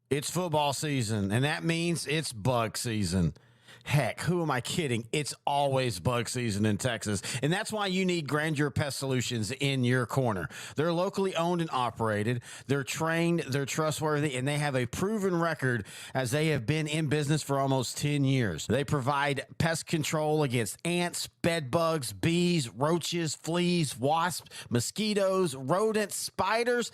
It's football season, and that means it's bug season. Heck, who am I kidding? It's always bug season in Texas. And that's why you need Grandeur Pest Solutions in your corner. They're locally owned and operated. They're trained, they're trustworthy, and they have a proven record as they have been in business for almost 10 years. They provide pest control against ants, bed bugs, bees, roaches, fleas, wasps, mosquitoes, rodents, spiders.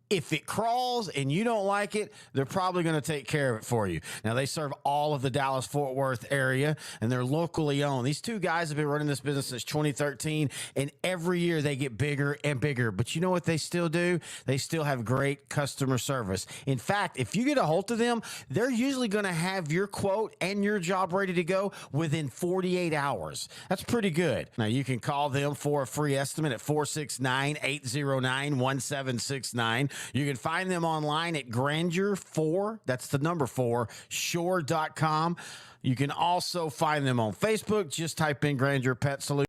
If it crawls and you don't like it, they're probably going to take care of it for you. Now, they serve all of the Dallas-Fort Worth area, and they're locally owned. These two guys have been running this business since 2013, and every year they get bigger and bigger. But you know what they still do? They still have great customer service. In fact, if you get a hold of them, they're usually going to have your quote and your job ready to go within 48 hours. That's pretty good. Now, you can call them for a free estimate at 469-809-1769. You can find them online at Grandeur4, that's the number 4, shore.com. You can also find them on Facebook. Just type in Grandeur Pet Solutions.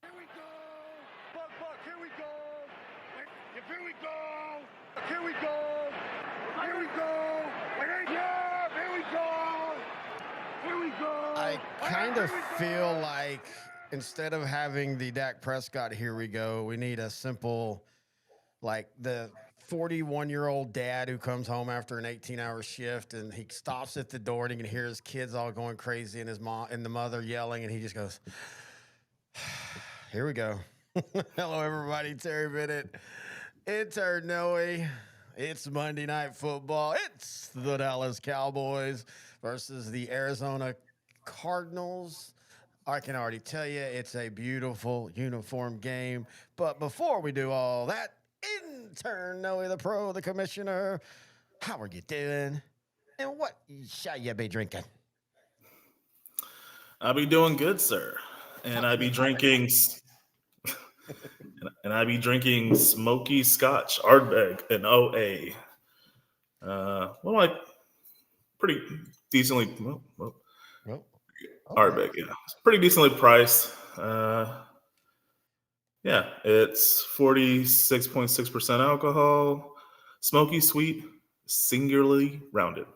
Here we go! Buck, here we go! Here we go! Here we go! Here we go! Yeah, here we go! Here we go! I kind of feel like instead of having the Dak Prescott, here we go, we need a simple, like the 41-year-old dad who comes home after an 18-hour shift and he stops at the door and he can hear his kids all going crazy and his mom and the mother yelling, and he just goes, here we go. Hello, everybody. Terry Bennett. Enter Noe. It's Monday Night Football. It's the Dallas Cowboys versus the Arizona Cardinals. I can already tell you it's a beautiful uniform game. But before we do all that, intern Noe, the pro, the commissioner, how are you doing? And what shall you be drinking? I'll be doing good, sir. And I'd be drinking smoky Scotch, Ardbeg, and OA. Pretty decently. Ardbeg, yeah, it's pretty decently priced. Yeah, it's 46.6% alcohol, smoky, sweet, singularly rounded.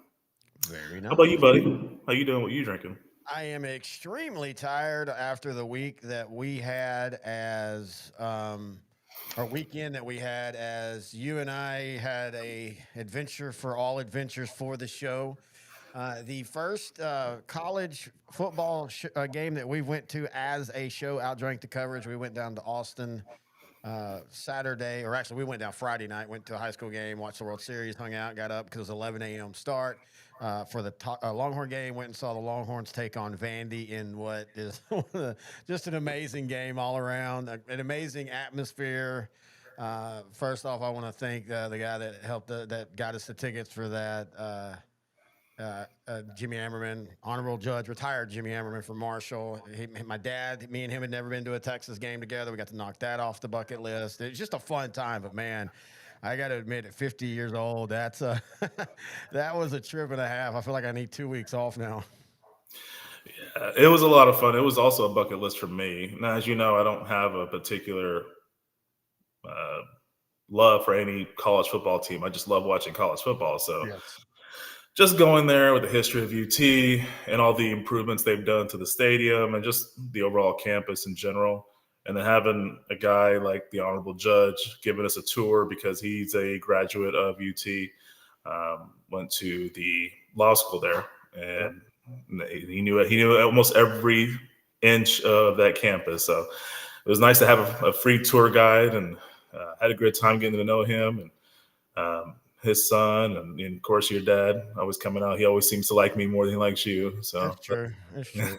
Very nice. How about you, buddy? How you doing? What you drinking? I am extremely tired after the week that we had as our weekend that we had as you and I had a adventure for all adventures for the show. The first college football game that we went to as a show, OutDrank The Coverage. We went down to Austin Saturday, or actually we went down Friday night, went to a high school game, watched the World Series, hung out, got up because it was 11 a.m. start. For the Longhorn game, went and saw the Longhorns take on Vandy in what is just an amazing game all around, an amazing atmosphere. First off, I want to thank the guy that helped, that got us the tickets for that. Jimmy Ammerman, honorable judge, retired Jimmy Ammerman from Marshall. My dad, me and him had never been to a Texas game together. We got to knock that off the bucket list. It's just a fun time, but man, I got to admit, at 50 years old, that's that was a trip and a half. I feel like I need 2 weeks off now. Yeah, it was a lot of fun. It was also a bucket list for me. Now, as you know, I don't have a particular love for any college football team. I just love watching college football. So Yes. Just going there with the history of UT and all the improvements they've done to the stadium and just the overall campus in general. And then having a guy like the honorable judge giving us a tour because he's a graduate of UT, went to the law school there, and he knew almost every inch of that campus. So it was nice to have a free tour guide, and had a good time getting to know him and his son, and of course your dad always coming out. He always seems to like me more than he likes you. So That's true. That's true.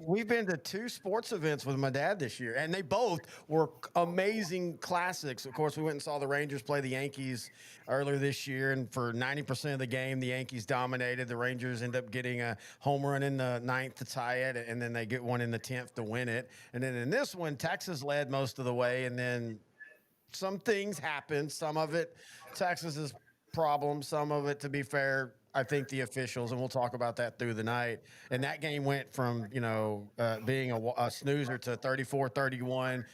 We've been to 2 sports events with my dad this year, and they both were amazing classics. Of course, we went and saw the Rangers play the Yankees earlier this year, and for 90% of the game, the Yankees dominated. The Rangers end up getting a home run in the 9th to tie it, and then they get one in the 10th to win it. And then in this one, Texas led most of the way, and then some things happened. Some of it Texas's problem. Some of it, to be fair, I think the officials, and we'll talk about that through the night. And that game went from, being a snoozer to 34-31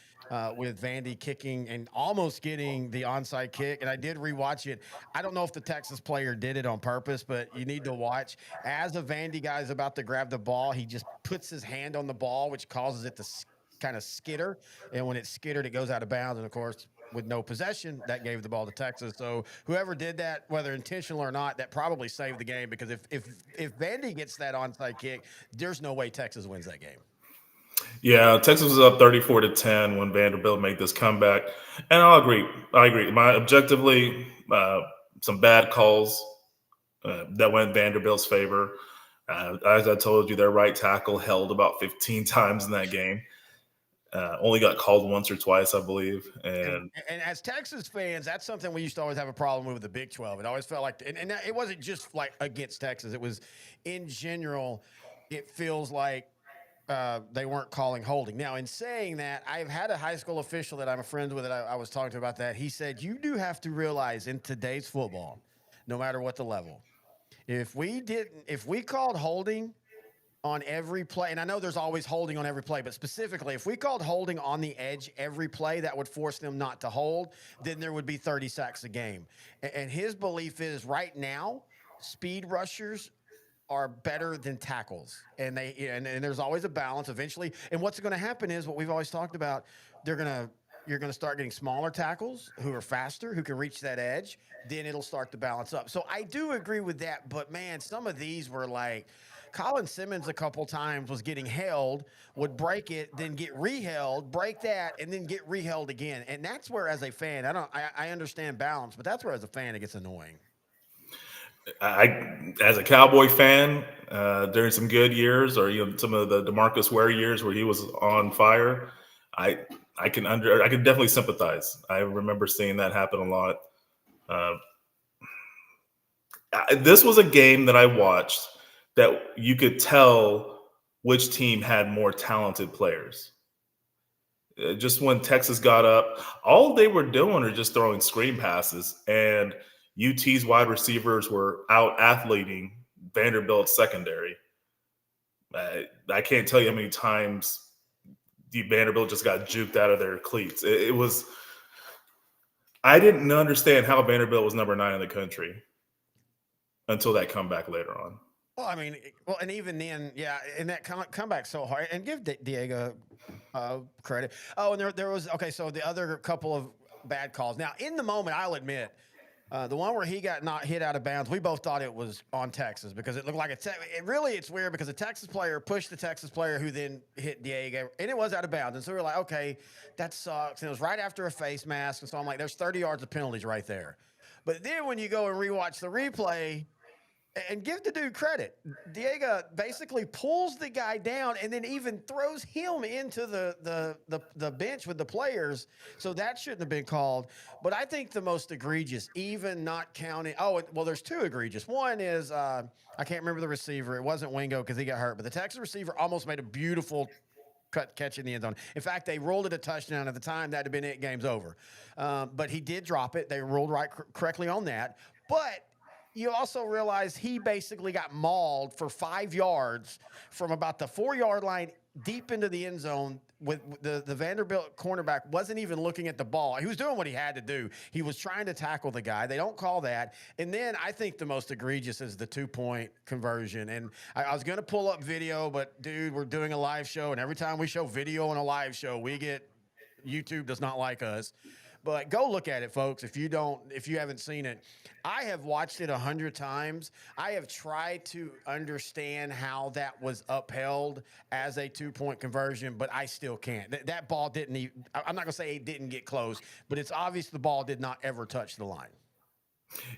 with Vandy kicking and almost getting the onside kick. And I did rewatch it. I don't know if the Texas player did it on purpose, but you need to watch. As a Vandy guy is about to grab the ball, he just puts his hand on the ball, which causes it to kind of skitter. And when it's skittered, it goes out of bounds. And of course, with no possession, that gave the ball to Texas. So whoever did that, whether intentional or not, that probably saved the game, because if Vandy gets that onside kick, there's no way Texas wins that game. Yeah, Texas was up 34-10 when Vanderbilt made this comeback, and I agree. Objectively, some bad calls that went Vanderbilt's favor. As I told you, their right tackle held about 15 times in that game. Only got called once or twice, I believe. And as Texas fans, that's something we used to always have a problem with the Big 12. It always felt like, and it wasn't just like against Texas. It was in general, it feels like they weren't calling holding. Now, in saying that, I've had a high school official that I'm a friend with that I was talking to about that. He said, you do have to realize in today's football, no matter what the level, if we called holding on every play, and I know there's always holding on every play, but specifically, if we called holding on the edge every play that would force them not to hold, then there would be 30 sacks a game. And his belief is right now, speed rushers are better than tackles, and there's always a balance eventually. And what's going to happen is what we've always talked about. You're going to start getting smaller tackles who are faster, who can reach that edge. Then it'll start to balance up. So I do agree with that. But man, some of these were like, Colin Simmons a couple times was getting held, would break it, then get reheld, break that, and then get reheld again. And that's where, as a fan, I understand balance, but that's where, as a fan, it gets annoying. As a Cowboy fan, during some good years, or some of the DeMarcus Ware years where he was on fire, I can definitely sympathize. I remember seeing that happen a lot. This was a game that I watched that you could tell which team had more talented players. Just when Texas got up, all they were doing are just throwing screen passes, and UT's wide receivers were out athleting Vanderbilt's secondary. I can't tell you how many times Vanderbilt just got juked out of their cleats. It was – I didn't understand how Vanderbilt was number 9 in the country until that comeback later on. Well, I mean, and even then, yeah, and that comeback so hard. And give Diego credit. Oh, and there was, okay, so the other couple of bad calls. Now, in the moment, I'll admit, the one where he got not hit out of bounds, we both thought it was on Texas because it looked like it's weird because a Texas player pushed the Texas player who then hit Diego, and it was out of bounds. And so we were like, okay, that sucks. And it was right after a face mask. And so I'm like, there's 30 yards of penalties right there. But then when you go and rewatch the replay, and give the dude credit, Diego basically pulls the guy down and then even throws him into the bench with the players. So that shouldn't have been called. But I think the most egregious, even not counting. Oh, well, there's two egregious. One is I can't remember the receiver. It wasn't Wingo because he got hurt, but the Texas receiver almost made a beautiful catch in the end zone. In fact, they ruled it a touchdown at the time. That'd have been it. Game's over. But he did drop it. They ruled correctly on that. But you also realize he basically got mauled for 5 yards from about the 4-yard line deep into the end zone. With the Vanderbilt cornerback wasn't even looking at the ball. He was doing what he had to do. He was trying to tackle the guy. They don't call that. And then I think the most egregious is the 2-point conversion. And I was going to pull up video, but dude, we're doing a live show, and every time we show video on a live show, YouTube does not like us. But go look at it, folks. If you haven't seen it, I have watched it 100 times. I have tried to understand how that was upheld as a 2-point conversion, but I still can't. That ball didn't even, I'm not going to say it didn't get close, but it's obvious the ball did not ever touch the line.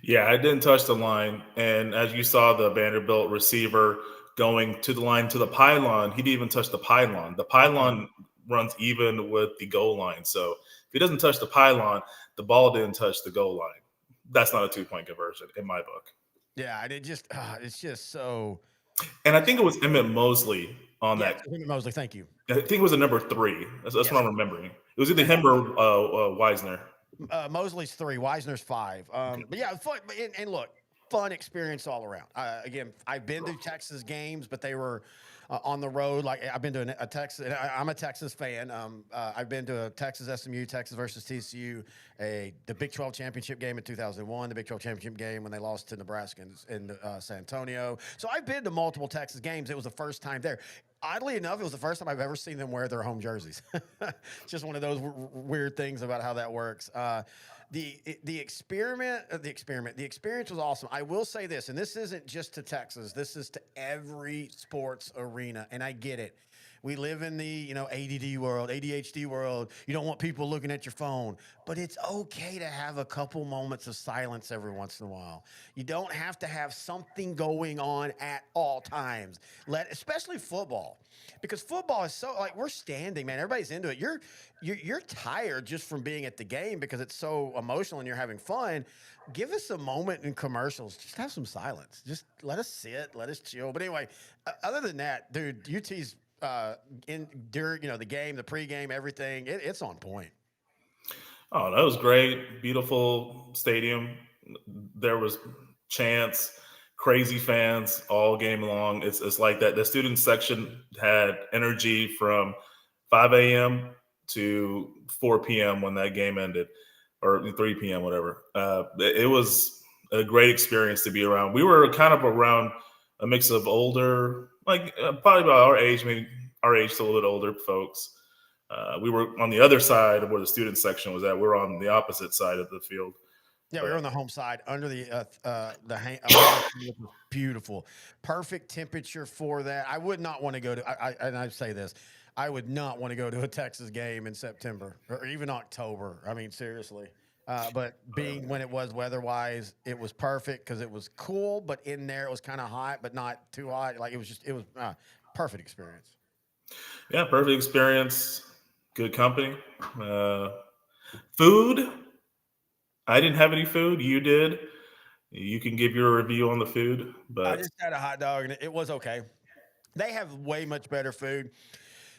Yeah, it didn't touch the line. And as you saw, the Vanderbilt receiver going to the line to the pylon, he didn't even touch the pylon. The pylon runs even with the goal line. So if he doesn't touch the pylon, the ball didn't touch the goal line. That's not a 2-point conversion in my book. Yeah, and it's just so. And I think it was Emmett Mosley on that. Emmett Mosley, thank you. I think it was a number 3. That's what I'm remembering. It was either him or Wisner. Mosley's 3, Wisner's 5. But yeah, and look, fun experience all around. Again, I've been to Texas games, but they were on the road. Like I've been to a Texas. I'm a Texas fan. I've been to a Texas SMU, Texas versus TCU, the Big 12 championship game in 2001, the Big 12 championship game when they lost to Nebraska in San Antonio. So I've been to multiple Texas games. It was the first time there. Oddly enough, it was the first time I've ever seen them wear their home jerseys. It's just one of those weird things about how that works. The experience was awesome. I will say this, and this isn't just to Texas. This is to every sports arena, and I get it. We live in the ADD world, ADHD world. You don't want people looking at your phone, but it's okay to have a couple moments of silence every once in a while. You don't have to have something going on at all times. Especially football, because football is so we're standing, man. Everybody's into it. You're tired just from being at the game because it's so emotional and you're having fun. Give us a moment in commercials. Just have some silence. Just let us sit, let us chill. But anyway, other than that, dude, UT's during the game, the pregame, everything, it's on point. Oh, that was great. Beautiful stadium. There was chants, crazy fans all game long. It's like that. The student section had energy from 5 a.m. to 4 p.m. when that game ended, or 3 p.m., whatever. It was a great experience to be around. We were kind of around a mix of older, probably about our age, maybe our age to a little bit older folks. We were on the other side of where the student section was at. We're on the opposite side of the field. Yeah, we were on the home side under the beautiful, perfect temperature for that. I would not want to go to. And I say this, I would not want to go to a Texas game in September or even October. I mean, seriously. But being when it was weather-wise, it was perfect because it was cool, but in there it was kind of hot, but not too hot. Like it was perfect experience. Yeah, perfect experience. Good company. Food. I didn't have any food. You did. You can give your review on the food, I but just had a hot dog and it was okay. They have way much better food.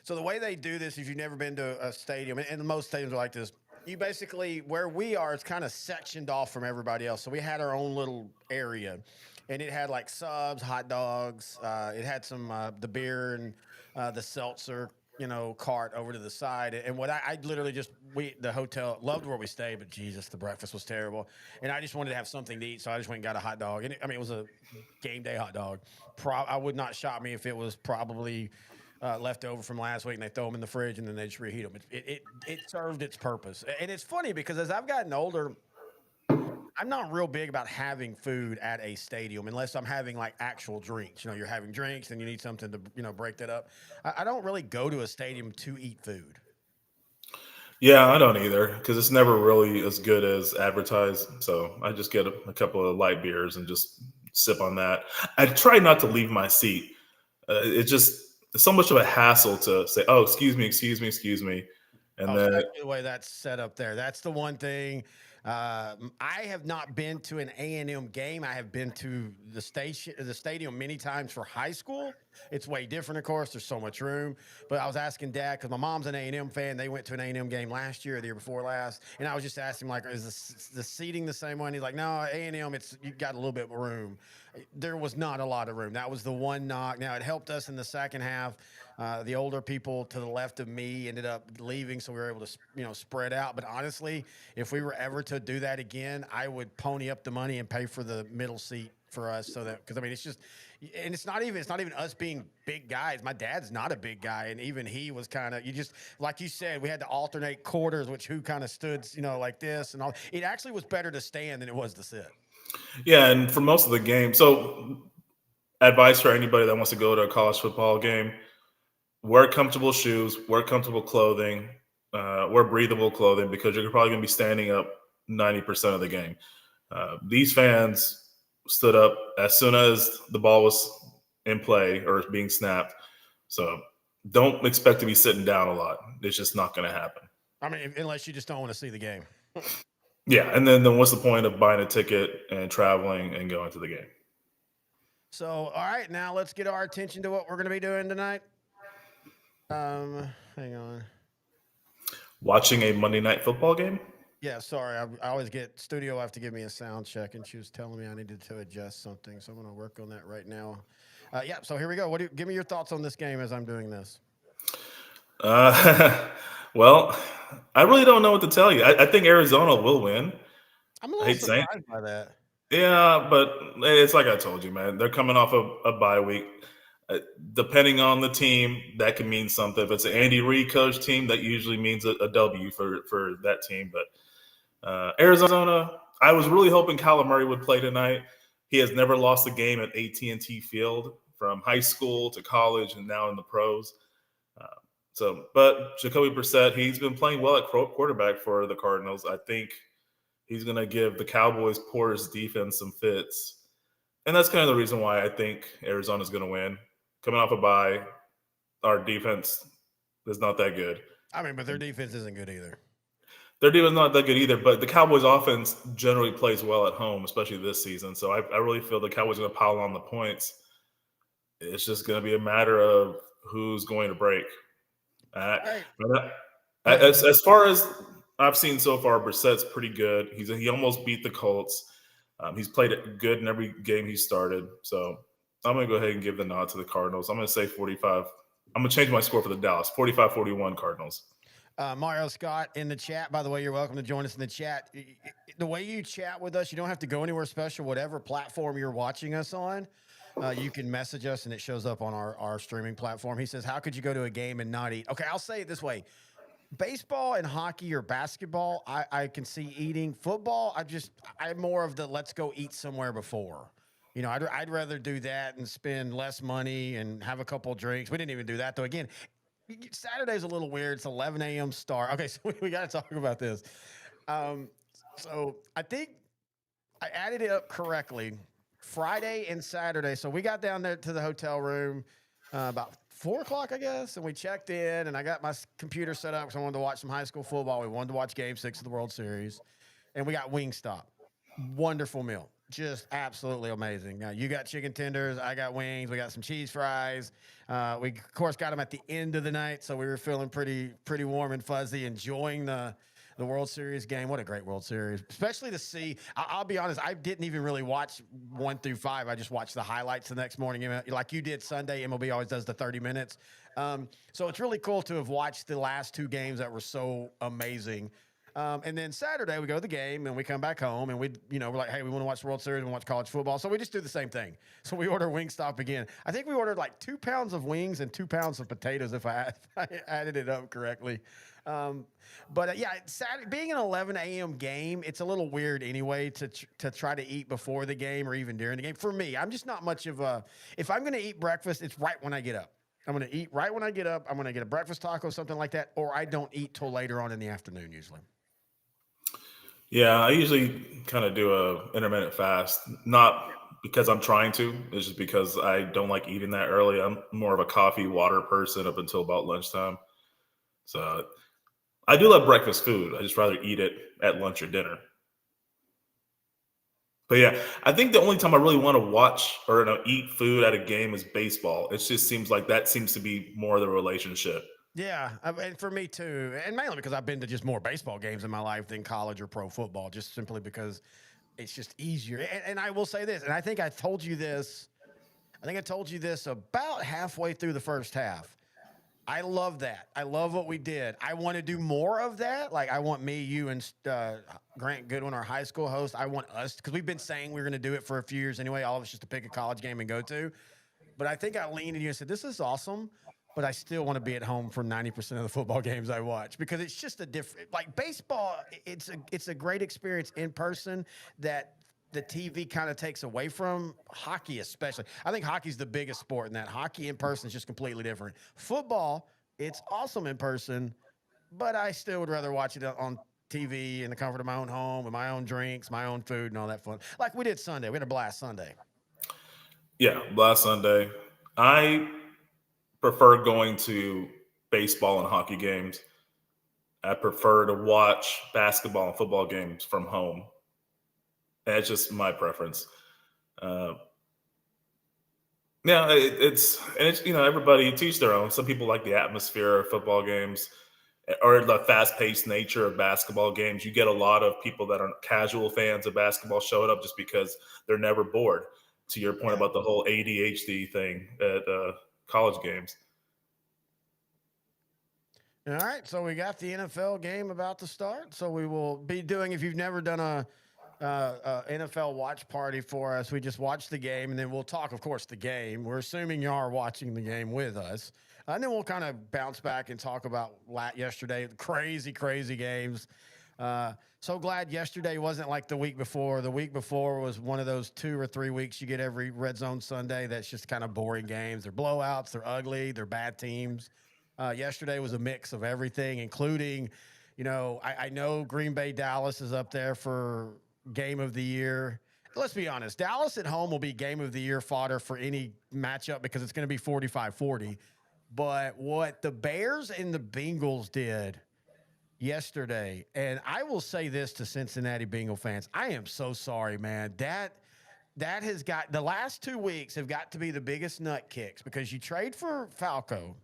So the way they do this, if you've never been to a stadium, and most stadiums are like this, you basically, where we are, it's kind of sectioned off from everybody else. So we had our own little area, and it had like subs, hot dogs. It had some the beer and the seltzer, cart over to the side. And what I literally the hotel loved where we stayed, but Jesus, the breakfast was terrible. And I just wanted to have something to eat, so I just went and got a hot dog. And it was a game day hot dog. I would not shock me if it was probably left over from last week and they throw them in the fridge and then they just reheat them. It served its purpose. And it's funny because as I've gotten older, I'm not real big about having food at a stadium unless I'm having like actual drinks. You're having drinks and you need something to break that up. I don't really go to a stadium to eat food. yeah, I don't either because it's never really as good as advertised. So I just get a couple of light beers and just sip on that. I try not to leave my seat. It's so much of a hassle to say, "Oh, excuse me," and then Especially the way that's set up there. That's the one thing. I have not been to an A&M game. I have been to the stadium many times for high school. It's way different, of course. There's so much room. But I was asking Dad because my mom's an A&M fan. They went to an A&M game last year, or the year before last, and I was just asking him is the seating the same one? He's like, no, A&M, you got a little bit more room. There was not a lot of room. That was the one knock. Now it helped us in the second half. The older people to the left of me ended up leaving, so we were able to, spread out. But honestly, if we were ever to do that again, I would pony up the money and pay for the middle seat for us, because it's just, and it's not even us being big guys. My dad's not a big guy, and even he was kind of, like you said, we had to alternate quarters, who kind of stood, like this and all. It actually was better to stand than it was to sit. yeah, and for most of the game. So advice for anybody that wants to go to a college football game: wear comfortable shoes, wear comfortable clothing, wear breathable clothing because you're probably going to be standing up 90% of the game. These fans stood up as soon as the ball was in play or being snapped. So don't expect to be sitting down a lot. It's just not going to happen. I mean, unless you just don't want to see the game. Yeah, and then what's the point of buying a ticket and traveling and going to the game? So, all right, now let's get our attention to what we're going to be doing tonight. Hang on. Watching a Monday Night Football game? Yeah, sorry. I always get studio have to give me a sound check, and she was telling me I needed to adjust something, so I'm going to work on that right now. Yeah, so here we go. Give me your thoughts on this game as I'm doing this? Uh, well, I really don't know what to tell you. I think Arizona will win. I'm a I little hate saying, surprised by that. yeah, but it's like I told you, man. They're coming off a bye week. Depending on the team, that can mean something. If it's an Andy Reid coach team, that usually means a W for that team. But Arizona, I was really hoping Kyler Murray would play tonight. He has never lost a game at AT&T Field from high school to college and now in the pros. Uh, but Jacoby Brissett, he's been playing well at quarterback for the Cardinals. I think he's going to give the Cowboys' porous defense some fits. And that's kind of the reason why I think Arizona's going to win. Coming off a bye, our defense is not that good. I mean, but their defense isn't good either. Their defense is not that good either, but the Cowboys' offense generally plays well at home, especially this season. So I really feel the Cowboys are going to pile on the points. It's just going to be a matter of who's going to break. Right. As far as I've seen so far, Brissett's pretty good. He almost beat the Colts. He's played it good in every game he started. So I'm going to go ahead and give the nod to the Cardinals. I'm going to say 45. I'm going to change my score for the Dallas, 45-41 Cardinals. Mario Scott in the chat. By the way, you're welcome to join us in the chat. The way you chat with us, you don't have to go anywhere special. Whatever platform you're watching us on, you can message us and it shows up on our streaming platform. He says, how could you go to a game and not eat? Okay, I'll say it this way. Baseball and hockey or basketball, I can see eating. Football, I'm more of the let's go eat somewhere before. You know, I'd rather do that and spend less money and have a couple drinks. We didn't even do that, though. Again, Saturday's a little weird. It's 11 a.m. start. Okay, so we got to talk about this. So I think I added it up correctly. Friday and Saturday. So we got down there to the hotel room about 4 o'clock, I guess, and we checked in, and I got my computer set up because I wanted to watch some high school football. We wanted to watch Game 6 of the World Series, and we got Wingstop. Wonderful meal. Just absolutely amazing. Now, you got chicken tenders. I got wings. We got some cheese fries. We, of course, got them at the end of the night, so we were feeling pretty warm and fuzzy, enjoying the World Series game. What a great World Series, especially to see. I'll be honest, I didn't even really watch 1 through 5. I just watched the highlights the next morning, like you did Sunday. MLB always does the 30 minutes. So it's really cool to have watched the last 2 games that were so amazing. And then Saturday we go to the game and we come back home and we're like, hey, we want to watch the World Series, we want to watch college football. So we just do the same thing. So we order Wingstop again. I think we ordered like 2 pounds of wings and 2 pounds of potatoes if I added it up correctly. But yeah, Saturday, being an 11 a.m. game, it's a little weird anyway to try to eat before the game or even during the game. For me, I'm just not much of a. If I'm going to eat breakfast, it's right when I get up. I'm going to eat right when I get up. I'm going to get a breakfast taco, something like that, or I don't eat till later on in the afternoon usually. Yeah, I usually kind of do a intermittent fast, not because I'm trying to. It's just because I don't like eating that early. I'm more of a coffee, water person up until about lunchtime. So I do love breakfast food. I just rather eat it at lunch or dinner. But yeah, I think the only time I really want to watch or eat food at a game is baseball. It just seems like that seems to be more of the relationship. Yeah, and for me too, and mainly because I've been to just more baseball games in my life than college or pro football, just simply because it's just easier. And I will say this, and I think I told you this. I think I told you this about halfway through the first half. I love that. I love what we did. I want to do more of that. Like I want me, you, and Grant Goodwin, our high school host. I want us, because we've been saying we're going to do it for a few years anyway. All of us just to pick a college game and go to. But I think I leaned in you and said, this is awesome, but I still want to be at home for 90% of the football games I watch because it's just a different, like baseball, it's a great experience in person that the TV kind of takes away from. Hockey especially. I think hockey's the biggest sport in that. Hockey in person is just completely different. Football, it's awesome in person, but I still would rather watch it on TV in the comfort of my own home with my own drinks, my own food, and all that fun. Like we did Sunday. We had a blast Sunday. Yeah, last Sunday. I prefer going to baseball and hockey games. I prefer to watch basketball and football games from home. That's just my preference. Yeah, it's everybody teach their own. Some people like the atmosphere of football games. or the fast-paced nature of basketball games. You get a lot of people that are casual fans of basketball showing up just because they're never bored. To your point about the whole ADHD thing at college games. All right, so we got the NFL game about to start. So we will be doing, if you've never done a NFL watch party for us, we just watch the game and then we'll talk, of course, the game. We're assuming you are watching the game with us. And then we'll kind of bounce back and talk about yesterday, crazy, crazy games. So glad yesterday wasn't like the week before. The week before was one of those 2 or 3 weeks you get every Red Zone Sunday that's just kind of boring games. They're blowouts, they're ugly, they're bad teams. Yesterday was a mix of everything, including, I know Green Bay Dallas is up there for game of the year. Let's be honest. Dallas at home will be game of the year fodder for any matchup because it's going to be 45-40. But what the Bears and the Bengals did yesterday, and I will say this to Cincinnati Bengal fans, I am so sorry, man. That has got, the last 2 weeks have got to be the biggest nut kicks because you trade for Falco.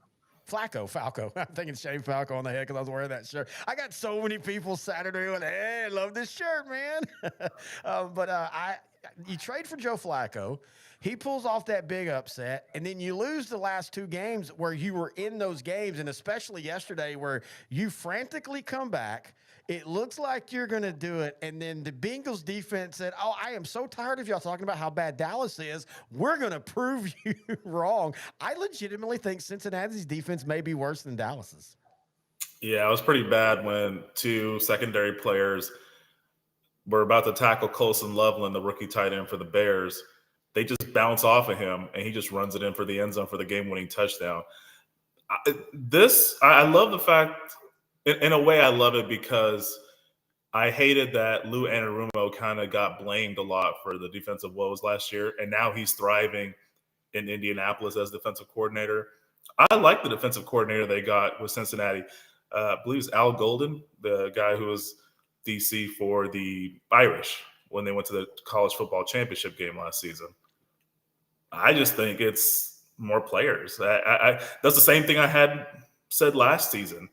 I'm thinking Shane Falco on the head because I was wearing that shirt. I got so many people Saturday going, hey, I love this shirt, man. You trade for Joe Flacco. He pulls off that big upset, and then you lose the last 2 games where you were in those games, and especially yesterday where you frantically come back. It looks like you're going to do it, and then the Bengals defense said, oh, I am so tired of y'all talking about how bad Dallas is. We're going to prove you wrong. I legitimately think Cincinnati's defense may be worse than Dallas's. Yeah, it was pretty bad when 2 secondary players were about to tackle Colson Loveland, the rookie tight end for the Bears. They just bounce off of him, and he just runs it in for the end zone for the game-winning touchdown. I love the fact, in a way I love it because I hated that Lou Anarumo kind of got blamed a lot for the defensive woes last year, and now he's thriving in Indianapolis as defensive coordinator. I like the defensive coordinator they got with Cincinnati. I believe it's Al Golden, the guy who was DC for the Irish when they went to the college football championship game last season. I just think it's more players. That's the same thing I had said last season.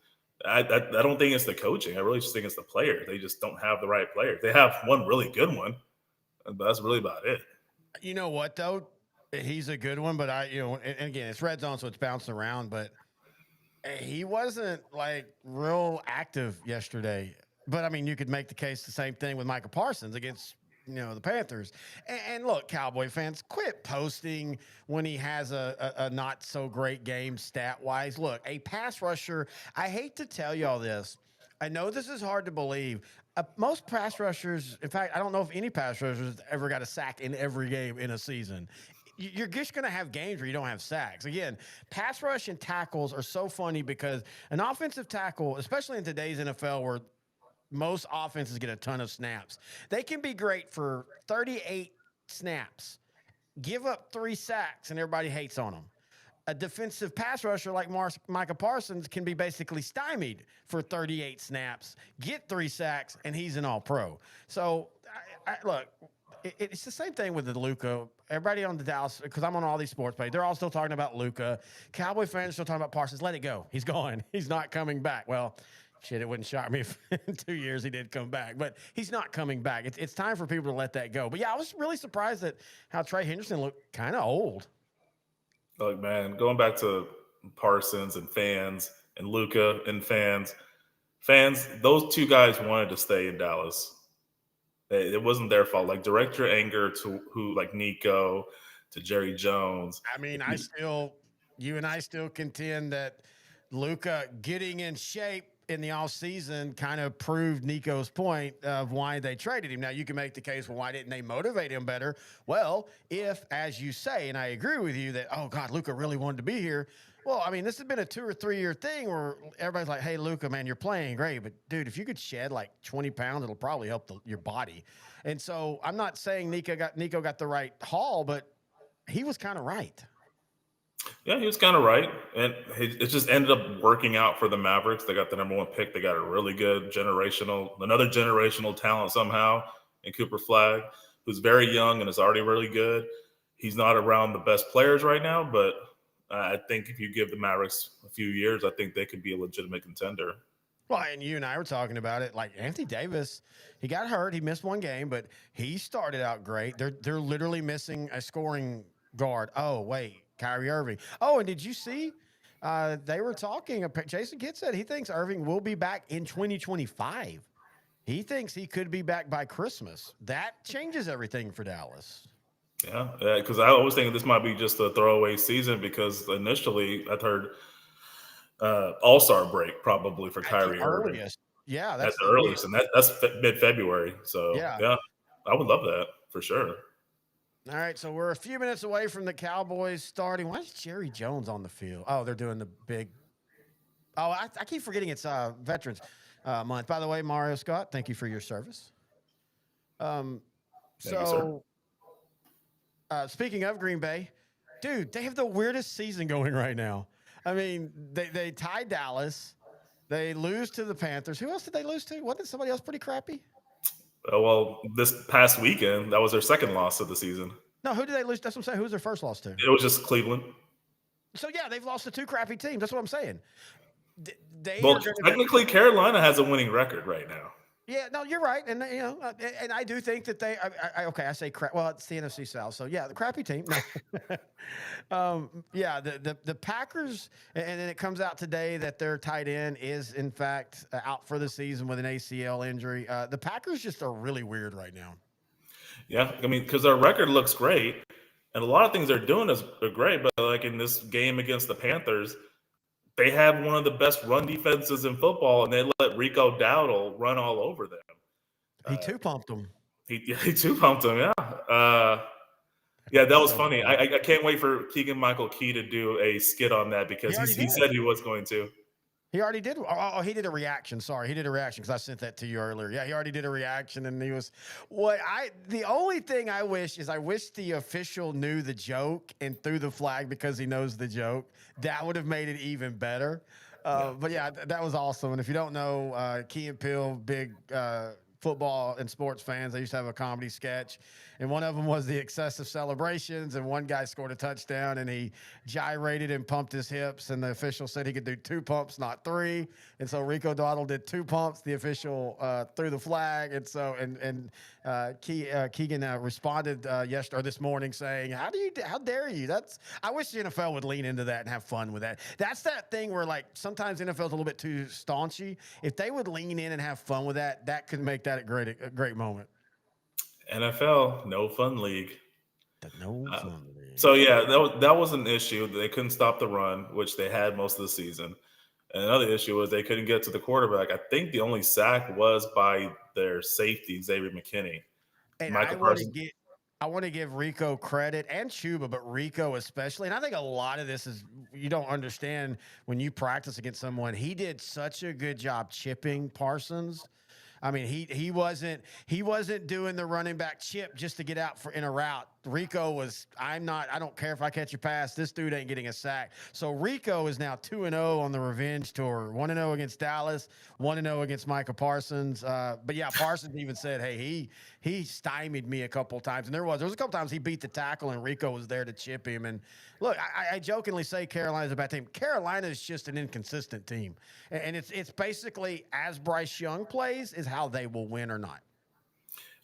I don't think it's the coaching. I really just think it's the players. They just don't have the right players. They have one really good one, but that's really about it. You know what, though? He's a good one, but and again, it's red zone, so it's bouncing around, but he wasn't like real active yesterday. But I mean, you could make the case the same thing with Micah Parsons against, the Panthers. And look, Cowboy fans, quit posting when he has a not so great game stat wise. Look, a pass rusher, I hate to tell y'all this. I know this is hard to believe. Most pass rushers, in fact, I don't know if any pass rushers ever got a sack in every game in a season. You're just going to have games where you don't have sacks. Again, pass rush and tackles are so funny because an offensive tackle, especially in today's NFL where most offenses get a ton of snaps, they can be great for 38 snaps, give up 3 sacks, and everybody hates on them. A defensive pass rusher like Micah Parsons can be basically stymied for 38 snaps, get 3 sacks, and he's an all-pro. So, look, it's the same thing with the Luka. Everybody on the Dallas, because I'm on all these sports pages, they're all still talking about Luka. Cowboy fans are still talking about Parsons. Let it go. He's gone. He's not coming back. Well, shit, it wouldn't shock me if in 2 years he did come back. But he's not coming back. It's time for people to let that go. But, yeah, I was really surprised at how Trey Henderson looked kind of old. Look, man, going back to Parsons and fans and Luka and fans, those 2 guys wanted to stay in Dallas. It wasn't their fault. Like, direct your anger to who, like Nico, to Jerry Jones. I mean, you and I still contend that Luka getting in shape in the offseason kind of proved Nico's point of why they traded him. Now, you can make the case, well, why didn't they motivate him better? Well, if, as you say, and I agree with you that, oh, God, Luka really wanted to be here. Well, I mean, this has been a 2 or 3 year thing where everybody's like, hey, Luka, man, you're playing great. But, dude, if you could shed like 20 pounds, it'll probably help your body. And so I'm not saying Nico got the right haul, but he was kind of right. Yeah, he was kind of right. And it just ended up working out for the Mavericks. They got the number 1 pick. They got a really good another generational talent somehow in Cooper Flagg, who's very young and is already really good. He's not around the best players right now, but I think if you give the Mavericks a few years, I think they could be a legitimate contender. Well, and you and I were talking about it. Like Anthony Davis, he got hurt. He missed one game, but he started out great. They're literally missing a scoring guard. Oh wait, Kyrie Irving. Oh, and did you see? They were talking. Jason Kidd said he thinks Irving will be back in 2025. He thinks he could be back by Christmas. That changes everything for Dallas. Yeah, because I always think this might be just a throwaway season because initially I've heard All-Star break probably for At the Kyrie Irving earliest. Yeah, at that's the earliest, and that's mid-February. So yeah. yeah, I would love that for sure. All right, so we're a few minutes away from the Cowboys starting. Why is Jerry Jones on the field? Oh, they're doing the big. Oh, I keep forgetting it's Veterans Month. By the way, Mario Scott, thank you for your service. Thank you, sir. Speaking of Green Bay, dude, they have the weirdest season going right now. I mean, they tied Dallas. They lose to the Panthers. Who else did they lose to? Wasn't it somebody else pretty crappy? Well, this past weekend, that was their second loss of the season. No, who did they lose? That's what I'm saying. Who was their first loss to? It was just Cleveland. So, yeah, they've lost to two crappy teams. That's what I'm saying. Well, technically, Carolina has a winning record right now. Yeah, no, you're right, and and I do think that they. I say crap. Well, it's the NFC South, so yeah, the crappy team. Yeah, the Packers, and then it comes out today that their tight end is in fact out for the season with an ACL injury. The Packers just are really weird right now. Yeah, I mean, because their record looks great, and a lot of things they're doing are great. But like in this game against the Panthers, they have one of the best run defenses in football, and they let Rico Dowdle run all over them. He two-pumped them. He two-pumped them, yeah. Yeah, that was funny. I can't wait for Keegan-Michael Key to do a skit on that because he said he was going to. He already did. Oh, he did a reaction. Sorry, he did a reaction because I sent that to you earlier. Yeah, he already did a reaction, and he was. The only thing I wish the official knew the joke and threw the flag because he knows the joke. That would have made it even better. But yeah, that was awesome. And if you don't know, Key and Peele, big football and sports fans, they used to have a comedy sketch, and one of them was the excessive celebrations, and one guy scored a touchdown and he gyrated and pumped his hips, and the official said he could do 2 pumps, not 3, and so Rico Dowdle did 2 pumps. The official threw the flag, and so Keegan responded yesterday or this morning saying, how dare you? I wish the NFL would lean into that and have fun with that. That's that thing where like sometimes NFL's a little bit too staunchy. If they would lean in and have fun with that, that could make that a great moment. NFL, no fun league. No fun league. So yeah, that was an issue. They couldn't stop the run, which they had most of the season. And another issue was they couldn't get to the quarterback. I think the only sack was by their safety, Xavier McKinney. And I want to give Rico credit and Chuba, but Rico especially. And I think a lot of this is you don't understand when you practice against someone. He did such a good job chipping Parsons. I mean, he wasn't doing the running back chip just to get out in a route. Rico was, I don't care if I catch a pass. This dude ain't getting a sack. So Rico is now 2-0 on the revenge tour. 1-0 against Dallas, 1-0 against Micah Parsons. But yeah, Parsons even said, hey, he stymied me a couple times. And there was a couple times he beat the tackle and Rico was there to chip him. And look, I jokingly say Carolina's a bad team. Carolina is just an inconsistent team. And it's basically as Bryce Young plays is how they will win or not.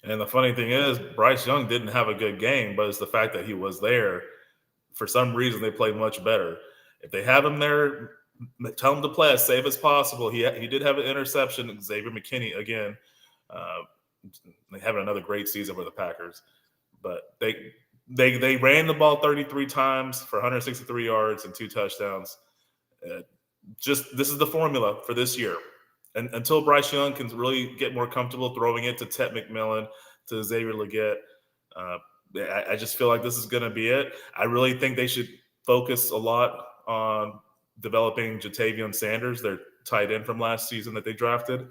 And the funny thing is, Bryce Young didn't have a good game, but it's the fact that he was there. For some reason, they played much better. If they have him there, tell him to play as safe as possible. He did have an interception. Xavier McKinney, again, having another great season for the Packers. But they ran the ball 33 times for 163 yards and 2 touchdowns. This is the formula for this year. And until Bryce Young can really get more comfortable throwing it to Ted McMillan, to Xavier Legette, I just feel like this is going to be it. I really think they should focus a lot on developing Jatavion Sanders, their tight end from last season that they drafted.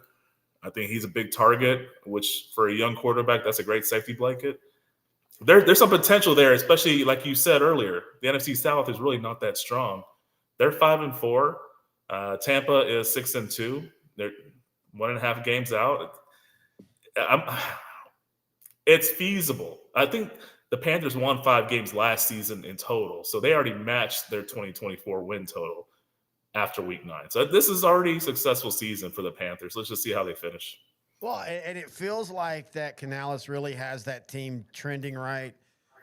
I think he's a big target, which for a young quarterback, that's a great safety blanket. There's some potential there, especially like you said earlier. The NFC South is really not that strong. They're 5-4. Tampa is 6-2. They're 1.5 games out. It's feasible. I think the Panthers won 5 games last season in total, so they already matched their 2024 win total. after week 9. So this is already a successful season for the Panthers. Let's just see how they finish. Well, and it feels like that Canales really has that team trending right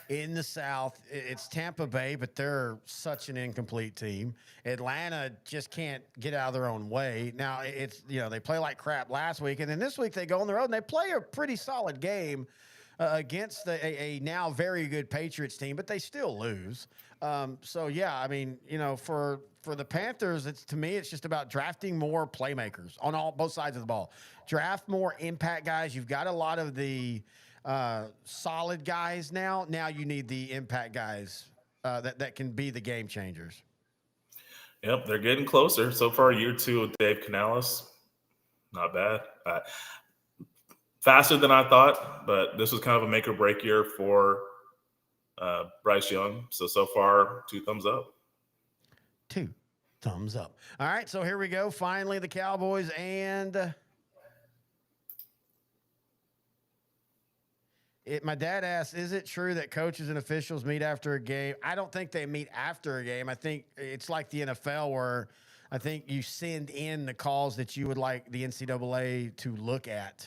in the South. It's Tampa Bay, but they're such an incomplete team. Atlanta just can't get out of their own way. Now, it's, they play like crap last week, and then this week they go on the road and they play a pretty solid game against a now very good Patriots team, but they still lose. So, yeah, I mean, for the Panthers, to me, it's just about drafting more playmakers on both sides of the ball. Draft more impact guys. You've got a lot of the solid guys now. Now you need the impact guys that can be the game changers. Yep, they're getting closer. So far, year 2 with Dave Canales, not bad. Faster than I thought, but this was kind of a make or break year for Bryce Young. So far, 2 thumbs up. 2 thumbs up. All right, so here we go. Finally, the Cowboys and my dad asked, is it true that coaches and officials meet after a game? I don't think they meet after a game. I think it's like the NFL where I think you send in the calls that you would like the NCAA to look at.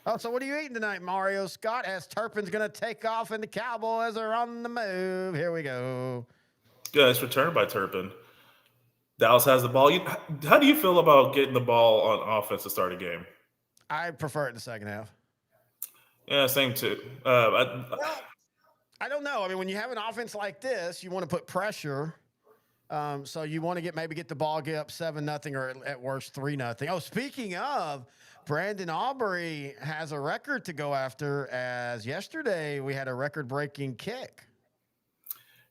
Oh, so what are you eating tonight, Mario? Scott asks, Turpin's going to take off and the Cowboys are on the move. Here we go. Yeah, it's returned by Turpin. Dallas has the ball. How do you feel about getting the ball on offense to start a game? I prefer it in the second half. Yeah, same too. Well, I don't know. I mean, when you have an offense like this, you want to put pressure. So you want to get the ball, get up 7-0 or at worst 3-0. Oh, speaking of, Brandon Aubrey has a record to go after, as yesterday we had a record-breaking kick.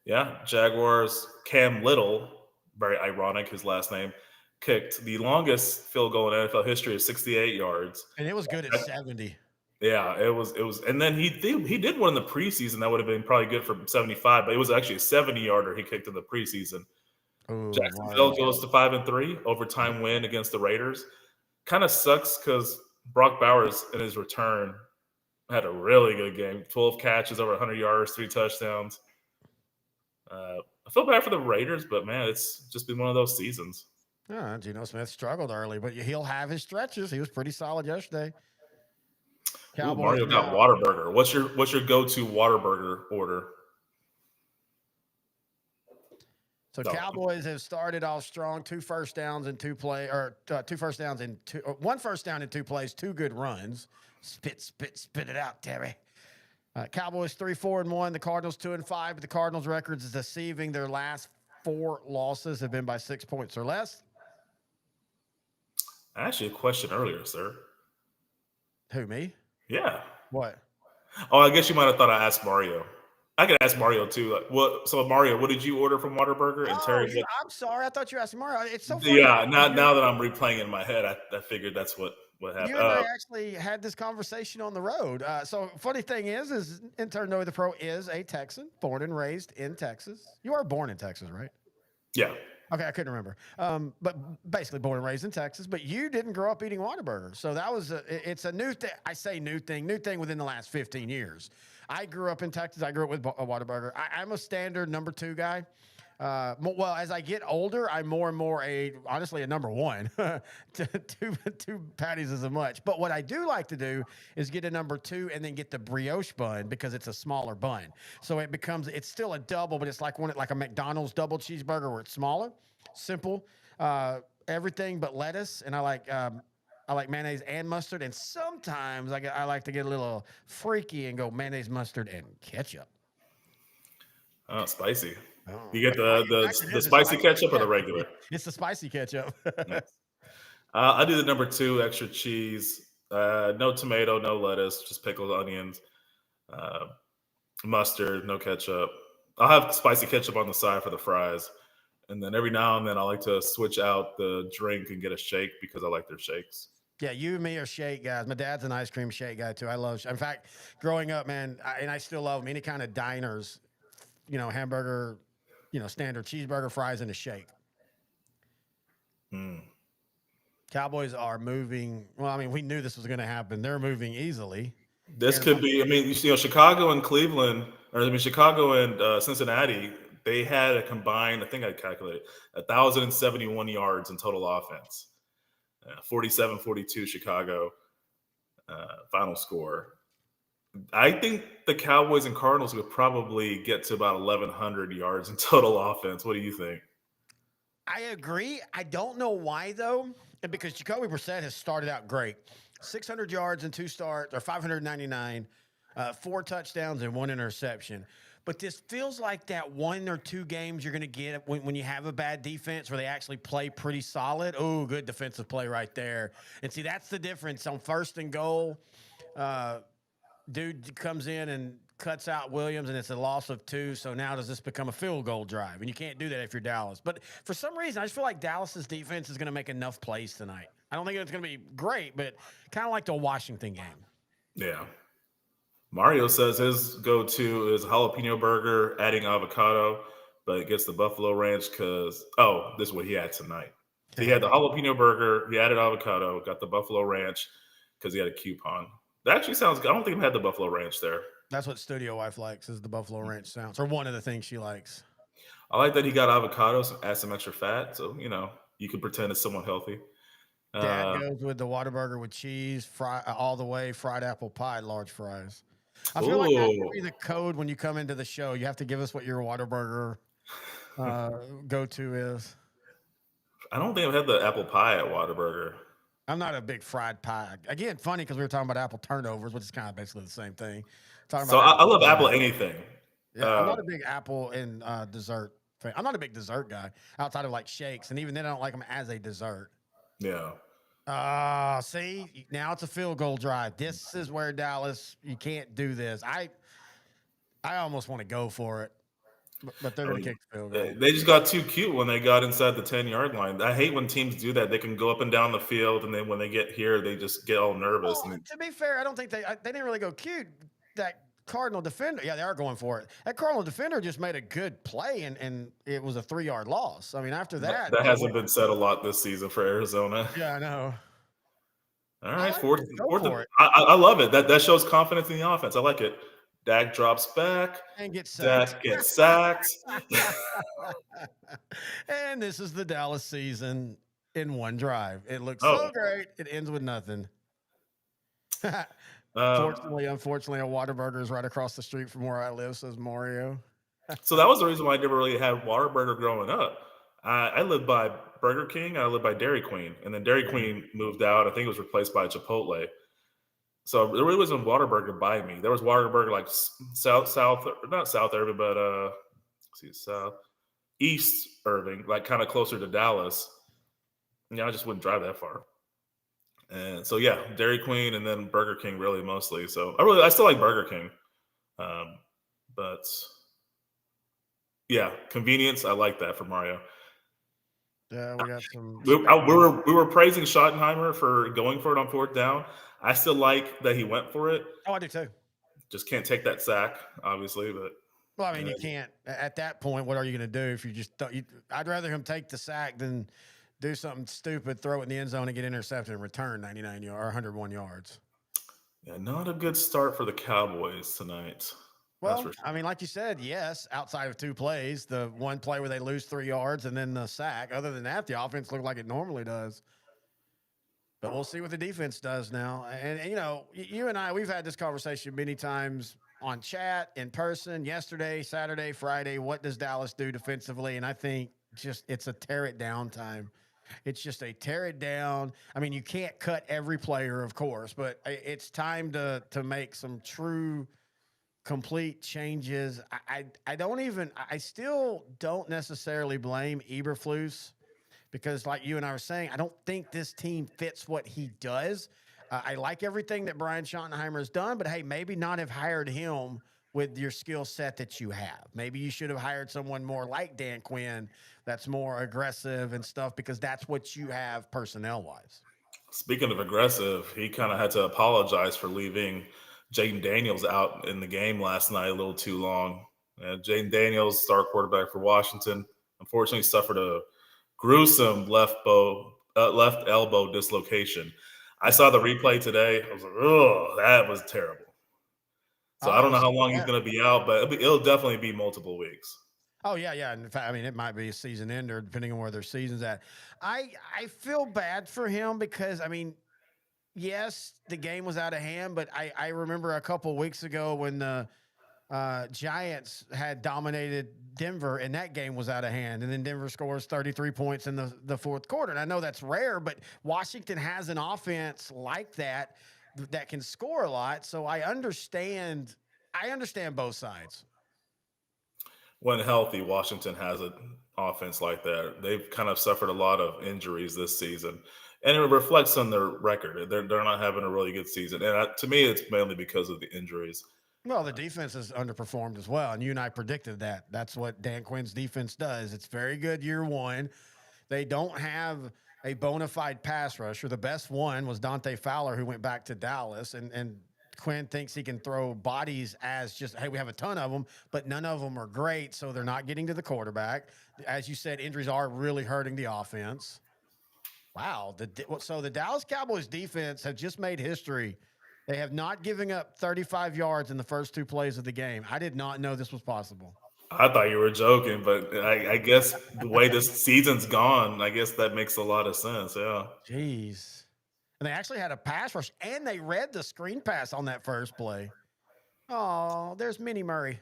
Yeah, Jaguars' Cam Little, very ironic, his last name, kicked the longest field goal in NFL history of 68 yards. And it was good at 70. Yeah, it was, and then he did one in the preseason that would have been probably good for 75, but it was actually a 70-yarder he kicked in the preseason. Ooh, Jacksonville goes to 5-3, overtime win against the Raiders. Kind of sucks because Brock Bowers in his return had a really good game. 12 catches, over 100 yards, 3 touchdowns. I feel bad for the Raiders, but man, it's just been one of those seasons. Geno Smith struggled early, but he'll have his stretches. He was pretty solid yesterday. Ooh, Mario got Whataburger. What's your go-to Whataburger order? So Cowboys have started off strong. 2 first downs in 2 plays, or 2 first downs in 2, or 1 first down in 2 plays, 2 good runs. Spit it out, Terry. Cowboys 3-4-1. The Cardinals 2-5. But the Cardinals' records is deceiving. Their last 4 losses have been by 6 points or less. Actually, a question earlier, sir. Who, me? Yeah. What? Oh, I guess you might have thought I asked Mario. I could ask Mario too. So Mario, what did you order from Whataburger? And Terry, I'm sorry. I thought you asked Mario. It's so funny. Yeah. Now that I'm replaying it in my head, I figured that's what happened. You and I actually had this conversation on the road. So funny thing is intern Noah the Pro is a Texan, born and raised in Texas. You are born in Texas, right? Yeah. Okay, I couldn't remember. But basically born and raised in Texas. But you didn't grow up eating Whataburger. So that was it's a new thing. I say new thing within the last 15 years. I grew up in Texas. I grew up with a Whataburger. I'm a standard number 2 guy. Well, as I get older, I'm more and more honestly a number 1. two patties isn't much. But what I do like to do is get a number 2 and then get the brioche bun because it's a smaller bun. So it's still a double, but it's like a McDonald's double cheeseburger where it's smaller, simple, everything but lettuce. And I like mayonnaise and mustard. And sometimes I like to get a little freaky and go mayonnaise, mustard, and ketchup. Oh, spicy. You get the spicy ketchup or the regular? It's the spicy ketchup. I do the number 2, extra cheese, no tomato, no lettuce, just pickled onions, mustard, no ketchup. I'll have spicy ketchup on the side for the fries. And then every now and then I like to switch out the drink and get a shake because I like their shakes. Yeah, you and me are shake guys. My dad's an ice cream shake guy too. I love. In fact, growing up, man, and I still love them. Any kind of diners, hamburger, standard cheeseburger, fries, and a shake. Cowboys are moving. Well, I mean, we knew this was going to happen. They're moving easily. This could be. I mean, Chicago and Cleveland, Chicago and Cincinnati. they had a combined, I think I calculated, 1,071 yards in total offense. 47-42 Chicago final score. I think the Cowboys and Cardinals would probably get to about 1,100 yards in total offense. What do you think? I agree. I don't know why though, and because Jacoby Brissett has started out great, 600 yards in 2 starts or 599, 4 touchdowns and 1 interception. But this feels like that 1 or 2 games you're going to get when you have a bad defense where they actually play pretty solid. Oh, good defensive play right there. And see, that's the difference on 1st and goal. Dude comes in and cuts out Williams, and it's a loss of 2. So now does this become a field goal drive? And you can't do that if you're Dallas. But for some reason, I just feel like Dallas's defense is going to make enough plays tonight. I don't think it's going to be great, but kind of like the Washington game. Yeah. Mario says his go-to is jalapeno burger, adding avocado, but it gets the buffalo ranch because, this is what he had tonight. He had the jalapeno burger, he added avocado, got the buffalo ranch because he had a coupon. That actually sounds good. I don't think I've had the buffalo ranch there. That's what studio wife likes, is the buffalo ranch sounds, or one of the things she likes. I like that he got avocados, add some extra fat, so, you can pretend it's somewhat healthy. Dad goes with the Whataburger with cheese, all the way, fried apple pie, large fries. I feel like that should be the code when you come into the show. You have to give us what your Whataburger go-to is. I don't think I've had the apple pie at Whataburger. I'm not a big fried pie. Again, funny because we were talking about apple turnovers, which is kind of basically the same thing. I love apple anything. Yeah, I'm not a big apple and dessert fan. I'm not a big dessert guy outside of like shakes, and even then I don't like them as a dessert. Yeah. See, now it's a field goal drive. This is where Dallas, you can't do this. I almost want to go for it, but they're going to kick the field goal. They just got too cute when they got inside the 10-yard line. I hate when teams do that. They can go up and down the field, and then when they get here, they just get all nervous. Well, to be fair, I don't think they didn't really go cute. That Cardinal defender, yeah, they are going for it. That Cardinal defender just made a good play, and it was a 3-yard loss. I mean, after that, that hasn't been said a lot this season for Arizona. Yeah, I know. All right, fourth. I love it. That shows confidence in the offense. I like it. Dak drops back and gets sacked. Dak gets sacked. And this is the Dallas season in one drive. It looks so great. It ends with nothing. Unfortunately, a Whataburger is right across the street from where I live, says Mario. So that was the reason why I never really had Whataburger growing up. I lived by Burger King, and I lived by Dairy Queen, and then Dairy Queen moved out. I think it was replaced by Chipotle. So there really wasn't Whataburger by me. There was Whataburger like not South Irving, but East Irving, like kind of closer to Dallas. Yeah, I just wouldn't drive that far. And so yeah, Dairy Queen and then Burger King really mostly. So I still like Burger King, but yeah, convenience. I like that for Mario. Yeah, we got some. We were praising Schottenheimer for going for it on 4th down. I still like that he went for it. Oh, I do too. Just can't take that sack, obviously. But well, I mean, you can't. At that point, what are you going to do if you just? I'd rather him take the sack than do something stupid, throw it in the end zone, and get intercepted and return 99 yards or 101 yards. Yeah, not a good start for the Cowboys tonight. Well, sure. I mean, like you said, yes, outside of 2 plays, the one play where they lose 3 yards and then the sack. Other than that, the offense looked like it normally does. But we'll see what the defense does now. And you and I, we've had this conversation many times on chat, in person, yesterday, Saturday, Friday. What does Dallas do defensively? And I think it's a tear it down time. It's just a tear it down. I mean, you can't cut every player, of course, but it's time to make some true complete changes. I still don't necessarily blame Eberflus because like you and I were saying, I don't think this team fits what he does. I like everything that Brian Schottenheimer has done, but hey, maybe not have hired him with your skill set that you have. Maybe you should have hired someone more like Dan Quinn that's more aggressive and stuff because that's what you have personnel-wise. Speaking of aggressive, he kind of had to apologize for leaving Jaden Daniels out in the game last night a little too long. Jaden Daniels, star quarterback for Washington, unfortunately suffered a gruesome left elbow dislocation. I saw the replay today. I was like, oh, that was terrible. So I don't know how long he's going to be out, but it'll definitely be multiple weeks. Oh yeah. In fact, I mean, it might be a season ender depending on where their season's at. I feel bad for him because I mean, yes, the game was out of hand, but I remember a couple weeks ago when the Giants had dominated Denver, and that game was out of hand. And then Denver scores 33 points in the fourth quarter. And I know that's rare, but Washington has an offense like that that can score a lot. So I understand. I understand both sides. When healthy, Washington has an offense like that. They've kind of suffered a lot of injuries this season, and it reflects on their record. They're not having a really good season, and to me, it's mainly because of the injuries. Well, the defense has underperformed as well, and you and I predicted that. That's what Dan Quinn's defense does. It's very good year one. They don't have a bona fide pass rusher. The best one was Dante Fowler, who went back to Dallas, and Quinn thinks he can throw bodies as just, hey, we have a ton of them, but none of them are great, so they're not getting to the quarterback. As you said, injuries are really hurting the offense. Wow. So the Dallas Cowboys defense have just made history. They have not given up 35 yards in the first two plays of the game. I did not know this was possible. I thought you were joking, but I guess the way this season's gone, I guess that makes a lot of sense. Yeah. Jeez. And they actually had a pass rush, and they read the screen pass on that first play. Oh, there's Minnie Murray.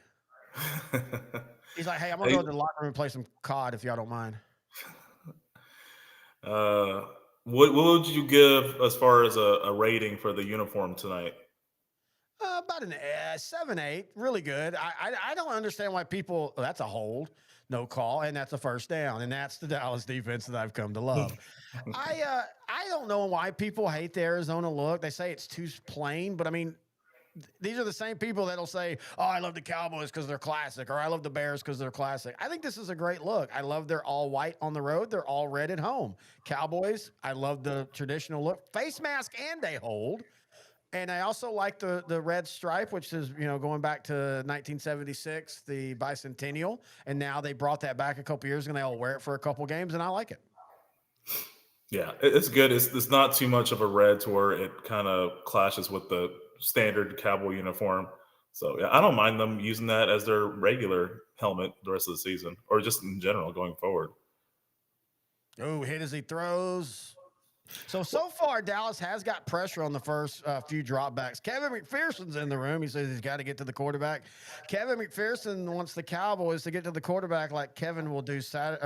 He's like, hey, I'm going to go to the locker room and play some COD if y'all don't mind. What would you give as far as a rating for the uniform tonight? About an 7-8, really good. I don't understand why people. Oh, that's a hold, no call, and that's a first down, and that's the Dallas defense that I've come to love. I don't know why people hate the Arizona look. They say it's too plain, but I mean, these are the same people that'll say, "Oh, I love the Cowboys because they're classic," or "I love the Bears because they're classic." I think this is a great look. I love they're all white on the road. They're all red at home. Cowboys, I love the traditional look, face mask and a hold. And I also like the red stripe, which is, going back to 1976, the bicentennial. And now they brought that back a couple years ago, and they all wear it for a couple games, and I like it. Yeah, it's good. It's not too much of a red to where it kind of clashes with the standard Cowboy uniform. So yeah, I don't mind them using that as their regular helmet the rest of the season, or just in general going forward. Oh, hit as he throws. So far, Dallas has got pressure on the first few dropbacks. Kevin McPherson's in the room. He says he's got to get to the quarterback. Kevin McPherson wants the Cowboys to get to the quarterback like Kevin will do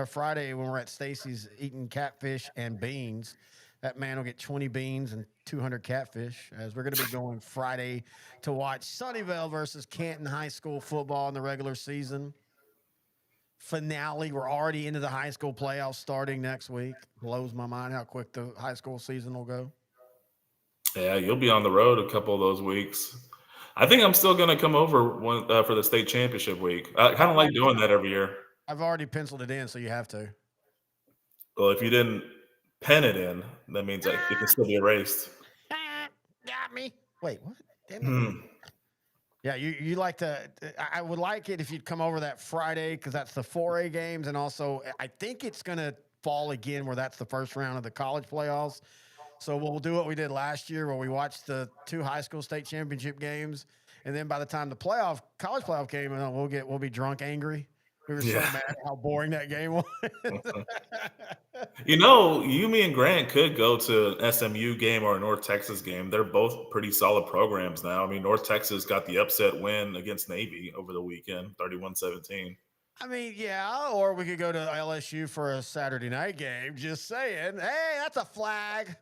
Friday when we're at Stacy's eating catfish and beans. That man will get 20 beans and 200 catfish, as we're going to be going Friday to watch Sunnyvale versus Canton High School football in the regular season finale. We're already into the high school playoffs starting next week. Blows my mind how quick the high school season will go. Yeah, you'll be on the road a couple of those weeks. I think I'm still going to come over for the state championship week. I kind of like doing that every year. I've already penciled it in, so you have to. Well, if you didn't pen it in, that means that it can still be erased. Got me. Wait, what? Damn it. Yeah, you like to. I would like it if you'd come over that Friday because that's the 4A games, and also I think it's going to fall again where that's the first round of the college playoffs. So we'll do what we did last year, where we watched the two high school state championship games, and then by the time the college playoff came, we'll be drunk, angry. We were so mad at how boring that game was. You, me, and Grant could go to an SMU game or a North Texas game. They're both pretty solid programs now. I mean, North Texas got the upset win against Navy over the weekend, 31-17. I mean, yeah, or we could go to LSU for a Saturday night game. Just saying. Hey, that's a flag.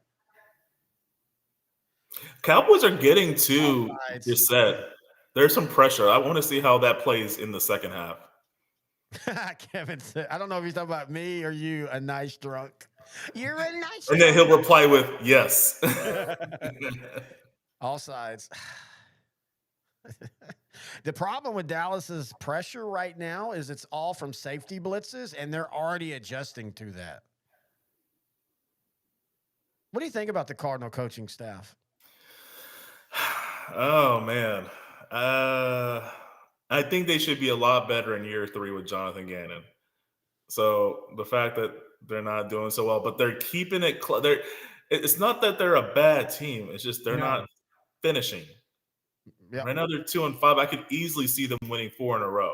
Cowboys are getting to your set. There's some pressure. I want to see how that plays in the second half. Kevin said, I don't know if he's talking about me or you, a nice drunk. You're a nice drunk. And then he'll reply with, yes. All sides. The problem with Dallas's pressure right now is it's all from safety blitzes, and they're already adjusting to that. What do you think about the Cardinal coaching staff? Oh, man. I think they should be a lot better in year 3 with Jonathan Gannon. So the fact that they're not doing so well, but they're keeping it it's not that they're a bad team. It's just they're not finishing. Yep. Right now they're 2-5. I could easily see them winning 4 in a row.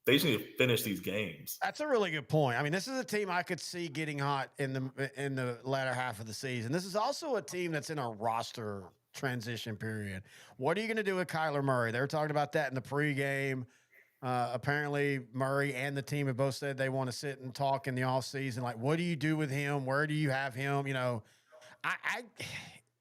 They just need to finish these games. That's a really good point. I mean, this is a team I could see getting hot in the latter half of the season. This is also a team that's in a roster transition period. What are you going to do with Kyler Murray? They were talking about that in the pregame. Apparently, Murray and the team have both said they want to sit and talk in the offseason. Like, what do you do with him? Where do you have him? You know, I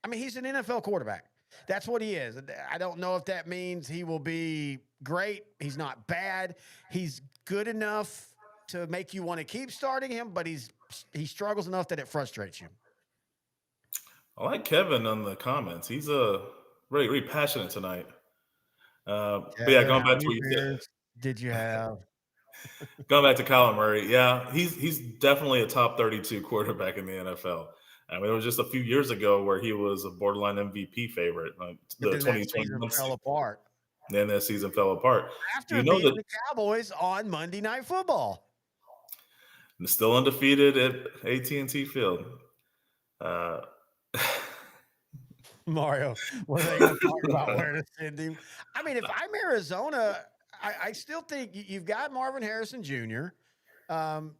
mean, he's an NFL quarterback. That's what he is. I don't know if that means he will be great. He's not bad. He's good enough to make you want to keep starting him, but he struggles enough that it frustrates you. I like Kevin on the comments. He's really passionate tonight. But yeah, going back to what you said. Did you have? Going back to Kyler Murray, yeah, he's definitely a top 32 quarterback in the NFL. I mean, it was just a few years ago where he was a borderline MVP favorite. The 2021 fell apart. Then that season fell apart. After beating the Cowboys on Monday Night Football. Still undefeated at AT&T Field. Mario, what are they going to talk about where to send him? I mean, if I'm Arizona, I still think you've got Marvin Harrison Jr.,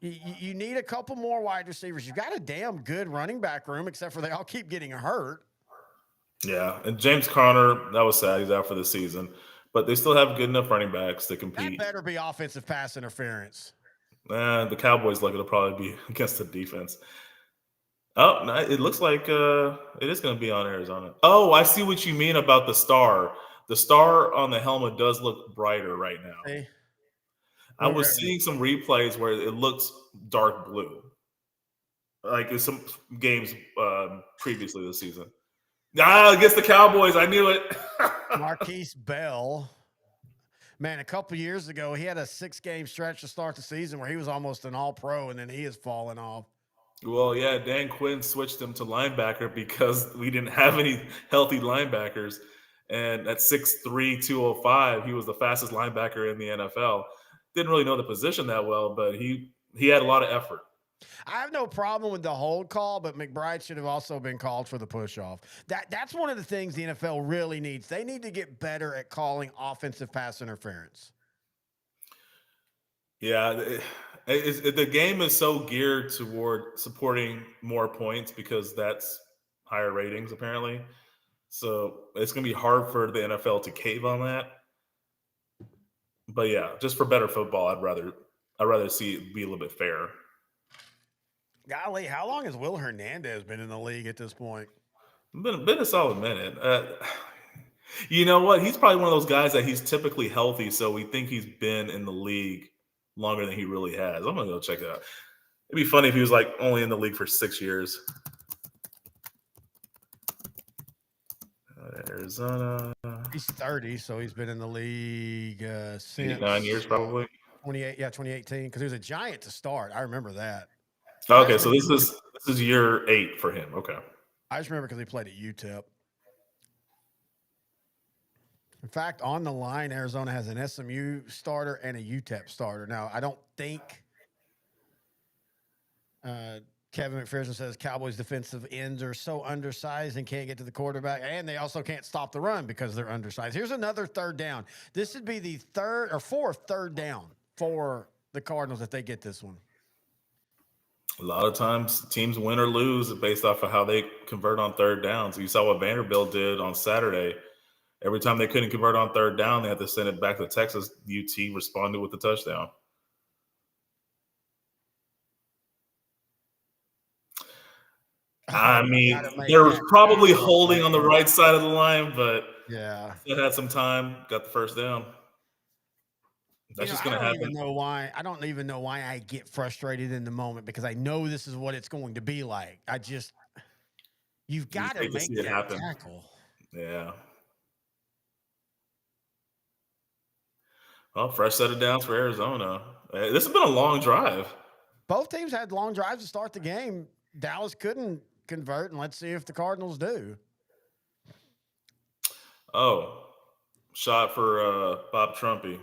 you need a couple more wide receivers. You've got a damn good running back room, except for they all keep getting hurt. Yeah, and James Conner, that was sad. He's out for the season. But they still have good enough running backs to compete. That better be offensive pass interference. The Cowboys lucky to probably be against the defense. Oh, no, it looks like it is going to be on Arizona. Oh, I see what you mean about the star. The star on the helmet does look brighter right now. Hey. I was seeing some replays where it looks dark blue, like in some games previously this season. Against the Cowboys, I knew it. Marquise Bell. Man, a couple years ago, he had a 6-game stretch to start the season where he was almost an all-pro, and then he has fallen off. Well, yeah, Dan Quinn switched him to linebacker because we didn't have any healthy linebackers. And at 6'3", 205, he was the fastest linebacker in the NFL. Didn't really know the position that well, but he had a lot of effort. I have no problem with the hold call, but McBride should have also been called for the push-off. That's one of the things the NFL really needs. They need to get better at calling offensive pass interference. Yeah, the game is so geared toward supporting more points because that's higher ratings, apparently. So it's going to be hard for the NFL to cave on that. But yeah, just for better football, I'd rather see it be a little bit fair. Golly, how long has Will Hernandez been in the league at this point? Been a solid minute. You know what? He's probably one of those guys that he's typically healthy, so we think he's been in the league longer than he really has. I'm gonna go check it out. It'd be funny if he was like only in the league for 6 years. Arizona. He's 30, so he's been in the league since 9 years, probably. 2018, because he was a Giant to start. I remember that. Okay, so this is year 8 for him. Okay. I just remember because he played at UTEP. In fact, on the line, Arizona has an SMU starter and a UTEP starter. Now, I don't think Kevin McPherson says Cowboys defensive ends are so undersized and can't get to the quarterback, and they also can't stop the run because they're undersized. Here's another third down. This would be the fourth third down for the Cardinals if they get this one. A lot of times teams win or lose based off of how they convert on third downs. You saw what Vanderbilt did on Saturday. Every time they couldn't convert on third down, they had to send it back to Texas. UT responded with the touchdown. I mean, they were probably holding on the right side of the line, but yeah, still had some time, got the first down. That's just going to happen. I don't even know why I get frustrated in the moment because I know this is what it's going to be like. You've got to make that tackle. Yeah. Well, fresh set of downs for Arizona. This has been a long drive. Both teams had long drives to start the game. Dallas couldn't convert, and let's see if the Cardinals do. Oh, shot for Bob Trumpy.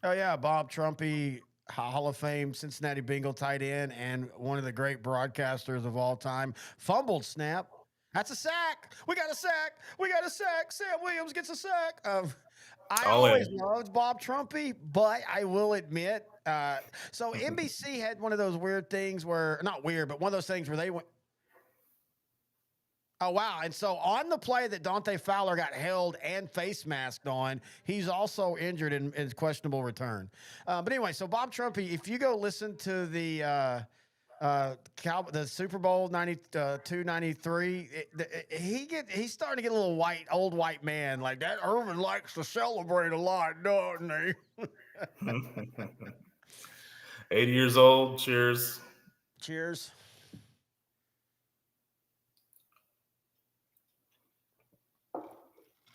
Oh, yeah, Bob Trumpy, Hall of Fame Cincinnati Bengal tight end and one of the great broadcasters of all time. Fumbled snap. That's a sack. We got a sack. Sam Williams gets a sack. I All always in. loved Bob Trumpy, but I will admit, so NBC had one of those weird things where, not weird, but one of those things where they went, oh, wow. And so on the play that Dante Fowler got held and face masked on, he's also injured in questionable return. But anyway, so Bob Trumpy, if you go listen to the the Super Bowl 92, 93, he's starting to get a little old white man like that. Irvin likes to celebrate a lot, doesn't he? 80 years old. Cheers. Cheers.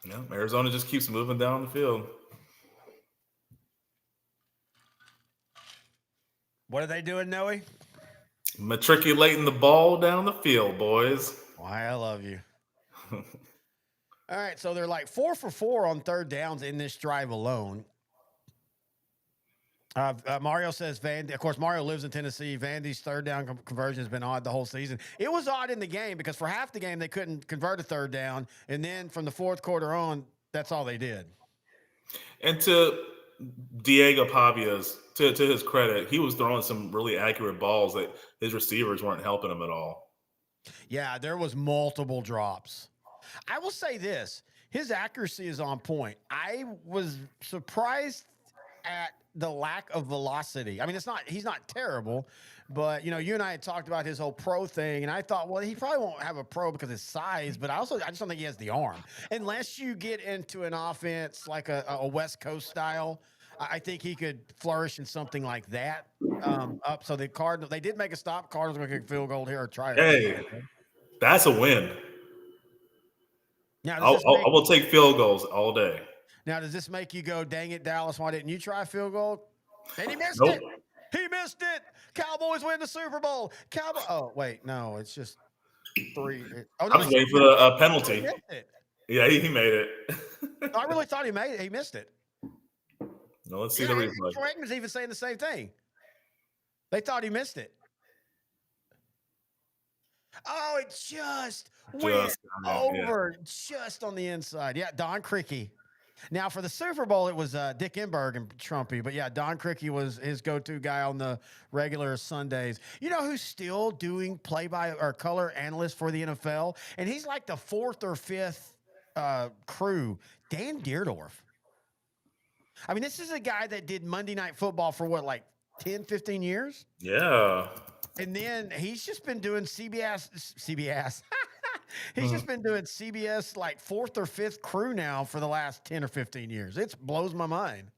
Yeah, Arizona just keeps moving down the field. What are they doing, Noe? Matriculating the ball down the field, boys. Why, I love you. All right, so they're like 4 for 4 on third downs in this drive alone. Mario says Vandy. Of course, Mario lives in Tennessee. Vandy's third down conversion has been odd the whole season. It was odd in the game because for half the game they couldn't convert a third down, and then from the fourth quarter on, that's all they did. And to Diego Pavia's, to his credit, he was throwing some really accurate balls that his receivers weren't helping him at all. Yeah, there was multiple drops. I will say this: his accuracy is on point. I was surprised at the lack of velocity. I mean, he's not terrible, but you and I had talked about his whole pro thing, and I thought, well, he probably won't have a pro because of his size, but I just don't think he has the arm. Unless you get into an offense like a West Coast style, I think he could flourish in something like that. So the Cardinals, they did make a stop. Cardinals going to kick field goal here or try it. Hey, that's a win. Now, I will take field goals all day. Now, does this make you go, dang it, Dallas, why didn't you try a field goal? And he missed Nope. it. He missed it. Cowboys win the Super Bowl. Oh, wait, no, it's just 3. Oh, no, I was waiting for a penalty. He missed it. Yeah, he made it. I really thought he made it. He missed it. No, let's see the replay. Bregman's even saying the same thing. They thought he missed it. Oh, it just went over just on the inside. Yeah, Don Criqui. Now, for the Super Bowl, it was Dick Enberg and Trumpy. But, yeah, Don Criqui was his go-to guy on the regular Sundays. You know who's still doing play-by or color analyst for the NFL? And he's like the 4th or 5th crew, Dan Deerdorf. I mean, this is a guy that did Monday Night Football for, what, like 10, 15 years? Yeah. And then he's just been doing CBS. He's just been doing CBS like 4th or 5th crew now for the last 10 or 15 years. It blows my mind.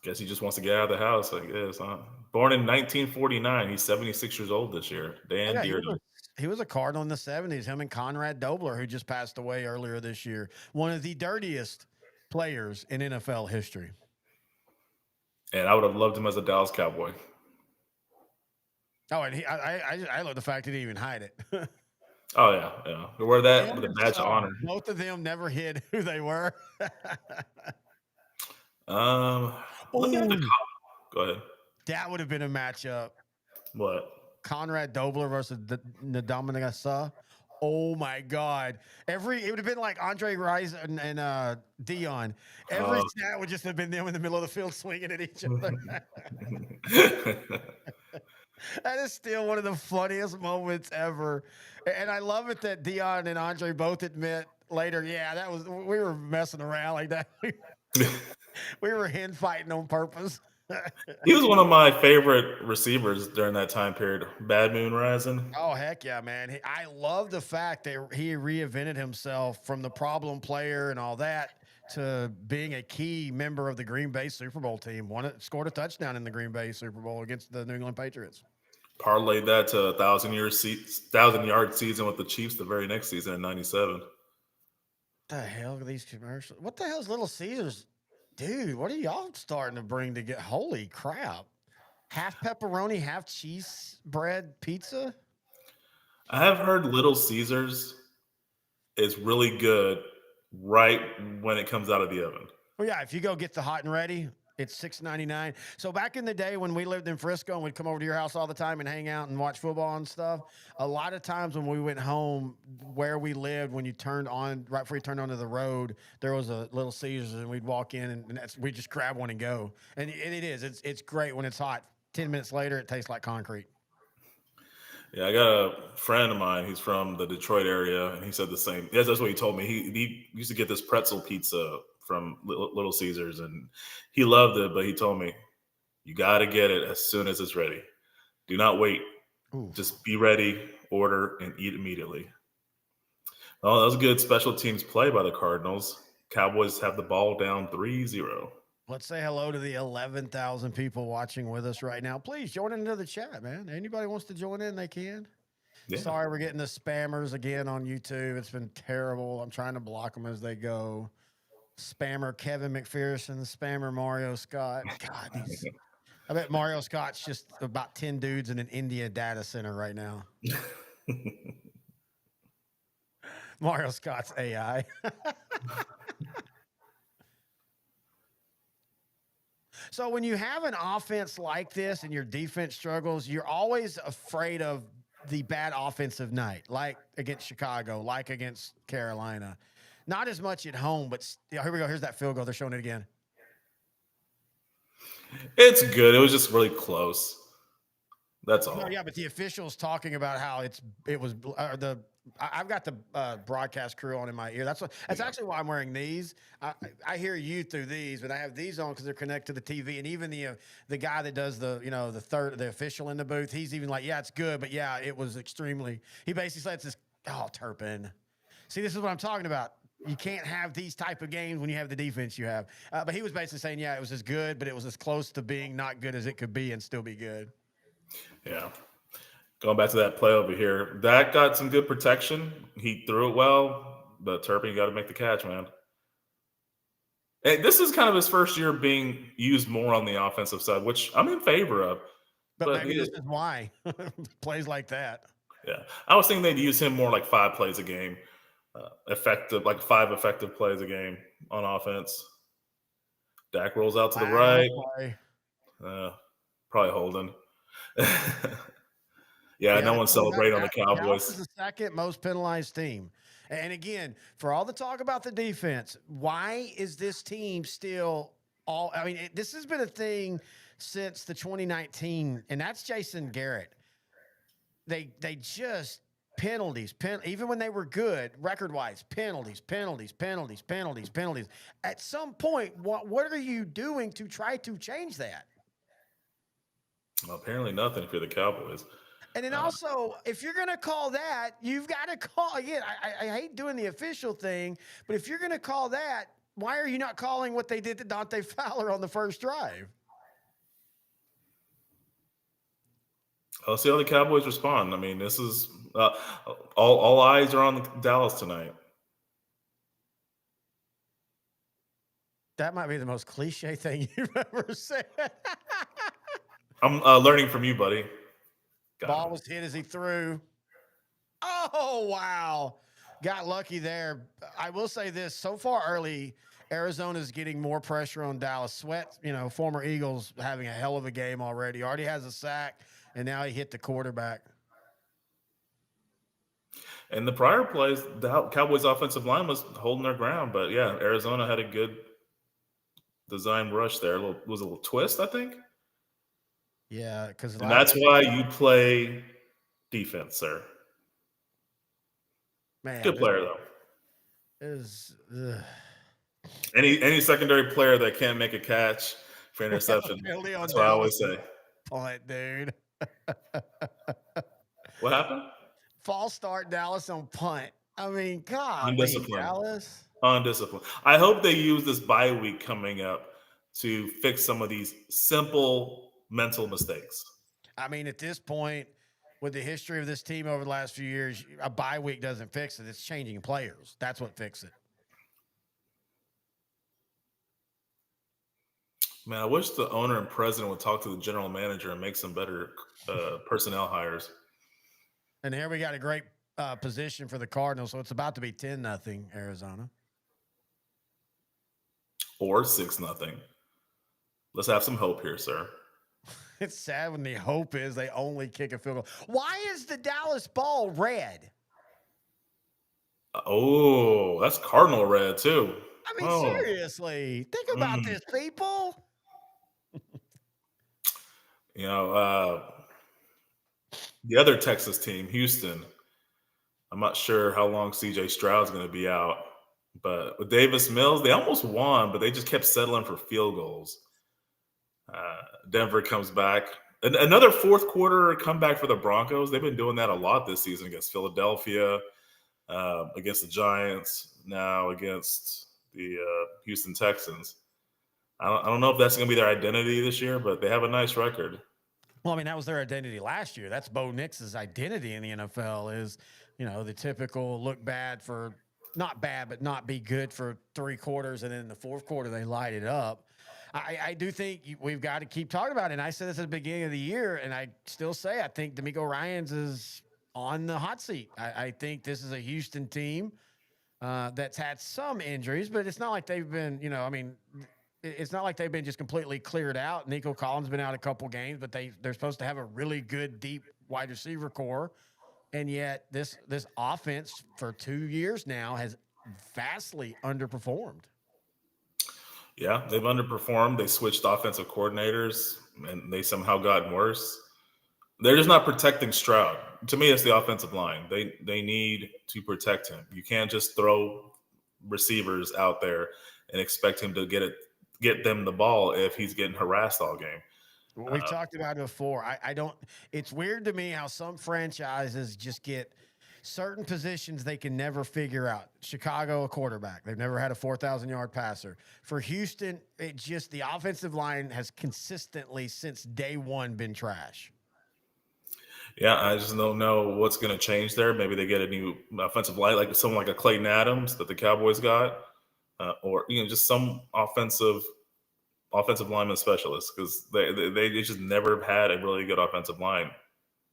Guess he just wants to get out of the house, I guess, huh? Born in 1949. He's 76 years old this year. Dan Deerdorf. He was a Cardinal in the 70s. Him and Conrad Dobler, who just passed away earlier this year. One of the dirtiest players in NFL history. And I would have loved him as a Dallas Cowboy. Oh, and I love the fact he didn't even hide it. Oh, yeah. They wear that with a badge of honor. Both of them never hid who they were. Look at go ahead. That would have been a matchup. What? Conrad Dobler versus Ndamukong Suh. Oh, my God. It would have been like Andre Rice and Dion. Every snap would just have been them in the middle of the field swinging at each other. That is still one of the funniest moments ever. And I love it that Dion and Andre both admit later, yeah, we were messing around like that. We were hen fighting on purpose. He was one of my favorite receivers during that time period. Bad Moon Rising. Oh, heck yeah, man. I love the fact that he reinvented himself from the problem player and all that to being a key member of the Green Bay Super Bowl team. Scored a touchdown in the Green Bay Super Bowl against the New England Patriots. Parlayed that to a 1,000-yard season with the Chiefs the very next season in '97. What the hell are these commercials? What the hell is Little Caesars? Dude, what are y'all starting to bring to get? Holy crap. Half pepperoni, half cheese bread pizza? I have heard Little Caesars is really good right when it comes out of the oven. Well, yeah, if you go get the hot and ready, It's $6.99. So back in the day when we lived in Frisco and we'd come over to your house all the time and hang out and watch football and stuff, a lot of times when we went home where we lived, when you turned on, right before you turned onto the road, there was a Little Caesars and we'd walk in and we'd just grab one and go. And it is. It's great when it's hot. 10 minutes later, it tastes like concrete. Yeah, I got a friend of mine. He's from the Detroit area, and he said the same. Yes, that's what he told me. He used to get this pretzel pizza from Little Caesars, and he loved it. But he told me, you got to get it as soon as it's ready. Do not wait. Ooh. Just be ready, order, and eat immediately. Oh, that was a good special teams play by the Cardinals. Cowboys have the ball down 3-0. Let's say hello to the 11,000 people watching with us right now. Please join into the chat, man. Anybody wants to join in, they can. Yeah. Sorry, we're getting the spammers again on YouTube. It's been terrible. I'm trying to block them as they go. Spammer Kevin McPherson, spammer Mario Scott. God, I bet Mario Scott's just about 10 dudes in an India data center right now. Mario Scott's AI. So when you have an offense like this and your defense struggles, you're always afraid of the bad offensive night, like against Chicago, like against Carolina. Not as much at home, but here we go. Here's that field goal. They're showing it again. It's good. It was just really close. That's all. No, yeah, but the officials talking about how I've got the broadcast crew on in my ear. That's actually why I'm wearing these. I hear you through these, but I have these on because they're connected to the TV. And even the guy that does the official in the booth, he's even like, yeah, it's good, but yeah, it was extremely. He basically said, "It's this Turpin." See, this is what I'm talking about. You can't have these type of games when you have the defense you have. But he was basically saying, yeah, it was as good, but it was as close to being not good as it could be and still be good. Yeah. Going back to that play over here, that got some good protection. He threw it well, but Turpin got to make the catch, man. And this is kind of his first year being used more on the offensive side, which I'm in favor of. But maybe this is why. Plays like that. Yeah. I was thinking they'd use him more like 5 plays a game. Like 5 effective plays a game on offense. Dak rolls out to the right. Probably holding. Yeah, no one celebrated on the Cowboys. Dallas is the second most penalized team. And again, for all the talk about the defense, why is this team still this has been a thing since the 2019, and that's Jason Garrett. They just penalties, even when they were good record-wise, penalties. At some point, what are you doing to try to change that? Well, apparently nothing if you're the Cowboys. And then also, if you're going to call that, you've got to call, again, I hate doing the official thing, but if you're going to call that, why are you not calling what they did to Dante Fowler on the first drive? Let's see how the Cowboys respond. I mean, this is all eyes are on Dallas tonight. That might be the most cliche thing you've ever said. I'm learning from you, buddy. Ball was hit as he threw. Oh, wow. Got lucky there. I will say this. So far early, Arizona's getting more pressure on Dallas. Sweat, former Eagles, having a hell of a game already. Already has a sack, and now he hit the quarterback. And the prior plays, the Cowboys' offensive line was holding their ground. But, yeah, Arizona had a good design rush there. It was a little twist, I think. Yeah, because that's why you play defense, sir. Man, good player though. Any secondary player that can't make a catch for interception. That's what I always say. Punt, dude. What happened? False start Dallas on punt. I mean, God, undisciplined. Dallas. Undisciplined. I hope they use this bye week coming up to fix some of these simple mental mistakes. I mean, at this point, with the history of this team over the last few years, a bye week doesn't fix it. It's changing players. That's what fixes it. Man, I wish the owner and president would talk to the general manager and make some better personnel hires. And here we got a great position for the Cardinals, so it's about to be 10-0 Arizona. Or 6-0. Let's have some hope here, sir. It's sad when the hope is they only kick a field goal. Why is the Dallas ball red? Oh, that's Cardinal red too. I mean, Oh, seriously, think about this, people. you know, the other Texas team, Houston. I'm not sure how long CJ Stroud's going to be out, but with Davis Mills, they almost won, but they just kept settling for field goals. Denver comes back. Another fourth quarter comeback for the Broncos. They've been doing that a lot this season against Philadelphia, against the Giants, now against the Houston Texans. I don't know if that's going to be their identity this year, but they have a nice record. Well, I mean, that was their identity last year. That's Bo Nix's identity in the NFL is, the typical look bad for not bad, but not be good for 3 quarters. And then in the fourth quarter, they light it up. I do think we've got to keep talking about it. And I said this at the beginning of the year, and I still say I think D'Amico Ryans is on the hot seat. I think this is a Houston team that's had some injuries, but it's not like they've been, it's not like they've been just completely cleared out. Nico Collins been out a couple games, but they're supposed to have a really good, deep wide receiver core. And yet this offense for 2 years now has vastly underperformed. Yeah, they've underperformed. They switched offensive coordinators, and they somehow gotten worse. They're just not protecting Stroud. To me, it's the offensive line. They need to protect him. You can't just throw receivers out there and expect him to get them the ball if he's getting harassed all game. We've talked about it before. I don't. It's weird to me how some franchises just get certain positions they can never figure out. Chicago, a quarterback. They've never had a 4,000-yard passer. For Houston, the offensive line has consistently since day one been trash. Yeah, I just don't know what's going to change there. Maybe they get a new offensive line, like someone like a Clayton Adams that the Cowboys got, or just some offensive lineman specialist, because they just never had a really good offensive line.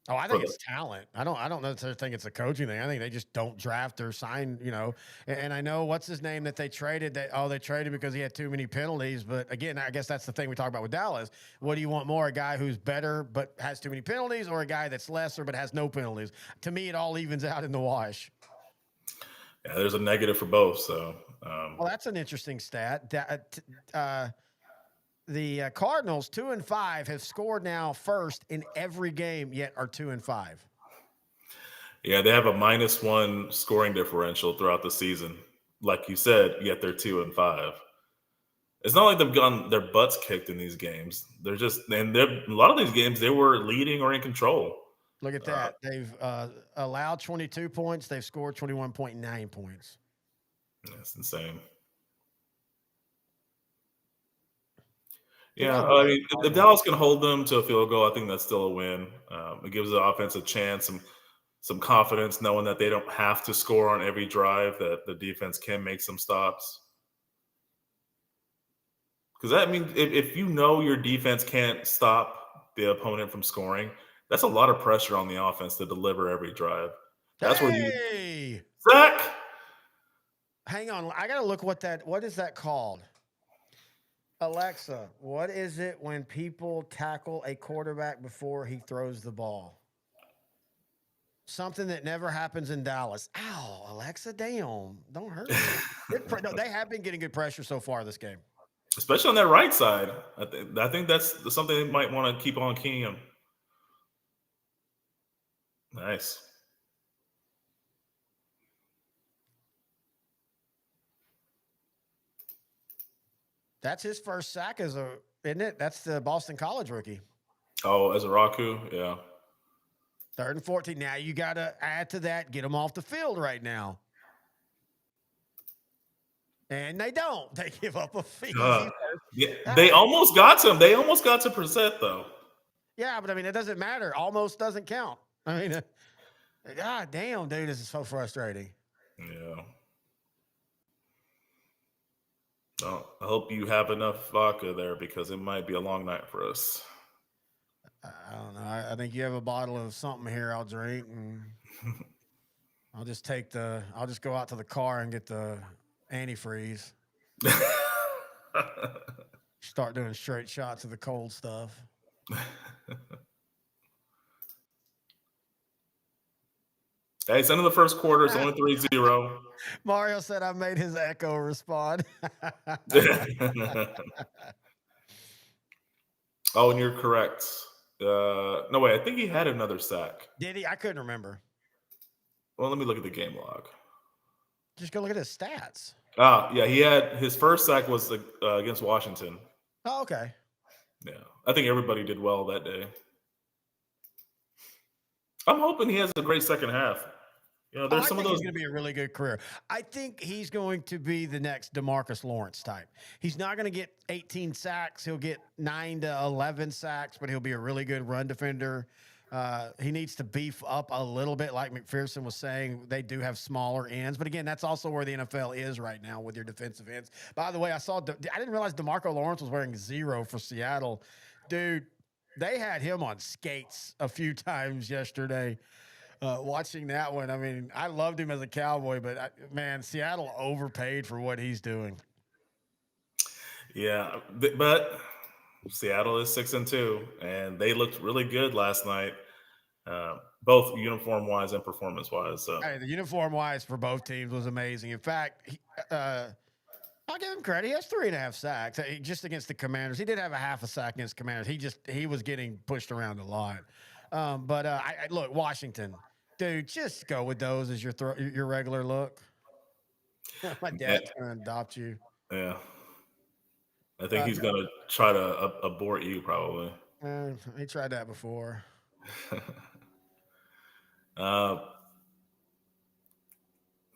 Oh, I think it's talent. I don't necessarily think it's a coaching thing. I think they just don't draft or sign, And I know what's his name that they traded. They traded because he had too many penalties. But again, I guess that's the thing we talk about with Dallas. What do you want more? A guy who's better but has too many penalties, or a guy that's lesser but has no penalties? To me, it all evens out in the wash. Yeah, there's a negative for both. So, well, that's an interesting stat. The Cardinals 2-5 have scored now first in every game, yet are 2-5. Yeah, they have a -1 scoring differential throughout the season. Like you said, yet they're 2-5. It's not like they've gotten their butts kicked in these games. A lot of these games they were leading or in control. Look at that. They've allowed 22 points. They've scored 21.9 points. That's insane. Yeah, I mean, if Dallas can hold them to a field goal, I think that's still a win. It gives the offense a chance, some confidence, knowing that they don't have to score on every drive, that the defense can make some stops. Because that means if your defense can't stop the opponent from scoring, that's a lot of pressure on the offense to deliver every drive. That's where you Zach. Hang on, I gotta look what is that called? Alexa, what is it when people tackle a quarterback before he throws the ball? Something that never happens in Dallas. Ow, Alexa, damn. Don't hurt me. No, they have been getting good pressure so far this game. Especially on that right side. I think that's something they might want to keep on keying on. Nice. That's his first sack isn't it? That's the Boston College rookie. Oh, as a Raku, yeah. 3rd and 14. Now you got to add to that, get them off the field right now. And they don't. They give up a fee. Yeah, they almost got to him. They almost got to Brissett, though. Yeah, but I mean, it doesn't matter. Almost doesn't count. I mean, God damn, dude, this is so frustrating. Yeah. Well, I hope you have enough vodka there because it might be a long night for us. I don't know. I think you have a bottle of something here I'll drink, and I'll just go out to the car and get the antifreeze. Start doing straight shots of the cold stuff. Hey, it's end of the first quarter. It's only 3-0. Mario said I made his echo respond. Oh, and you're correct. No, wait. I think he had another sack. Did he? I couldn't remember. Well, let me look at the game log. Just go look at his stats. Yeah, he had his first sack was against Washington. Oh, okay. Yeah, I think everybody did well that day. I'm hoping he has a great second half. You know, there's some of those. He's going to be a really good career. I think he's going to be the next DeMarcus Lawrence type. He's not going to get 18 sacks. He'll get 9 to 11 sacks, but he'll be a really good run defender. He needs to beef up a little bit, like McPherson was saying. They do have smaller ends, but again, that's also where the NFL is right now with your defensive ends. By the way, I didn't realize DeMarco Lawrence was wearing 0 for Seattle. Dude, they had him on skates a few times yesterday. Watching that one, I mean, I loved him as a Cowboy, but man, Seattle overpaid for what he's doing. Yeah, but Seattle is 6-2, and they looked really good last night, both uniform-wise and performance-wise. So. Hey, the uniform-wise for both teams was amazing. In fact, I'll give him credit. He has 3.5 sacks just against the Commanders. He did have a half a sack against Commanders. He was getting pushed around a lot. But look, Washington, dude, just go with those as your regular look. My dad's gonna adopt you. Yeah, I think he's gonna try to abort you probably. He tried that before.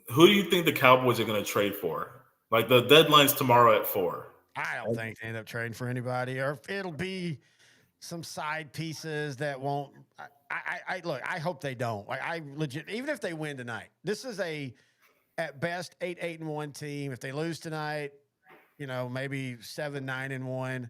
Who do you think the Cowboys are going to trade for? Like the deadline's tomorrow at 4. I don't think they end up trading for anybody, or it'll be some side pieces that won't. Look, I hope they don't. Like I legit, even if they win tonight, this is at best 8-1 team. If they lose tonight, maybe 7-9-1.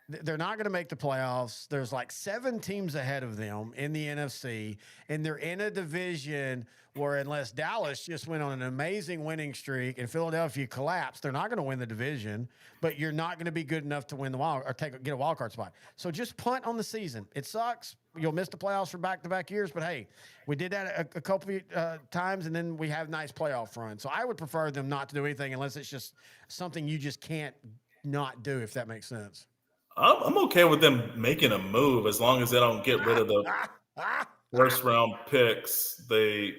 They're not going to make the playoffs. There's like 7 teams ahead of them in the NFC, and they're in a division where unless Dallas just went on an amazing winning streak and Philadelphia collapsed, they're not going to win the division, but you're not going to be good enough to win the get a wild card spot. So just punt on the season. It sucks. You'll miss the playoffs for back-to-back years, but hey, we did that a couple of times, and then we have nice playoff runs. So I would prefer them not to do anything unless it's just something you just can't not do, if that makes sense. I'm okay with them making a move as long as they don't get rid of the first-round picks they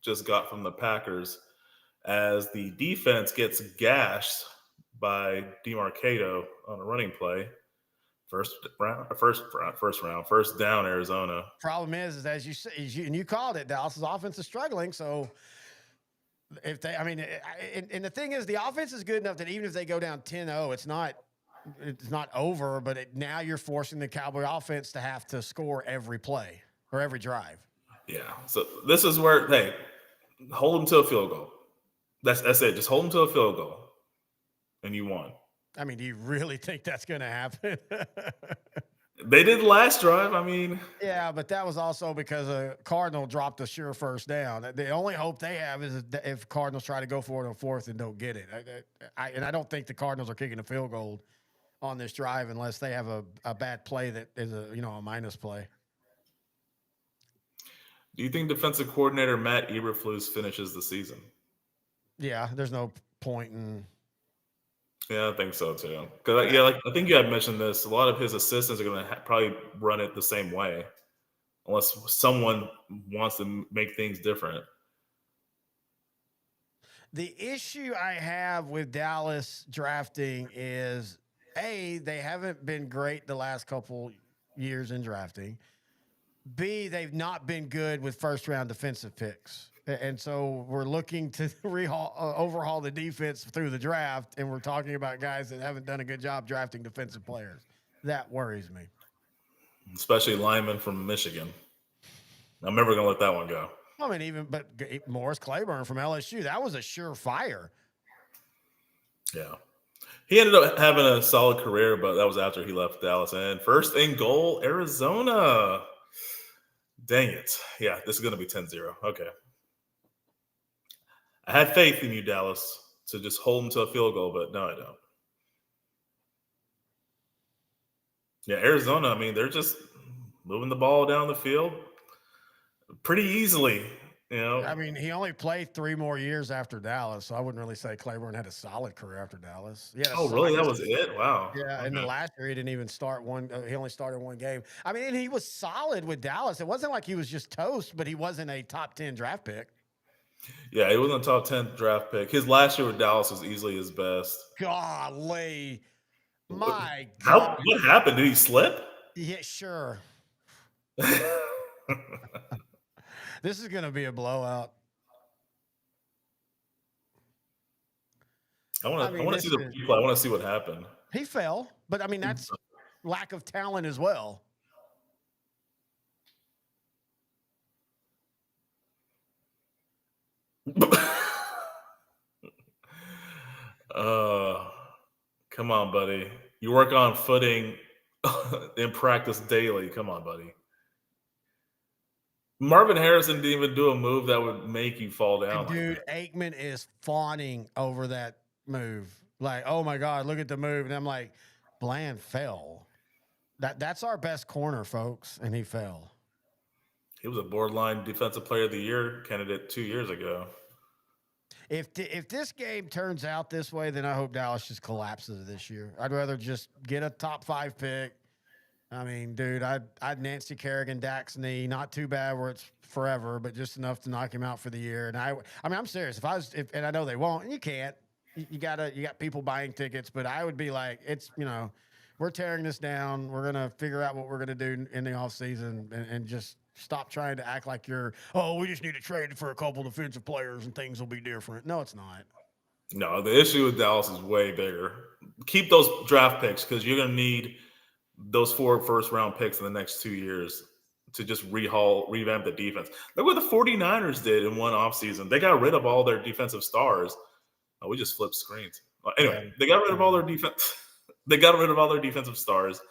just got from the Packers, as the defense gets gashed by DeMarcado on a running play. First down, Arizona. Problem is as you say, and you called it, Dallas's offense is struggling. So if they, and the thing is, the offense is good enough that even if they go down 10-0, it's not over, but now you're forcing the Cowboy offense to have to score every play or every drive. Yeah. So this is where, hey, hold them to a field goal. That's it. Just hold them to a field goal, and you won. I mean, do you really think that's going to happen? They did last drive. Yeah, but that was also because a Cardinal dropped a sure first down. The only hope they have is if Cardinals try to go for it on 4th and don't get it. I don't think the Cardinals are kicking a field goal on this drive unless they have a bad play that is a minus play. Do you think defensive coordinator Matt Eberflus finishes the season? Yeah, there's no point in. Yeah, I think so too. Because I think you had mentioned this. A lot of his assistants are going to probably run it the same way, unless someone wants to make things different. The issue I have with Dallas drafting is, A, they haven't been great the last couple years in drafting. B, they've not been good with first-round defensive picks. And so we're looking to overhaul the defense through the draft, and we're talking about guys that haven't done a good job drafting defensive players. That worries me. Especially linemen from Michigan. I'm never going to let that one go. But Morris Claiborne from LSU, that was a surefire. Yeah. He ended up having a solid career, but that was after he left Dallas. And first and goal, Arizona. Dang it. Yeah, this is going to be 10-0. Okay. I had faith in you, Dallas, to just hold them to a field goal, but no, I don't. Yeah, Arizona, I mean, they're just moving the ball down the field pretty easily, you know. I mean, he only played 3 more years after Dallas, so I wouldn't really say Claiborne had a solid career after Dallas. He had Oh, I really? That guess was it? Wow. yeah, in the Okay. last year, he didn't even start one he only started 1 game. I mean, and he was solid with Dallas. It wasn't like he was just toast, but he wasn't a top 10 draft pick. Yeah, he wasn't a top 10 draft pick. His last year with Dallas was easily his best. Golly. My How? God. What happened? Did he slip? Yeah, sure. This is gonna be a blowout. I I want to. I mean, want to this see the is replay. I want to see what happened. he fell, but I mean, that's lack of talent as well. uh, Come on, buddy. You work on footing in practice daily. Come on, buddy. Marvin Harrison didn't even do a move that would make you fall down And like dude, that. Aikman is fawning over that move. Like, oh my God, look at the move. And I'm like, Bland fell. That's our best corner, folks. And he fell. He was a borderline defensive player of the year candidate 2 years ago. If this game turns out this way, then I hope Dallas just collapses this year. I'd rather just get a top 5 pick. I mean, dude, I'd Nancy Kerrigan Dak's knee, not too bad where it's forever, but just enough to knock him out for the year. And I mean, I'm serious. And I know they won't, and you can't. You got people buying tickets, but I would be like, we're tearing this down. We're gonna figure out what we're gonna do in the offseason and just stop trying to act like we just need to trade for a couple defensive players and things will be different. No, it's not. No, the issue with Dallas is way bigger. Keep those draft picks because you're going to need those 4 first-round picks in the next 2 years to just revamp the defense. Look what the 49ers did in one offseason. They got rid of all their defensive stars. Oh, we just flipped screens. Anyway, Yeah. they got rid of all their defense. They got rid of all their defensive stars,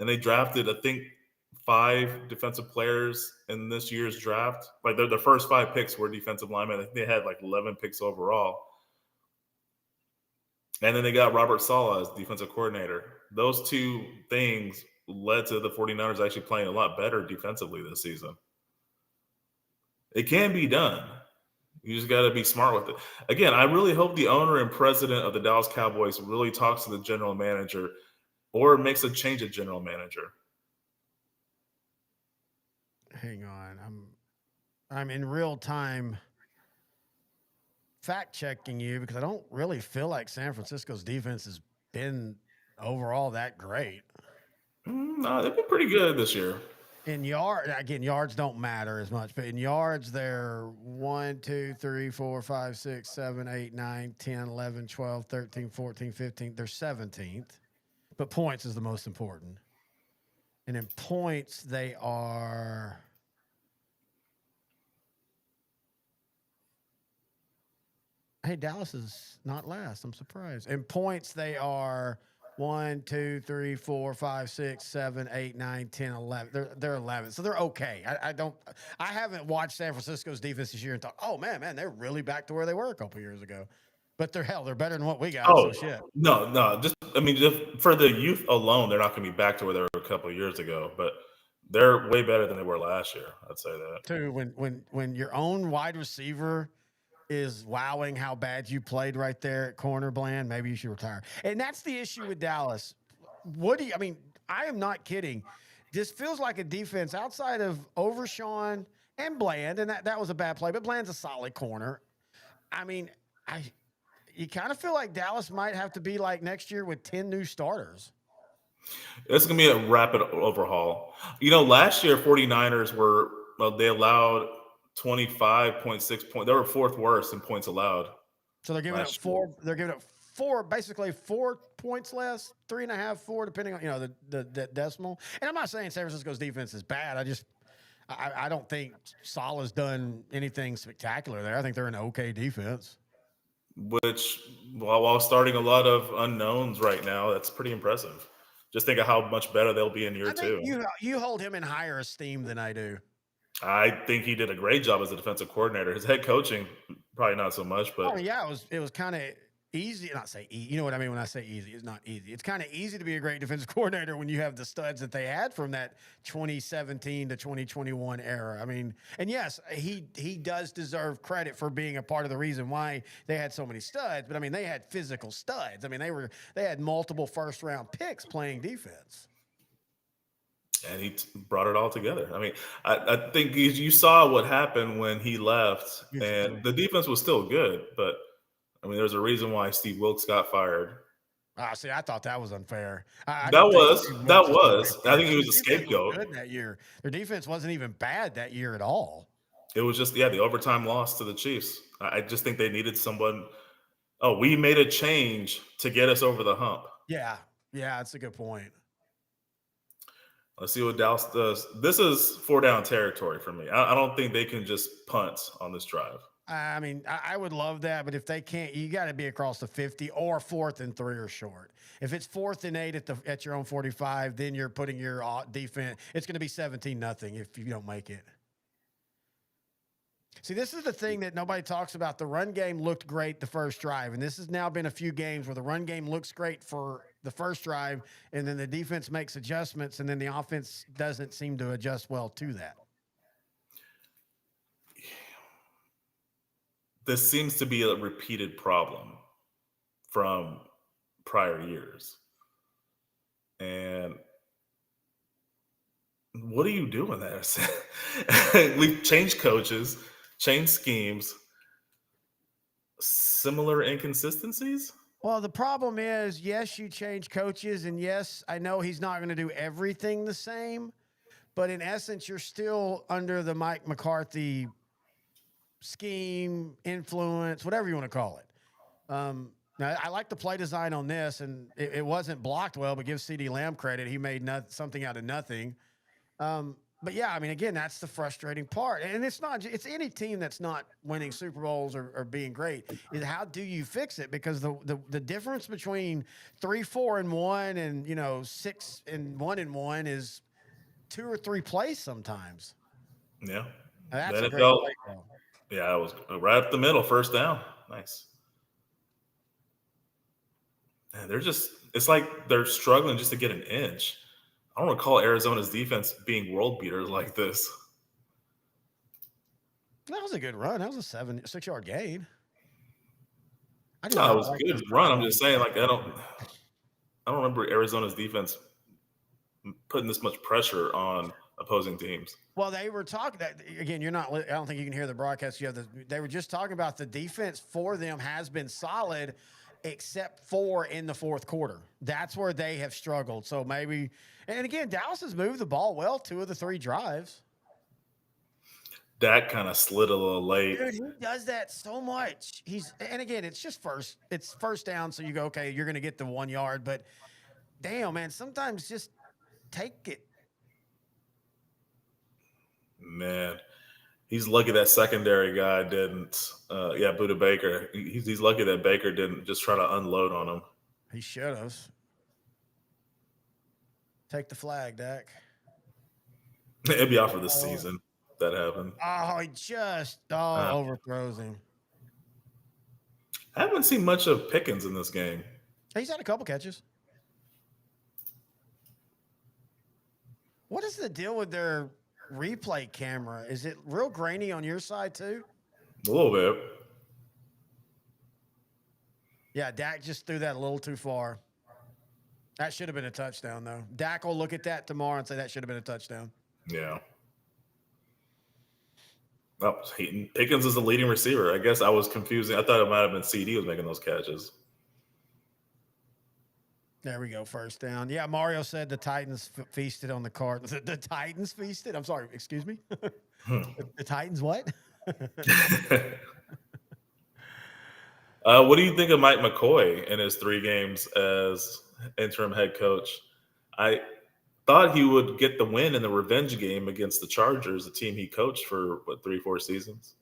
and they drafted, I think, 5 defensive players in this year's draft. Like the first 5 picks were defensive linemen. I think they had like 11 picks overall. And then they got Robert Saleh as defensive coordinator. Those 2 things led to the 49ers actually playing a lot better defensively this season. It can be done. You just got to be smart with it. Again, I really hope the owner and president of the Dallas Cowboys really talks to the general manager or makes a change at general manager. Hang on. I'm in real time fact checking you because I don't really feel like San Francisco's defense has been overall that great. No, they've been pretty good this year. In yards don't matter as much, but in yards, they're 1, 2, 3, 4, 5, 6, 7, 8, 9, 10, 11, 12, 13, 14, 15. They're 17th, but points is the most important. And in points, they are. Hey, Dallas is not last. I'm surprised. In points, they are 1, 2, 3, 4, 5, 6, 7, 8, 9, 10, 11. They're 11. So they're okay. I haven't watched San Francisco's defense this year and thought, oh man, they're really back to where they were a couple years ago. But they're better than what we got. Oh, so shit. no. Just for the youth alone, they're not going to be back to where they were a couple of years ago, but they're way better than they were last year. I'd say that. Too, when your own wide receiver is wowing how bad you played right there at corner, Bland, maybe you should retire. And that's the issue with Dallas. I am not kidding. This feels like a defense outside of Overshawn and Bland, and that was a bad play, but Bland's a solid corner. I mean, you kind of feel like Dallas might have to be like next year with 10 new starters. It's going to be a rapid overhaul. Last year, 49ers they allowed 25.6 points. They were 4th worst in points allowed. So they're giving up 4. They're giving up 4, basically 4 points less, 3.5, 4, depending on the decimal. And I'm not saying San Francisco's defense is bad. I don't think Saleh's done anything spectacular there. I think they're an okay defense. Which, while starting a lot of unknowns right now, that's pretty impressive. Just think of how much better they'll be in year 2. You hold him in higher esteem than I do. I think he did a great job as a defensive coordinator. His head coaching, probably not so much, but yeah, it was kind of easy, not say easy. You know what I mean when I say easy? It's not easy. It's kind of easy to be a great defensive coordinator when you have the studs that they had from that 2017 to 2021 era. I mean, and yes, he does deserve credit for being a part of the reason why they had so many studs. But I mean, they had physical studs. I mean, they had multiple first round picks playing defense. And he brought it all together. I mean, I think you saw what happened when he left, and the defense was still good, but I mean, there's a reason why Steve Wilkes got fired. See, I thought that was unfair. I That didn't think was. Steve That Wilkes was. I think he was a Their defense was scapegoat. good that year. Their defense wasn't even bad that year at all. It was just, the overtime loss to the Chiefs. I just think they needed someone. Oh, we made a change to get us over the hump. Yeah, that's a good point. Let's see what Dallas does. This is 4-down territory for me. I don't think they can just punt on this drive. I mean, I would love that, but if they can't, you got to be across the 50 or 4th and 3 or short. If it's 4th and 8 at your own 45, then you're putting your defense. It's going to be 17-0 if you don't make it. See, this is the thing that nobody talks about. The run game looked great the first drive, and this has now been a few games where the run game looks great for the first drive, and then the defense makes adjustments, and then the offense doesn't seem to adjust well to that. This seems to be a repeated problem from prior years. And what are you doing there? We've changed coaches, changed schemes, similar inconsistencies. Well, the problem is, yes, you change coaches, and yes, I know he's not going to do everything the same, but in essence, you're still under the Mike McCarthy scheme, influence, whatever you want to call it. Now, I like the play design on this, and it wasn't blocked well, but give CeeDee Lamb credit. He made something out of nothing. But yeah, I mean, again, that's the frustrating part. And it's any team that's not winning Super Bowls or being great is how do you fix it? Because the difference between 3-4-1 and 6-1 is 2 or 3 plays sometimes. Yeah. That's a great play call. Yeah, it was right up the middle, first down. Nice. And it's like they're struggling just to get an inch. I don't recall Arizona's defense being world beaters like this. That was a good run. That was a 6-yard gain. No, it was a good run. I'm just saying, like, I don't remember Arizona's defense putting this much pressure on opposing teams. Well, they were talking that again. I don't think you can hear the broadcast. They were just talking about the defense for them has been solid, except for in the fourth quarter. That's where they have struggled. So maybe, and again, Dallas has moved the ball well 2 of the 3 drives. Dak kind of slid a little late. Dude, he does that so much. And again, it's first down. So you go, okay, you're going to get the 1 yard, but damn, man, sometimes just take it. Man, he's lucky that secondary guy didn't. Buda Baker. He's lucky that Baker didn't just try to unload on him. He should have. Take the flag, Dak. It'd be out for the season if that happened. Oh, he just overthrows him. I haven't seen much of Pickens in this game. He's had a couple catches. What is the deal with their replay camera? Is it real grainy on your side too? A little bit. Yeah, Dak just threw that a little too far. That should have been a touchdown, though. Dak will look at that tomorrow and say that should have been a touchdown. Yeah. Oh, Pickens is the leading receiver. I guess I was confusing. I thought it might have been CD was making those catches. There we go. First down. Yeah, Mario said the Titans feasted on the Cardinals. The Titans feasted? I'm sorry. Excuse me? The Titans what? What do you think of Mike McCoy in his 3 games as interim head coach? I thought he would get the win in the revenge game against the Chargers, the team he coached for, 3-4 seasons?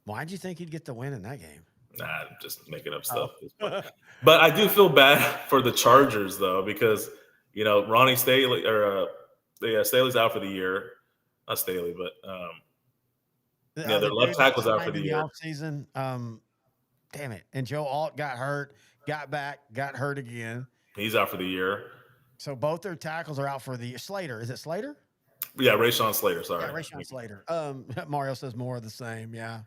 Why'd you think he'd get the win in that game? Nah, I'm just making up stuff. But I do feel bad for the Chargers, though, because, Ronnie Staley Staley's out for the year. Not Staley, but their left tackle's out for the year. Offseason. damn it. And Joe Alt got hurt, got back, got hurt again. He's out for the year. So both their tackles are out for the Slater. Is it Slater? Yeah, Rashawn Slater. Sorry. Yeah, Rashawn Slater. Mario says more of the same. Yeah.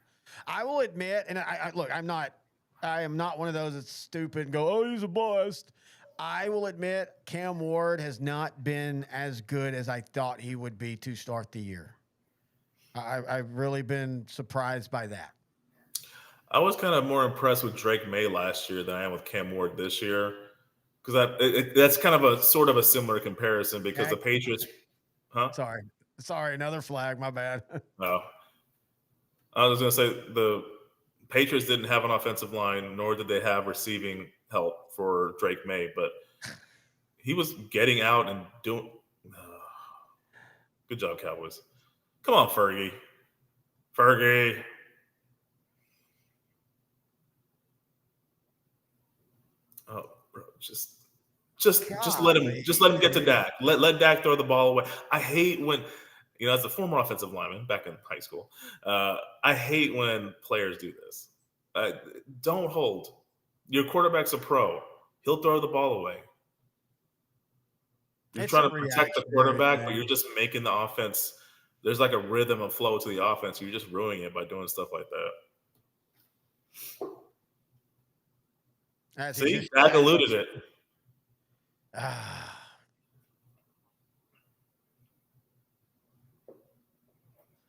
I will admit, and I look, I am not one of those that's stupid and go, oh, he's a bust. I will admit Cam Ward has not been as good as I thought he would be to start the year. I've really been surprised by that. I was kind of more impressed with Drake May last year than I am with Cam Ward this year. Because that's kind of a sort of a similar comparison because the Patriots – huh? Sorry, another flag. My bad. No. I was going to say the Patriots didn't have an offensive line, nor did they have receiving help for Drake May, but he was getting out and doing good job, Cowboys. Come on, Fergie. Oh, bro, just let him get to Dak. Let Dak throw the ball away. I hate when, as a former offensive lineman back in high school, I hate when players do this. Don't hold. Your quarterback's a pro. He'll throw the ball away. You're trying to protect the quarterback, but you're just making the offense. There's like a rhythm and flow to the offense. You're just ruining it by doing stuff like that. See, Dak eluded it.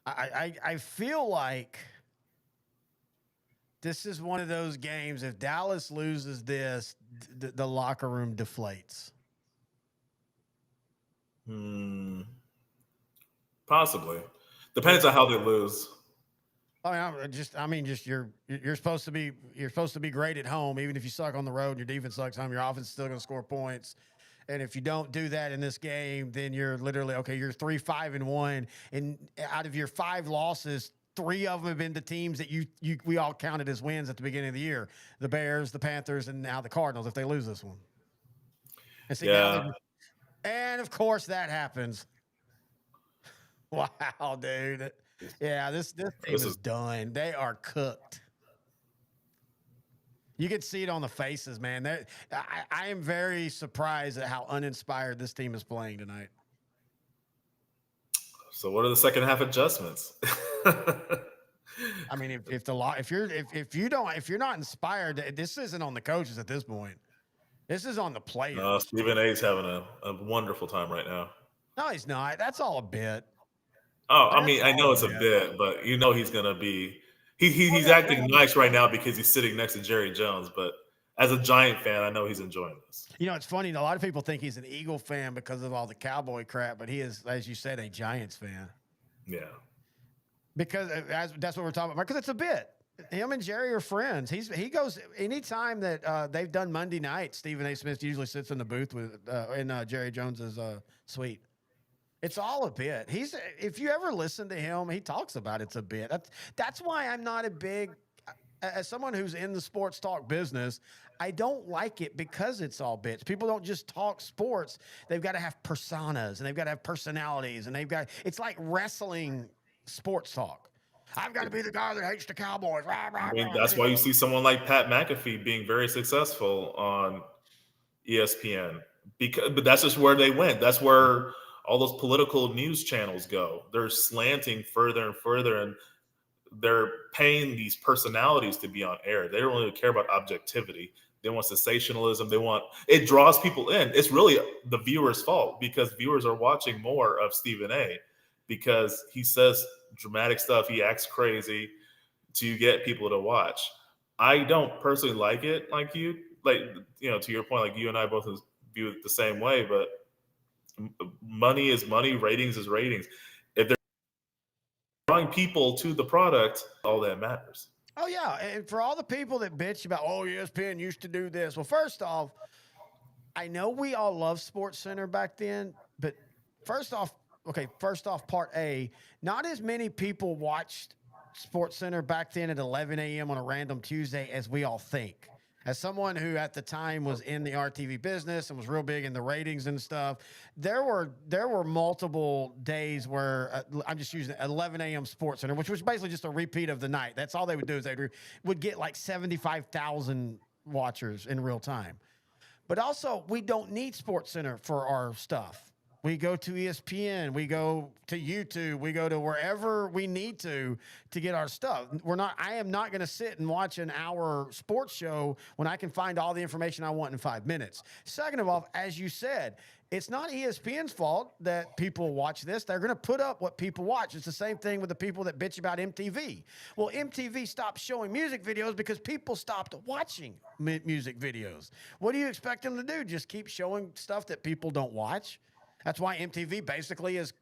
I feel like this is one of those games. If Dallas loses this, the locker room deflates. Possibly. Depends on how they lose. I mean, you're supposed to be great at home, even if you suck on the road and your defense sucks home. Your offense is still going to score points. And if you don't do that in this game, then you're literally you're 3-5-1, and out of your 5 losses, 3 of them have been to teams that we all counted as wins at the beginning of the year: the Bears, the Panthers, and now the Cardinals. If they lose this one, and of course that happens. Wow, dude. Yeah, this team is done. They are cooked. You can see it on the faces, man. I am very surprised at how uninspired this team is playing tonight. So, what are the second half adjustments? I mean, if you're not inspired, this isn't on the coaches at this point. This is on the players. No, Stephen A's having a wonderful time right now. No, he's not. That's all a bit. Oh, I mean, I know it's a bit, but he's going to be he's acting nice right now because he's sitting next to Jerry Jones. But as a Giant fan, I know he's enjoying this. It's funny. A lot of people think he's an Eagle fan because of all the Cowboy crap, but he is, as you said, a Giants fan. Yeah. Because that's what we're talking about. Because it's a bit. Him and Jerry are friends. He goes anytime that they've done Monday night. Stephen A. Smith usually sits in the booth in Jerry Jones's suite. It's all a bit. If you ever listen to him, he talks about it's a bit. That's why I'm not a big, as someone who's in the sports talk business, I don't like it because it's all bits. People don't just talk sports. They've got to have personas and they've got to have personalities and it's like wrestling sports talk. I've got to be the guy that hates the Cowboys. I mean, that's why you see someone like Pat McAfee being very successful on ESPN but that's just where they went. That's where all those political news channels go. They're slanting further and further, and they're paying these personalities to be on air. They don't really care about objectivity. They want sensationalism. It draws people in. It's really the viewer's fault because viewers are watching more of Stephen A. because he says dramatic stuff. He acts crazy to get people to watch. I don't personally like it like you. To your point, like you and I both view it the same way, but money is money, ratings is ratings. If they're drawing people to the product, all that matters. Oh, yeah. And for all the people that bitch about, ESPN used to do this. Well, first off, I know we all loved SportsCenter back then, but first off, part A, not as many people watched SportsCenter back then at 11 a.m. on a random Tuesday as we all think. As someone who at the time was in the RTV business and was real big in the ratings and stuff, there were multiple days where I'm just using 11 a.m. Sports Center, which was basically just a repeat of the night. That's all they would do is would get like 75,000 watchers in real time. But also, we don't need Sports Center for our stuff. We go to ESPN, we go to YouTube, we go to wherever we need to get our stuff. I am not going to sit and watch an hour sports show when I can find all the information I want in 5 minutes. Second of all, as you said, it's not ESPN's fault that people watch this. They're going to put up what people watch. It's the same thing with the people that bitch about MTV. Well, MTV stopped showing music videos because people stopped watching music videos. What do you expect them to do? Just keep showing stuff that people don't watch? That's why MTV basically is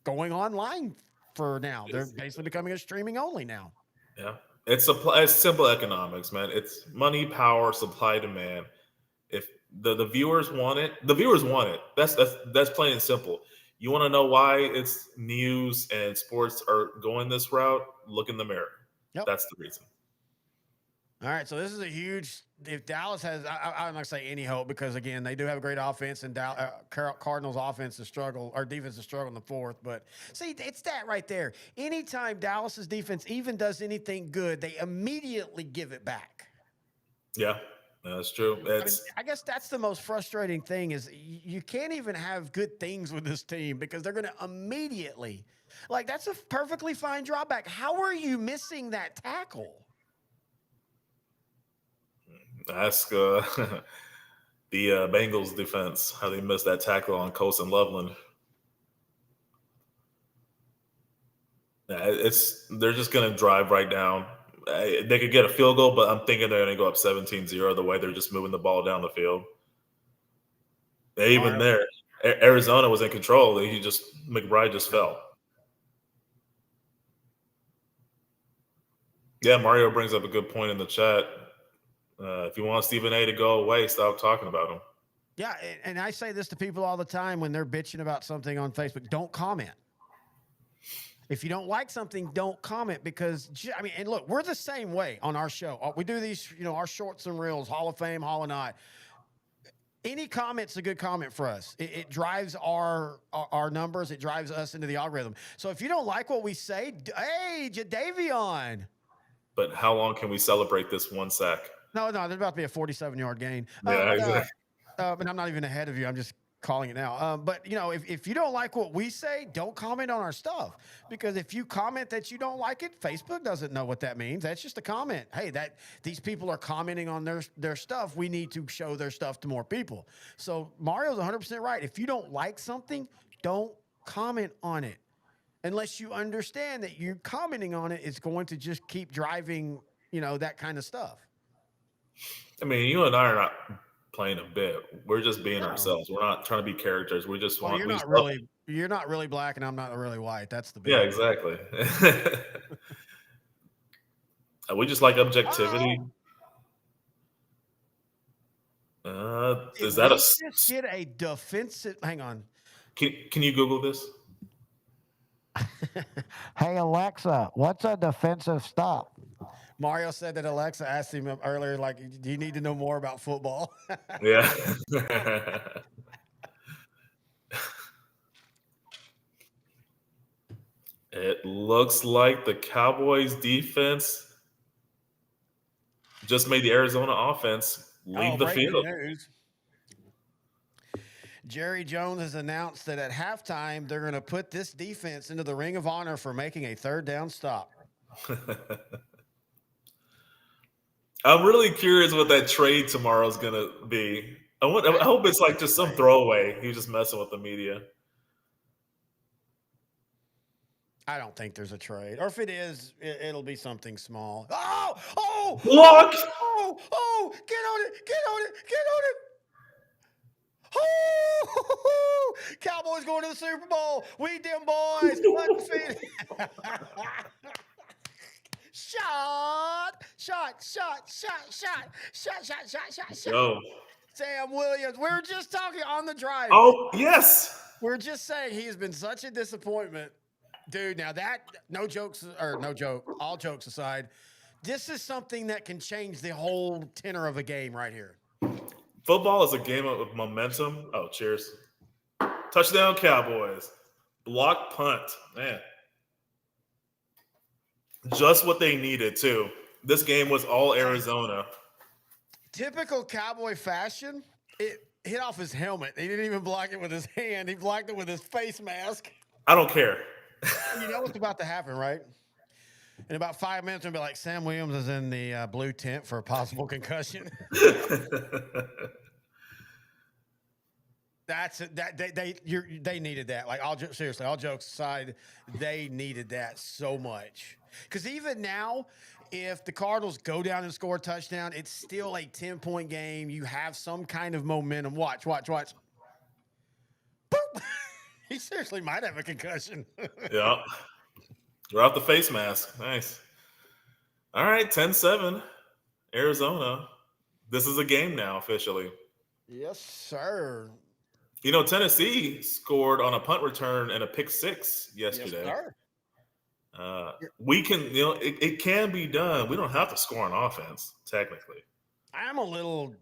going online for now. They're basically becoming a streaming only now. Yeah. It's simple economics, man. It's money, power, supply, demand. If the viewers want it, the viewers want it. That's plain and simple. You want to know why it's news and sports are going this route? Look in the mirror. Yep. That's the reason. All right, so this is a huge. If Dallas has, I'm not gonna say any hope because again they do have a great offense and Cardinals offense to struggle or defense to struggle in the fourth. But see, it's that right there. Anytime Dallas's defense even does anything good, they immediately give it back. Yeah, that's true. I guess that's the most frustrating thing is you can't even have good things with this team because they're going to immediately, like that's a perfectly fine drawback. How are you missing that tackle? Ask the Bengals defense how they missed that tackle on Colson Loveland. They're just going to drive right down. They could get a field goal, but I'm thinking they're going to go up 17-0 the way they're just moving the ball down the field. Even there, Arizona was in control. McBride just fell. Yeah, Mario brings up a good point in the chat. If you want Stephen A to go away, stop talking about him. Yeah, and I say this to people all the time when they're bitching about something on Facebook. Don't comment. If you don't like something, don't comment because, I mean, and look, we're the same way on our show. We do these, our shorts and reels, Hall of Fame, Hall of Not. Any comment's a good comment for us. It drives our numbers. It drives us into the algorithm. So if you don't like what we say, hey, Jadeveon. But how long can we celebrate this one sack? No, there's about to be a 47-yard gain. Yeah, exactly. But I'm not even ahead of you. I'm just calling it now. But, if you don't like what we say, don't comment on our stuff. Because if you comment that you don't like it, Facebook doesn't know what that means. That's just a comment. Hey, these people are commenting on their stuff. We need to show their stuff to more people. So Mario's 100% right. If you don't like something, don't comment on it. Unless you understand that you commenting on it is going to just keep driving, that kind of stuff. I mean, you and I are not playing a bit. We're just being ourselves. We're not trying to be characters. We just want. You're not really black, and I'm not really white. That's the big. Yeah, exactly. We just like objectivity. Is that just get a defensive? Hang on. Can you Google this? Hey Alexa, what's a defensive stop? Mario said that Alexa asked him earlier, like, do you need to know more about football? Yeah. It looks like the Cowboys defense just made the Arizona offense leave the field. News. Jerry Jones has announced that at halftime, they're going to put this defense into the Ring of Honor for making a third down stop. I'm really curious what that trade tomorrow is going to be. I hope it's like just some throwaway. He's just messing with the media. I don't think there's a trade. Or if it is, it'll be something small. Oh! Block! Oh! Get on it! Oh! Cowboys going to the Super Bowl. We them boys. Shot. Yo. Sam Williams. We were just talking on the drive. Oh, yes. We're just saying he has been such a disappointment. Dude, now that, all jokes aside, This is something that can change the whole tenor of a game right here. Football is a game of momentum. Oh, cheers. Touchdown, Cowboys. Block punt. Man. Just what they needed, too. This game was all Arizona. Typical Cowboy fashion, it hit off his helmet. He didn't even block it with his hand. He blocked it with his face mask. I don't care. You know what's about to happen, right? In about 5 minutes, we'll be like, Sam Williams is in the blue tent for a possible concussion. That's it. They needed that. Like, seriously, all jokes aside, they needed that so much. Because even now, if the Cardinals go down and score a touchdown, it's still a 10-point game. You have some kind of momentum. Watch. Boop. He seriously might have a concussion. Yeah. You're off the face mask. Nice. All right, 10-7. Arizona. This is a game now, officially. Yes, sir. You know, Tennessee scored on a punt return and a pick six yesterday. Yes, sir. We can, it can be done. We don't have to score on offense, technically. I'm a little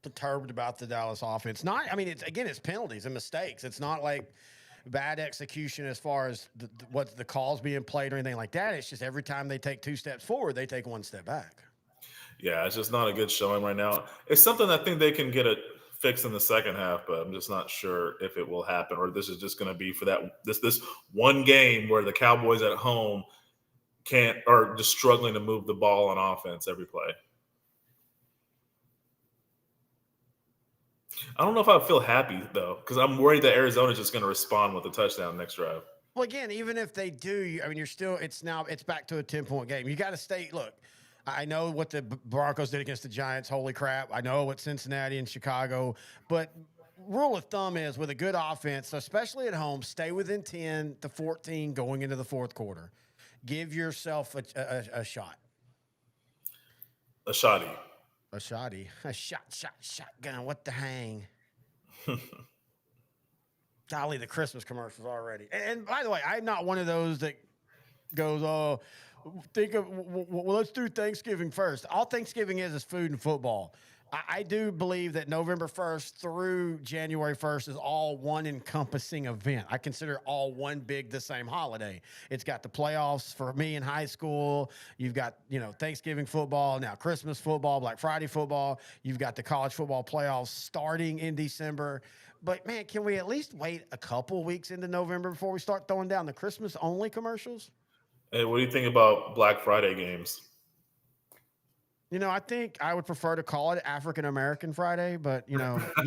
perturbed about the Dallas offense. It's penalties and mistakes. It's not like bad execution as far as what the calls being played or anything like that. It's just every time they take 2 steps forward, they take 1 step back. Yeah, it's just not a good showing right now. It's something I think they can get it fixed in the second half, but I'm just not sure if it will happen, or this is just going to be for this one game where the Cowboys at home are just struggling to move the ball on offense every play. I don't know if I feel happy though, because I'm worried that Arizona is just going to respond with a touchdown next drive. Well, again, even if they do, it's back to a 10-point game. You got to stay. Look, I know what the Broncos did against the Giants. Holy crap. I know what Cincinnati and Chicago. But rule of thumb is with a good offense, especially at home, stay within 10 to 14 going into the fourth quarter. Give yourself a shot. A shotty. A shotty. A shotgun. What the hang? Golly, the Christmas commercials already. And by the way, I'm not one of those that goes, let's do Thanksgiving first. All Thanksgiving is food and football. I do believe that November 1st through January 1st is all one encompassing event. I consider all one big, the same holiday. It's got the playoffs for me in high school. You've got, Thanksgiving football, now Christmas football, Black Friday football. You've got the college football playoffs starting in December. But, man, can we at least wait a couple weeks into November before we start throwing down the Christmas-only commercials? Hey, what do you think about Black Friday games? I think I would prefer to call it African-American Friday, but, you do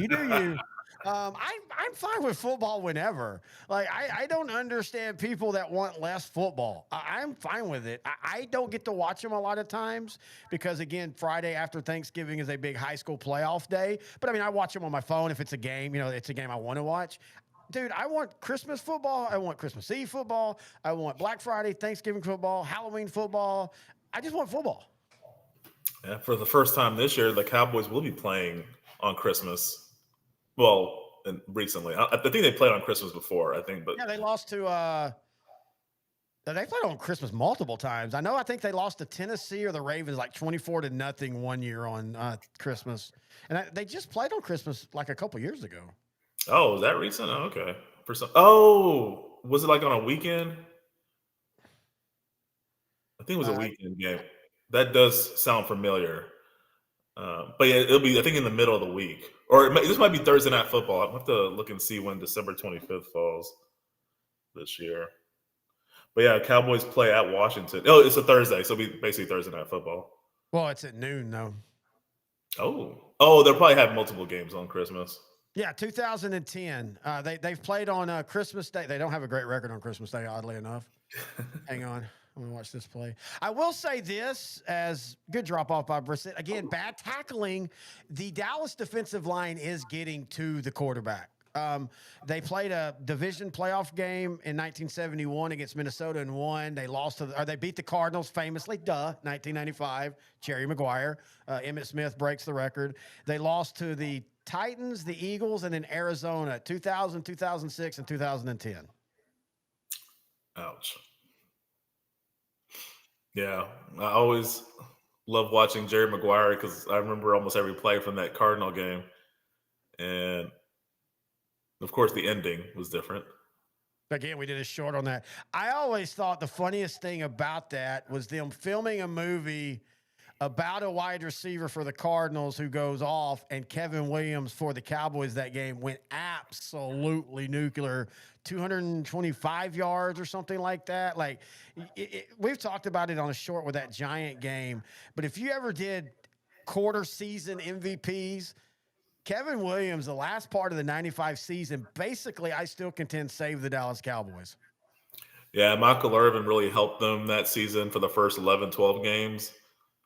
you. I'm fine with football whenever. Like, I don't understand people that want less football. I'm fine with it. I don't get to watch them a lot of times because, again, Friday after Thanksgiving is a big high school playoff day. But, I watch them on my phone if it's a game. It's a game I want to watch. Dude, I want Christmas football. I want Christmas Eve football. I want Black Friday, Thanksgiving football, Halloween football. I just want football. Yeah, for the first time this year, the Cowboys will be playing on Christmas. Well, and recently. I think they played on Christmas before, I think. But yeah, they lost to they played on Christmas multiple times. I think they lost to Tennessee or the Ravens like 24-0 one year on Christmas. And they just played on Christmas like a couple years ago. Oh, is that recent? Oh, okay. Was it like on a weekend? I think it was a weekend game. That does sound familiar. But yeah, it'll be, I think, in the middle of the week. Or this might be Thursday Night Football. I'll have to look and see when December 25th falls this year. But yeah, Cowboys play at Washington. Oh, it's a Thursday, so it'll be basically Thursday Night Football. Well, it's at noon, though. Oh, they'll probably have multiple games on Christmas. Yeah, 2010. They've played on Christmas Day. They don't have a great record on Christmas Day, oddly enough. Hang on. I'm going to watch this play. I will say this as good drop off by Brissett. Again, bad tackling. The Dallas defensive line is getting to the quarterback. They played a division playoff game in 1971 against Minnesota and won. They beat the Cardinals famously, 1995. Jerry Maguire. Emmitt Smith breaks the record. They lost to the Titans, the Eagles, and then Arizona, 2000, 2006, and 2010. Ouch. Yeah, I always love watching Jerry Maguire because I remember almost every play from that Cardinal game, and of course the ending was different. Again, we did a short on that. I always thought the funniest thing about that was them filming a movie about a wide receiver for the Cardinals who goes off, and Kevin Williams for the Cowboys that game went absolutely nuclear, 225 yards or something like that. Like we've talked about it on a short with that Giant game, but if you ever did quarter season MVPs, Kevin Williams, the last part of the 95 season, basically, I still contend saved the Dallas Cowboys. Yeah, Michael Irvin really helped them that season for the first 11, 12 games.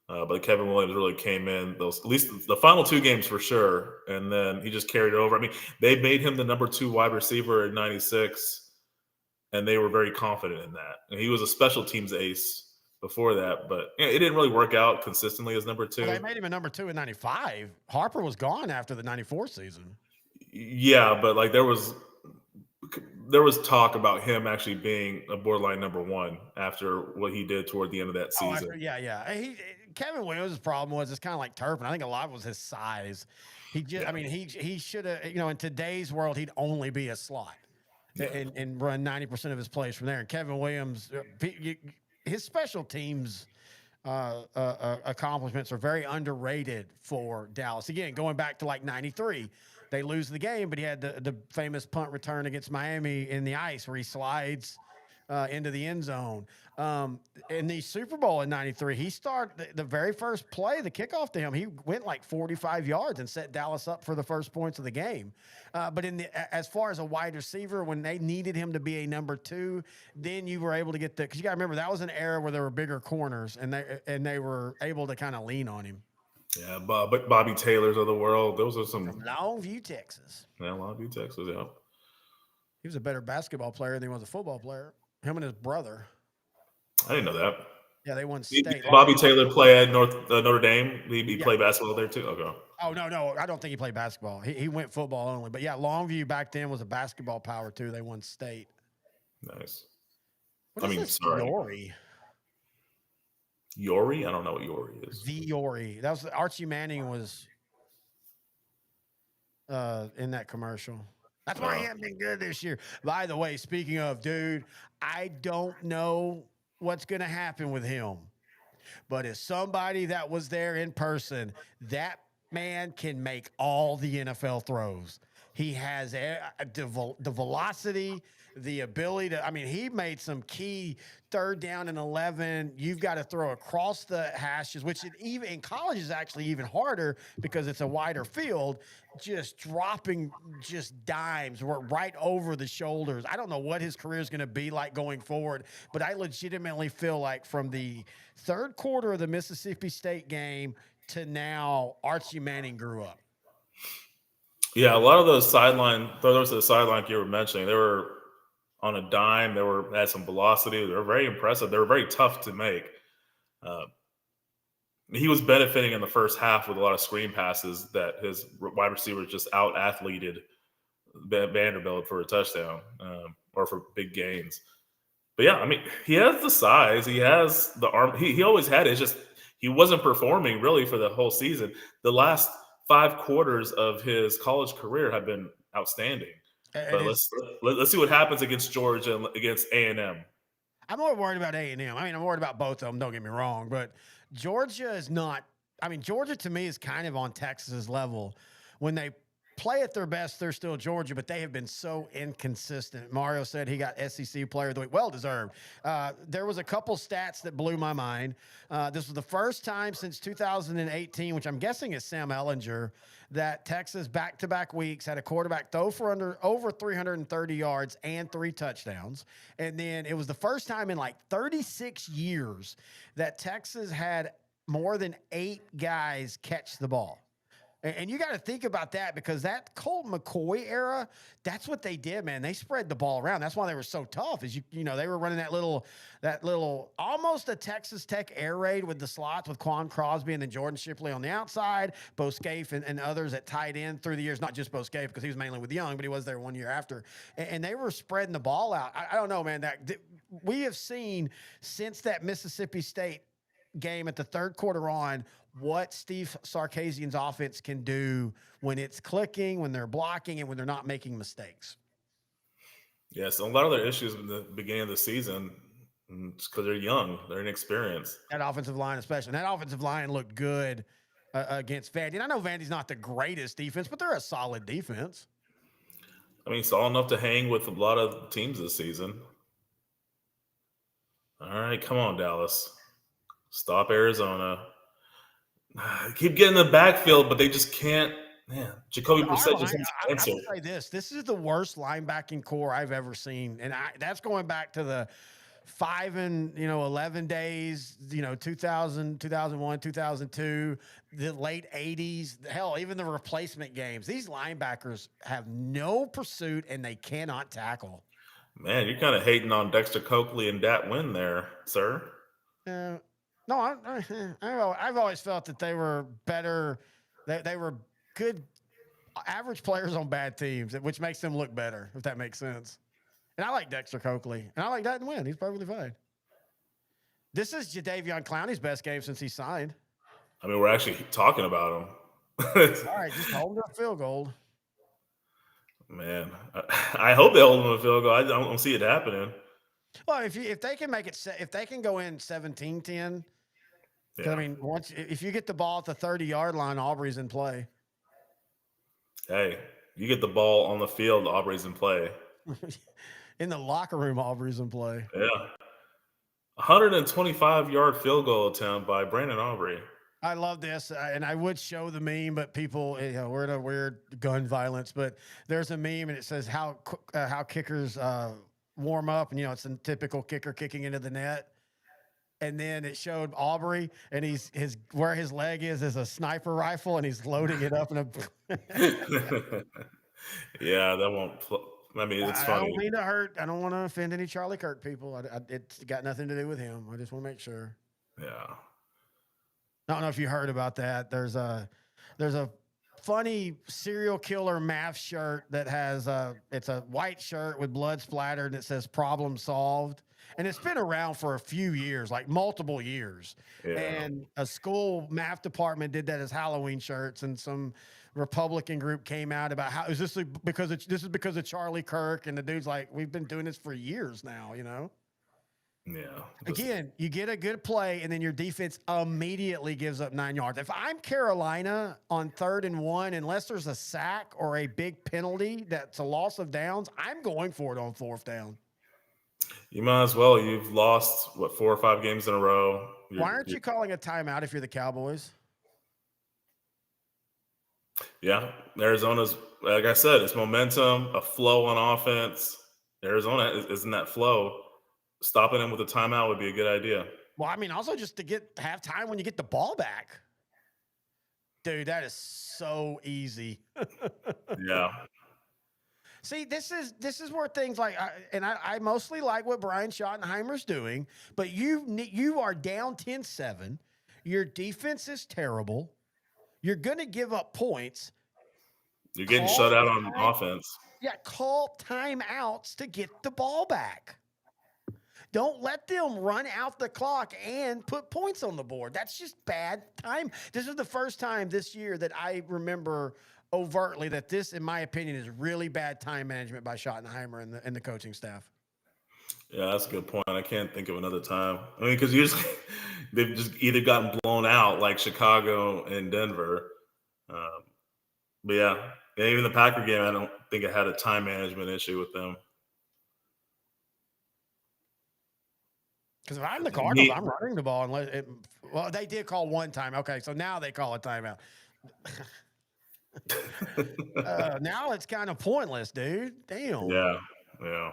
But Kevin Williams really came in those, at least the final 2 games for sure. And then he just carried it over. I mean, they made him the number 2 wide receiver in 96, and they were very confident in that. And he was a special teams ace before that, but it didn't really work out consistently as number 2. Well, they made him a number 2 in 95. Harper was gone after the 94 season. Yeah, but like there was talk about him actually being a borderline number 1 after what he did toward the end of that season. Kevin Williams' problem was it's kind of like Turpin. I think a lot was his size. He should have, in today's world, he'd only be a slot and run 90% of his plays from there. And Kevin Williams, his special teams accomplishments are very underrated for Dallas. Again, going back to like 93, they lose the game, but he had the famous punt return against Miami in the ice where he slides into the end zone. In the Super Bowl in 93, he started the very first play, the kickoff to him. He went like 45 yards and set Dallas up for the first points of the game. But as far as a wide receiver, when they needed him to be a number 2, then you were able to get because you got to remember that was an era where there were bigger corners and they were able to kind of lean on him. Yeah, but Bobby Taylors of the world. Those are some From Longview, Texas. Yeah, Longview, Texas. Yeah, he was a better basketball player than he was a football player. Him and his brother. I didn't know that. Yeah, they won state. Did Bobby Taylor play at Notre Dame? He played basketball there too? Okay. Oh, no. I don't think he played basketball. He went football only. But, yeah, Longview back then was a basketball power, too. They won state. Nice. Yori? Yori? I don't know what Yori is. Yori. That was Archie Manning was in that commercial. That's why he hasn't been good this year. By the way, speaking of, dude, I don't know what's going to happen with him. But as somebody that was there in person, that man can make all the NFL throws. He has the velocity, the ability to, he made some key 3rd down and 11. You've got to throw across the hashes, which even in college is actually even harder because it's a wider field, just dropping just dimes right over the shoulders. I don't know what his career is going to be like going forward, but I legitimately feel like from the 3rd quarter of the Mississippi State game to now, Archie Manning grew up. Yeah, a lot of those throws to the sideline you were mentioning, they were on a dime. They had some velocity. They were very impressive. They were very tough to make. He was benefiting in the first half with a lot of screen passes that his wide receivers just out-athleted Vanderbilt for a touchdown or for big gains. But, yeah, he has the size. He has the arm. He always had it. It's just he wasn't performing really for the whole season. The last 5 quarters of his college career have been outstanding. But let's see what happens against Georgia and against A&M. I'm more worried about A&M. I'm worried about both of them, don't get me wrong. But Georgia is not – Georgia to me is kind of on Texas's level. When they play at their best, they're still Georgia, but they have been so inconsistent. Mario said he got SEC Player of the Week. Well-deserved. There was a couple stats that blew my mind. This was the first time since 2018, which I'm guessing is Sam Ehlinger, that Texas back-to-back weeks had a quarterback throw for over 330 yards and 3 touchdowns. And then it was the first time in like 36 years that Texas had more than 8 guys catch the ball. And you got to think about that because that Colt McCoy era, that's what they did, man. They spread the ball around. That's why they were so tough. Is they were running that little almost a Texas Tech air raid with the slots with Quan Crosby and then Jordan Shipley on the outside, Bo Scaife and others at tight end through the years. Not just Bo Scaife because he was mainly with Young, but he was there 1 year after. And they were spreading the ball out. I don't know, man. we have seen since that Mississippi State game at the third quarter on what Steve Sarkisian's offense can do when it's clicking, when they're blocking, and when they're not making mistakes. Yes, a lot of their issues in the beginning of the season because they're young, they're inexperienced. That offensive line, especially. And that offensive line looked good against Vandy. And I know Vandy's not the greatest defense, but they're a solid defense. I mean, it's all enough to hang with a lot of teams this season. All right, come on, Dallas. Stop Arizona. Keep getting the backfield, but they just can't. Man, Jacoby Brissett just wants I answer. would say this is the worst linebacking core I've ever seen. And that's going back to the 11 days, 2000, 2001, 2002, the late 80s, hell, even the replacement games. These linebackers have no pursuit and they cannot tackle. Man, you're kind of hating on Dexter Coakley and Dat Win there, sir. No, I've always felt that they were better. They were good average players on bad teams, which makes them look better, if that makes sense. And I like Dexter Coakley, and I like that and win. He's perfectly fine. This is Jadeveon Clowney's best game since he signed. I mean, we're actually talking about him. All right, just hold him to a field goal. Man, I hope they hold him to a field goal. I don't see it happening. Well, if they can make it, if they can go in 17-10, Yeah. I mean, if you get the ball at the 30-yard line, Aubrey's in play. Hey, you get the ball on the field, Aubrey's in play. In the locker room, Aubrey's in play. Yeah. 125-yard field goal attempt by Brandon Aubrey. I love this, and I would show the meme, but people, we're in a weird gun violence. But there's a meme, and it says how kickers warm up, and it's a typical kicker kicking into the net. And then it showed Aubrey, and where his leg is a sniper rifle, and he's loading it up in a. Yeah, that won't. I mean, it's funny. I don't mean to hurt. I don't want to offend any Charlie Kirk people. It's got nothing to do with him. I just want to make sure. Yeah. I don't know if you heard about that. There's a funny serial killer math shirt that has it's a white shirt with blood splattered and it says "problem solved." And it's been around for a few years, like multiple years. Yeah. And a school math department did that as Halloween shirts, and some Republican group came out about how is this because of Charlie Kirk, and the dude's like, we've been doing this for years now, Yeah. Again, you get a good play, and then your defense immediately gives up 9 yards. If I'm Carolina on 3rd and 1, unless there's a sack or a big penalty that's a loss of downs, I'm going for it on 4th down. You might as well. You've lost, 4 or 5 games in a row. Why aren't you calling a timeout if you're the Cowboys? Yeah. Arizona's, like I said, it's momentum, a flow on offense. Arizona isn't that flow. Stopping them with a timeout would be a good idea. Well, I mean, also just to have time when you get the ball back. Dude, that is so easy. Yeah. See, this is where things like, I mostly like what Brian Schottenheimer's doing, but you are down 10-7. Your defense is terrible. You're going to give up points. You're getting shut out on offense. Yeah, call timeouts to get the ball back. Don't let them run out the clock and put points on the board. That's just bad time. This is the first time this year that I remember overtly that this, in my opinion, is really bad time management by Schottenheimer and the coaching staff. Yeah, that's a good point. I can't think of another time. I mean, because they've just either gotten blown out like Chicago and Denver. But yeah, even the Packer game, I don't think it had a time management issue with them. Because if I'm the Cardinals, I'm running the ball. Well, they did call one time. Okay, so now they call a timeout. Now it's kind of pointless, dude. Damn. Yeah.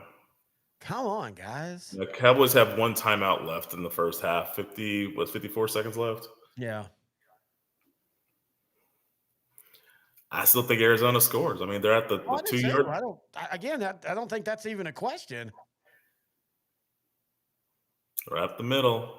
Come on, guys. The Cowboys have 1 timeout left in the first half. 54 seconds left? Yeah. I still think Arizona scores. I mean, they're at the 2-yard. I don't think that's even a question. Right up the middle.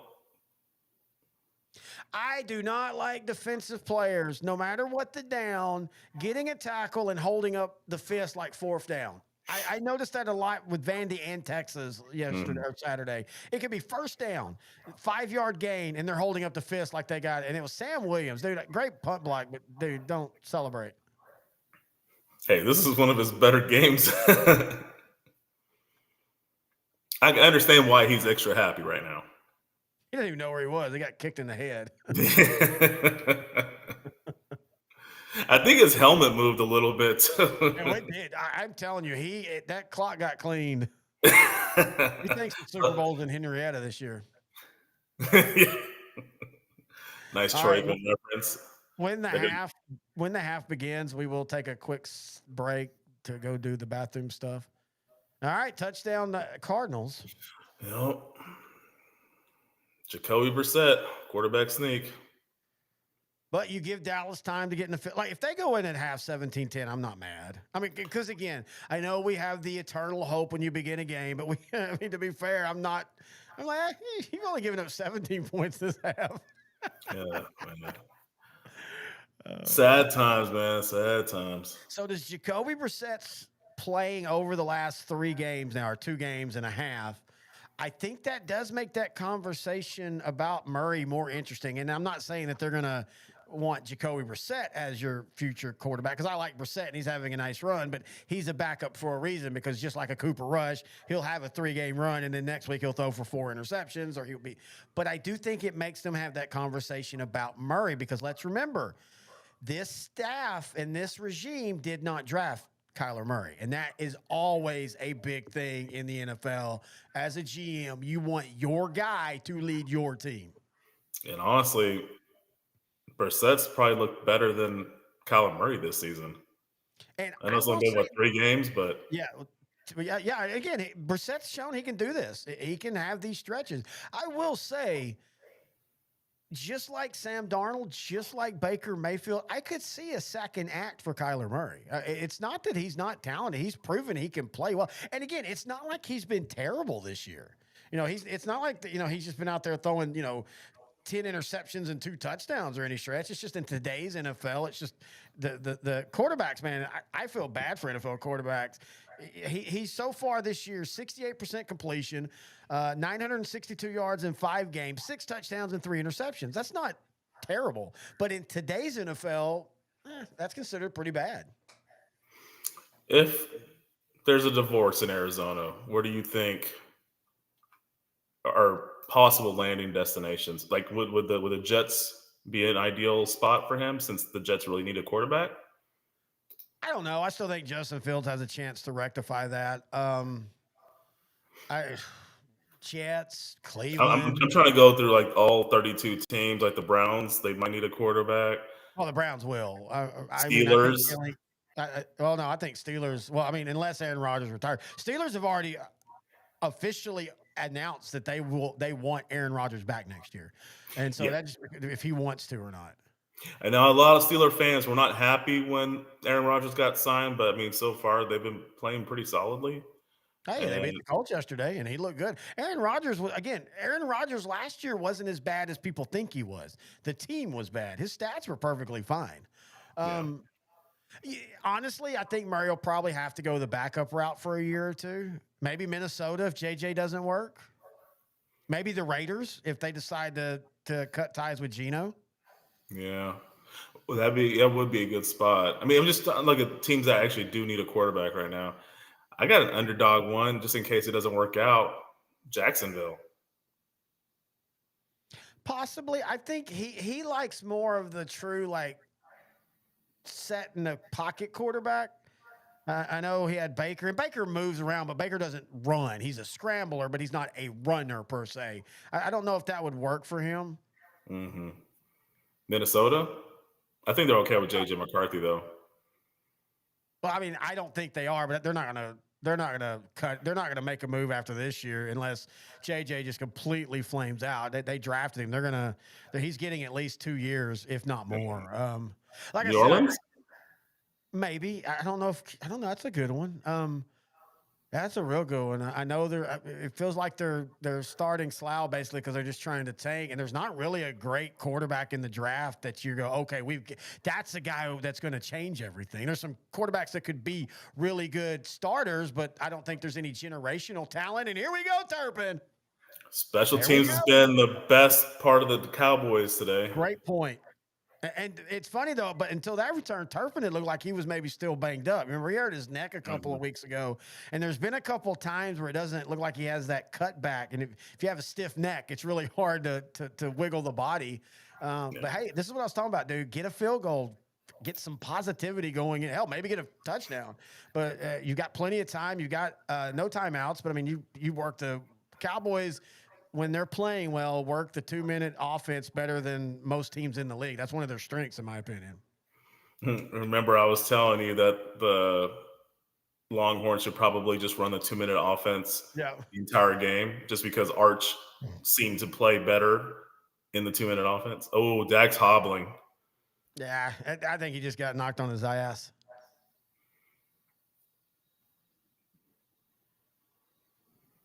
I do not like defensive players, no matter what the down, getting a tackle and holding up the fist like 4th down. I noticed that a lot with Vandy and Texas yesterday or Saturday. It could be first down, 5-yard gain, and they're holding up the fist like they got it. And it was Sam Williams, dude. Great punt block, but dude, don't celebrate. Hey, this is one of his better games. I understand why he's extra happy right now. He didn't even know where he was. He got kicked in the head. I think his helmet moved a little bit too. No, it did. I'm telling you, that clock got cleaned. He thinks the Super Bowl's in Henrietta this year. Yeah. Nice All Troy right, reference. When the half begins, we will take a quick break to go do the bathroom stuff. All right, touchdown Cardinals. Yep. Jacoby Brissett, quarterback sneak. But you give Dallas time to get in the fit. Like, if they go in at half 17-10, I'm not mad. I mean, because, again, I know we have the eternal hope when you begin a game, but I mean, to be fair, I'm like, you've only given up 17 points this half. Yeah, man. Sad times, man. Sad times. So does Jacoby Brissett's playing over the last 3 games now, or 2 games and a half, I think that does make that conversation about Murray more interesting. And I'm not saying that they're going to want Jacoby Brissett as your future quarterback, because I like Brissett and he's having a nice run, but he's a backup for a reason, because just like a Cooper Rush, he'll have a 3-game run and then next week he'll throw for 4 interceptions, or he'll be. But I do think it makes them have that conversation about Murray, because let's remember, this staff and this regime did not draft Kyler Murray. And that is always a big thing in the NFL. As a GM, you want your guy to lead your team. And honestly, Brissett's probably looked better than Kyler Murray this season. And I know it's only been, 3 games, but yeah. Again, Brissett's shown he can do this. He can have these stretches. I will say, just like Sam Darnold, just like Baker Mayfield, I could see a second act for Kyler Murray. It's not that he's not talented. He's proven he can play well. And again, it's not like he's been terrible this year. It's not like, he's just been out there throwing, 10 interceptions and 2 touchdowns or any stretch. It's just in today's NFL, it's just the quarterbacks, man. I feel bad for NFL quarterbacks. He's so far this year, 68% completion, 962 yards in 5 games, 6 touchdowns and 3 interceptions. That's not terrible. But in today's NFL, that's considered pretty bad. If there's a divorce in Arizona, where do you think are possible landing destinations? Like, would the Jets be an ideal spot for him, since the Jets really need a quarterback? I don't know. I still think Justin Fields has a chance to rectify that. Jets, Cleveland. I'm trying to go through like all 32 teams, like the Browns. They might need a quarterback. Well, the Browns will. Steelers. I think Steelers. Well, I mean, unless Aaron Rodgers retired, Steelers have already officially announced that they want Aaron Rodgers back next year, and so that's if he wants to or not. And now a lot of Steeler fans were not happy when Aaron Rodgers got signed, but I mean, so far they've been playing pretty solidly. Hey, they beat the Colts yesterday, and he looked good. Aaron Rodgers last year wasn't as bad as people think he was. The team was bad. His stats were perfectly fine. Honestly, I think Murray will probably have to go the backup route for a year or 2. Maybe Minnesota if JJ doesn't work. Maybe the Raiders if they decide to cut ties with Geno. Yeah. Well, that would be a good spot. I mean, I'm just looking at teams that actually do need a quarterback right now. I got an underdog one just in case it doesn't work out. Jacksonville. Possibly. I think he likes more of the true, like, set in the pocket quarterback. I know he had Baker, and Baker moves around, but Baker doesn't run. He's a scrambler, but he's not a runner per se. I don't know if that would work for him. Mm-hmm. Minnesota? I think they're okay with JJ McCarthy, though. Well, I mean, I don't think they are, but they're not gonna make a move after this year unless JJ just completely flames out. They drafted him. He's getting at least 2 years, if not more. Like New Orleans? Maybe. I don't know. That's a good one. That's a real good one. I know it feels like they're starting slow basically because they're just trying to tank, and there's not really a great quarterback in the draft that you go, okay, that's the guy that's going to change everything. There's some quarterbacks that could be really good starters, but I don't think there's any generational talent. And here we go, Turpin. Special There we teams has go. been the best part of the Cowboys today. Great point. And it's funny though, but until that return, Turpin, it looked like he was maybe still banged up. Remember, he hurt his neck a couple of weeks ago, and there's been a couple times where it doesn't look like he has that cutback. And if you have a stiff neck, it's really hard to wiggle the body. But hey, this is what I was talking about, dude. Get a field goal, get some positivity going. Hell, maybe get a touchdown. But you've got plenty of time. You've got no timeouts. But I mean, you work the Cowboys when they're playing well, work the 2-minute offense better than most teams in the league. That's one of their strengths, in my opinion. Remember, I was telling you that the Longhorns should probably just run the 2-minute offense Yeah. the entire game, just because Arch seemed to play better in the 2-minute offense. Oh, Dak's hobbling. Yeah, I think he just got knocked on his ass.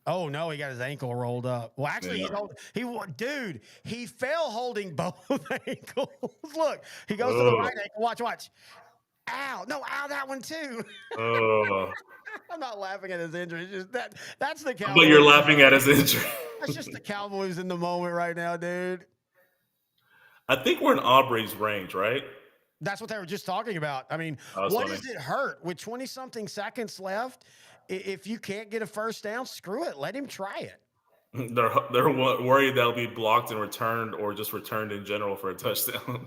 Oh no, he got his ankle rolled up. Well, actually, dude, he fell holding both ankles. Look, he goes to the right ankle. Watch. Ow, no, ow, that one too. I'm not laughing at his injury. It's just that's the Cowboys. But you're laughing at his injury. That's just the Cowboys in the moment right now, dude. I think we're in Aubrey's range, right? That's what they were just talking about. I mean, what does it hurt with 20-something seconds left? If you can't get a first down, screw it. Let him try it. They're worried they'll be blocked and returned, or just returned in general for a touchdown.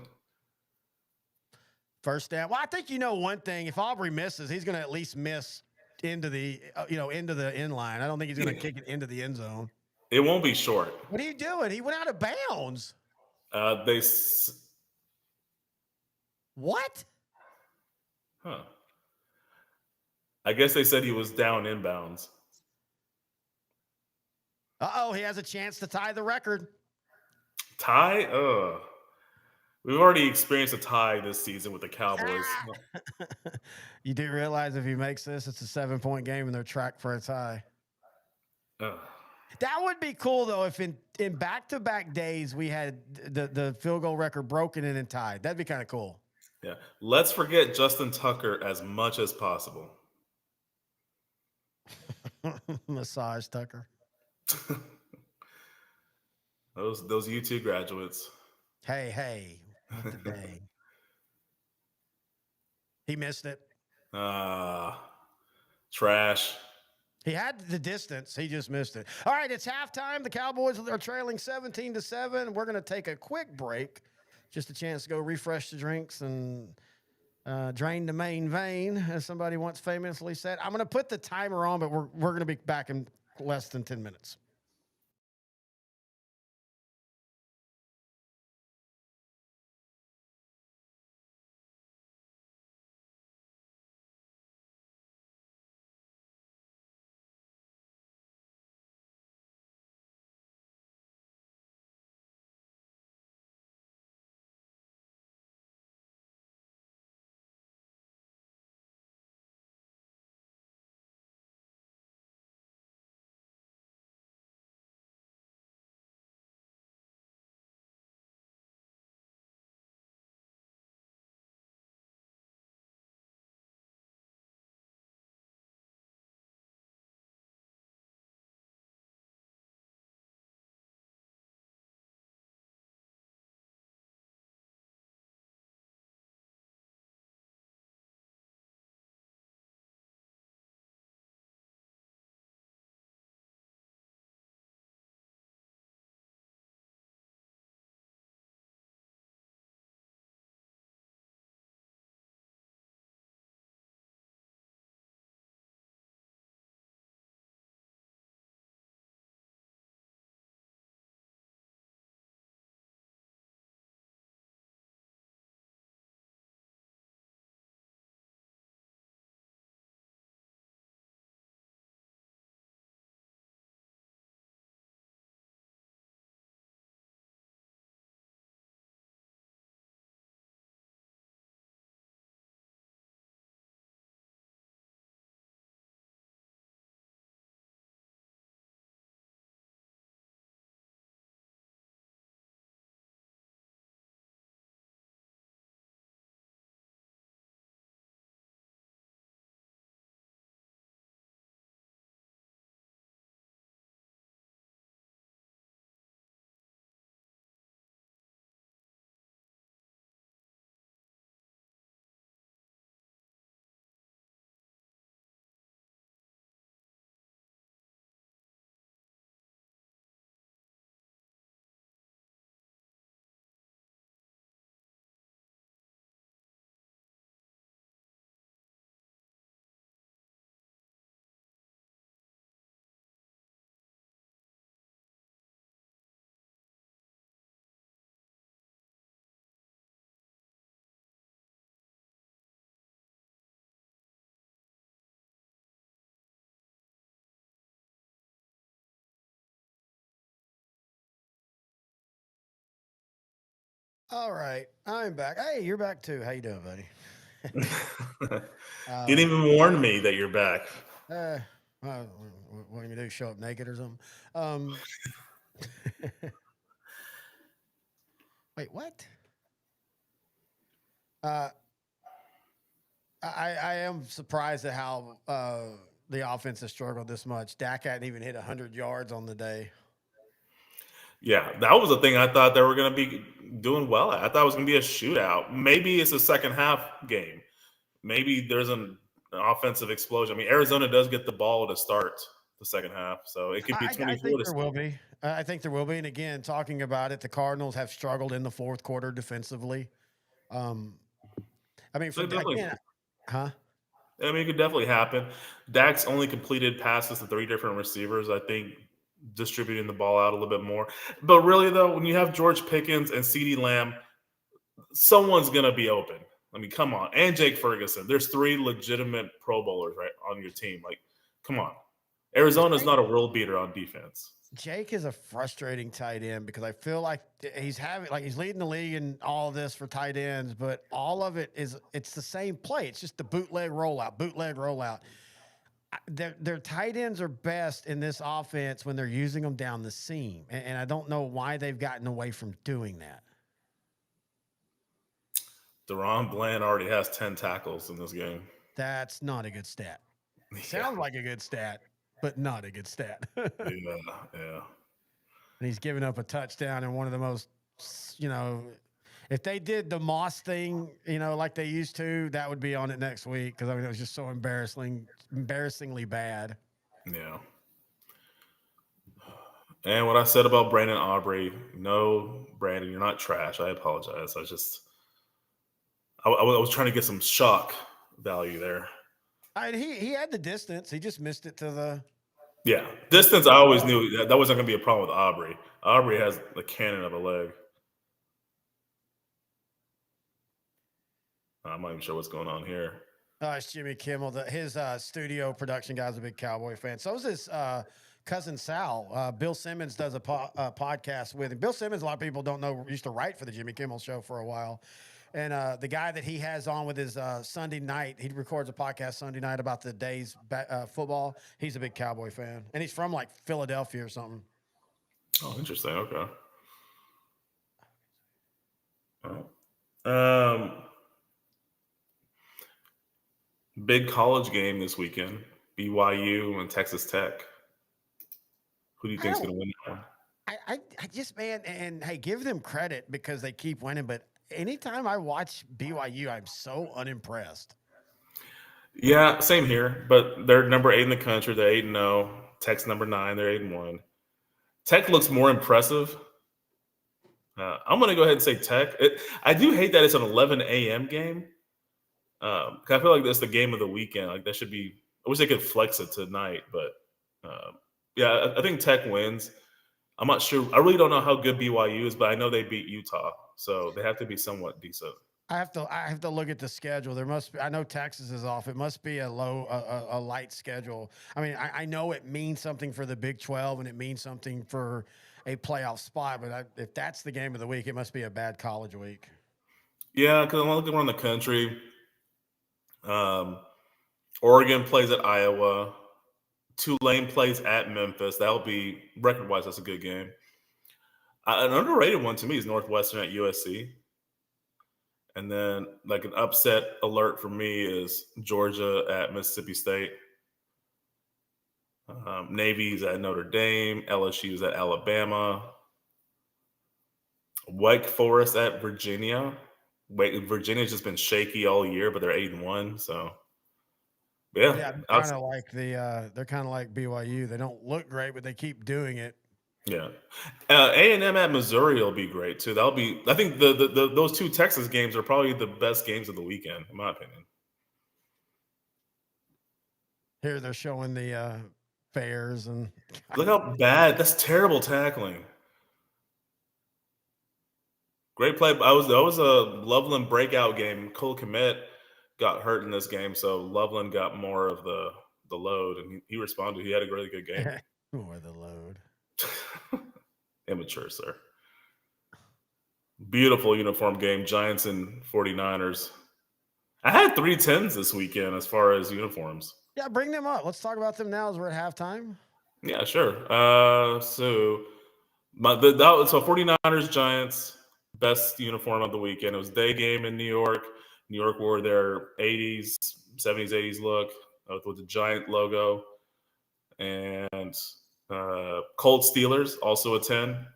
First down. Well, I think you know one thing. If Aubrey misses, he's going to at least miss into the into the end line. I don't think he's going to kick it into the end zone. It won't be short. What are you doing? He went out of bounds. What? Huh. I guess they said he was down inbounds. Uh-oh, he has a chance to tie the record. Tie? We've already experienced a tie this season with the Cowboys. You do realize if he makes this, it's a 7-point game and they're tracked for a tie. That would be cool, though, if in back-to-back days we had the field goal record broken and tied. That'd be kind of cool. Yeah. Let's forget Justin Tucker as much as possible. Massage Tucker. Those UT graduates. Hey, not today. He missed it. Trash. He had the distance. He just missed it. All right, it's halftime. The Cowboys are trailing 17-7. We're going to take a quick break. Just a chance to go refresh the drinks and drain the main vein, as somebody once famously said. I'm going to put the timer on, but we're going to be back in less than 10 minutes. All right, I'm back. Hey, you're back too. How you doing, buddy? You didn't um, even warn me that you're back. uh, what are you gonna do? Show up naked or something? Um, wait, what? Uh, I am surprised at how the offense has struggled this much. Dak hadn't even hit 100 yards on the day. Yeah, that was the thing I thought they were going to be doing well at. I thought it was going to be a shootout. Maybe it's a second half game. Maybe there's an offensive explosion. I mean, Arizona does get the ball to start the second half, so it could be I 24 think to there 7. will be. I think there will be. And again, talking about it, the Cardinals have struggled in the fourth quarter defensively. Um, I mean, So it definitely, again, huh? I mean, it could definitely happen. Dak's only completed passes to 3 different receivers. I think distributing the ball out a little bit more. But really, though, when you have George Pickens and CeeDee Lamb, someone's going to be open. I mean, come on. And Jake Ferguson. There's 3 legitimate Pro Bowlers right on your team. Like, come on. Arizona's not a world beater on defense. Jake is a frustrating tight end because I feel like he's leading the league in all of this for tight ends, but all of it's the same play. It's just the bootleg rollout. Their tight ends are best in this offense when they're using them down the seam, and I don't know why they've gotten away from doing that. Deron Bland already has 10 tackles in this game. That's not a good stat. Yeah, Sounds like a good stat, but not a good stat. yeah. And he's given up a touchdown in one of the most, if they did the Moss thing, like they used to, that would be on it next week. Cause I mean, it was just so embarrassingly bad. Yeah. And what I said about Brandon Aubrey, no, Brandon, you're not trash. I apologize. I was trying to get some shock value there. He had the distance. He just missed it to the. Yeah. Distance, I always knew that wasn't going to be a problem with Aubrey. Aubrey has the cannon of a leg. I'm not even sure what's going on here. It's Jimmy Kimmel. His studio production guy's a big Cowboy fan. So is his cousin Sal. Bill Simmons does a podcast with him. Bill Simmons, a lot of people don't know, used to write for the Jimmy Kimmel Show for a while. And the guy that he has on with his Sunday night, he records a podcast Sunday night about the day's football. He's a big Cowboy fan. And he's from like Philadelphia or something. Oh, interesting. Okay. All right. Big college game this weekend. BYU and Texas Tech. Who do you think is going to win that one? I just, man, and hey, give them credit because they keep winning. But anytime I watch BYU, I'm so unimpressed. Yeah, same here. But they're number 8 in the country. They're 8-0. Tech's number 9. They're 8-1. Tech looks more impressive. I'm going to go ahead and say Tech. I do hate that it's an 11 a.m. game. I feel like that's the game of the weekend. Like that should be. I wish they could flex it tonight, but yeah, I think Tech wins. I'm not sure. I really don't know how good BYU is, but I know they beat Utah, so they have to be somewhat decent. I have to look at the schedule. There must be. I know Texas is off. It must be a light schedule. I mean, I know it means something for the Big 12 and it means something for a playoff spot. But if that's the game of the week, it must be a bad college week. Yeah, because I'm looking around the country. Oregon plays at Iowa. Tulane plays at Memphis. That'll be record-wise. That's a good game. An underrated one to me is Northwestern at USC. And then, like an upset alert for me is Georgia at Mississippi State. Navy's at Notre Dame. LSU's at Alabama. Wake Forest at Virginia. Virginia's just been shaky all year, but they're 8-1. So, yeah, they're kind of like they're kind of like BYU. They don't look great, but they keep doing it. Yeah, A&M at Missouri will be great too. That'll be. I think those 2 Texas games are probably the best games of the weekend, in my opinion. Here they're showing the fairs and look how bad. That's terrible tackling. Great play. That was a Loveland breakout game. Cole Kmet got hurt in this game, so Loveland got more of the load, and he responded. He had a really good game. More the load. Immature, sir. Beautiful uniform game, Giants and 49ers. I had 3 10s this weekend as far as uniforms. Yeah, bring them up. Let's talk about them now as we're at halftime. Yeah, sure. So 49ers Giants, best uniform of the weekend. It was day game in New York. New York wore their 80s, 70s, 80s look with the giant logo. And Colts Steelers, also a 10.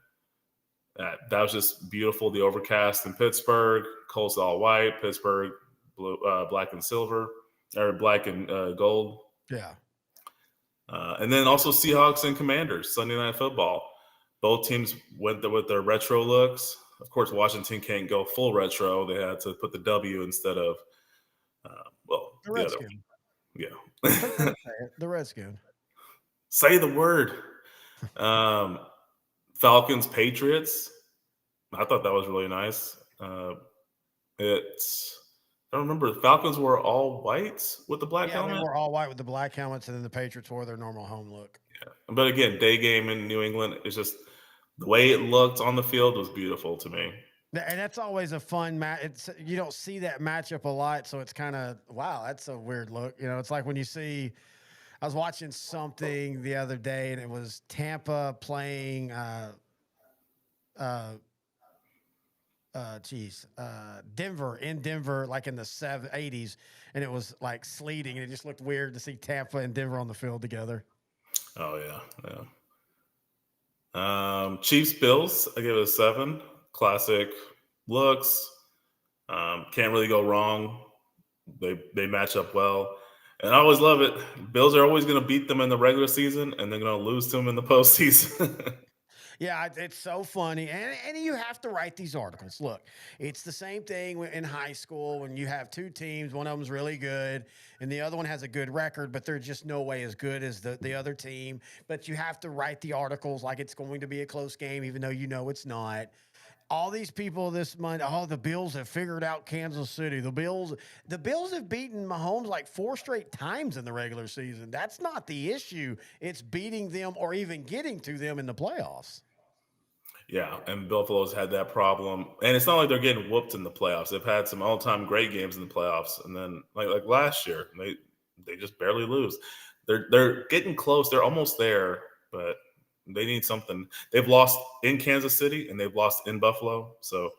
That was just beautiful. The overcast in Pittsburgh, Colts all white, Pittsburgh blue, black and silver, or black and gold. Yeah. And then also Seahawks and Commanders, Sunday Night Football. Both teams went with their retro looks. Of course, Washington can't go full retro. They had to put the W instead of, the Redskin. Yeah. The Redskin. Say the word. Falcons, Patriots. I thought that was really nice. I don't remember. The Falcons were all white with the black helmet. They were all white with the black helmets, and then the Patriots wore their normal home look. Yeah. But again, day game in New England, it's just the way it looked on the field was beautiful to me. And that's always a fun match. You don't see that matchup a lot, so it's kind of, wow, that's a weird look. You know, it's like when you see, I was watching something the other day, and it was Tampa playing Denver, like in the 80s, and it was like sleeting, and it just looked weird to see Tampa and Denver on the field together. Oh yeah. Chiefs Bills, I give it a 7. Classic looks. Can't really go wrong. They match up well. And I always love it. Bills are always going to beat them in the regular season, and they're going to lose to them in the postseason. Yeah, it's so funny. And you have to write these articles. Look, it's the same thing in high school when you have two teams. One of them's really good, and the other one has a good record, but they're just no way as good as the other team. But you have to write the articles like it's going to be a close game, even though you know it's not. All these people this month, the Bills have figured out Kansas City. The Bills have beaten Mahomes like 4 straight times in the regular season. That's not the issue. It's beating them or even getting to them in the playoffs. Yeah, and Buffalo's had that problem. And it's not like they're getting whooped in the playoffs. They've had some all-time great games in the playoffs. And then like last year, they just barely lose. They're getting close. They're almost there, but they need something. They've lost in Kansas City and they've lost in Buffalo. So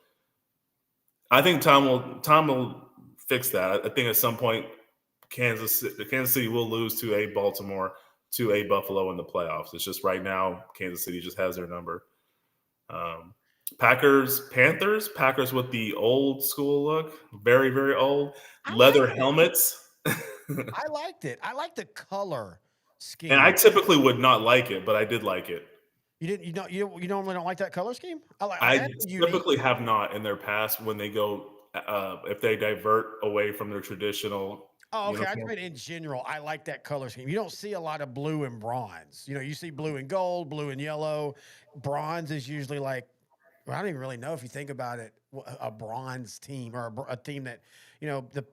I think time will fix that. I think at some point Kansas City will lose to a Baltimore, to a Buffalo in the playoffs. It's just right now Kansas City just has their number. Packers with the old school look, very, very old. Leather helmets. I liked it. I like the color scheme. And I typically would not like it, but I did like it. You normally don't like that color scheme? I typically have not in their past when they go if they divert away from their traditional. Oh, okay. Uniform. I mean, in general, I like that color scheme. You don't see a lot of blue and bronze. You see blue and gold, blue and yellow. Bronze is usually like, I don't even really know if you think about it, a bronze team or a team that, the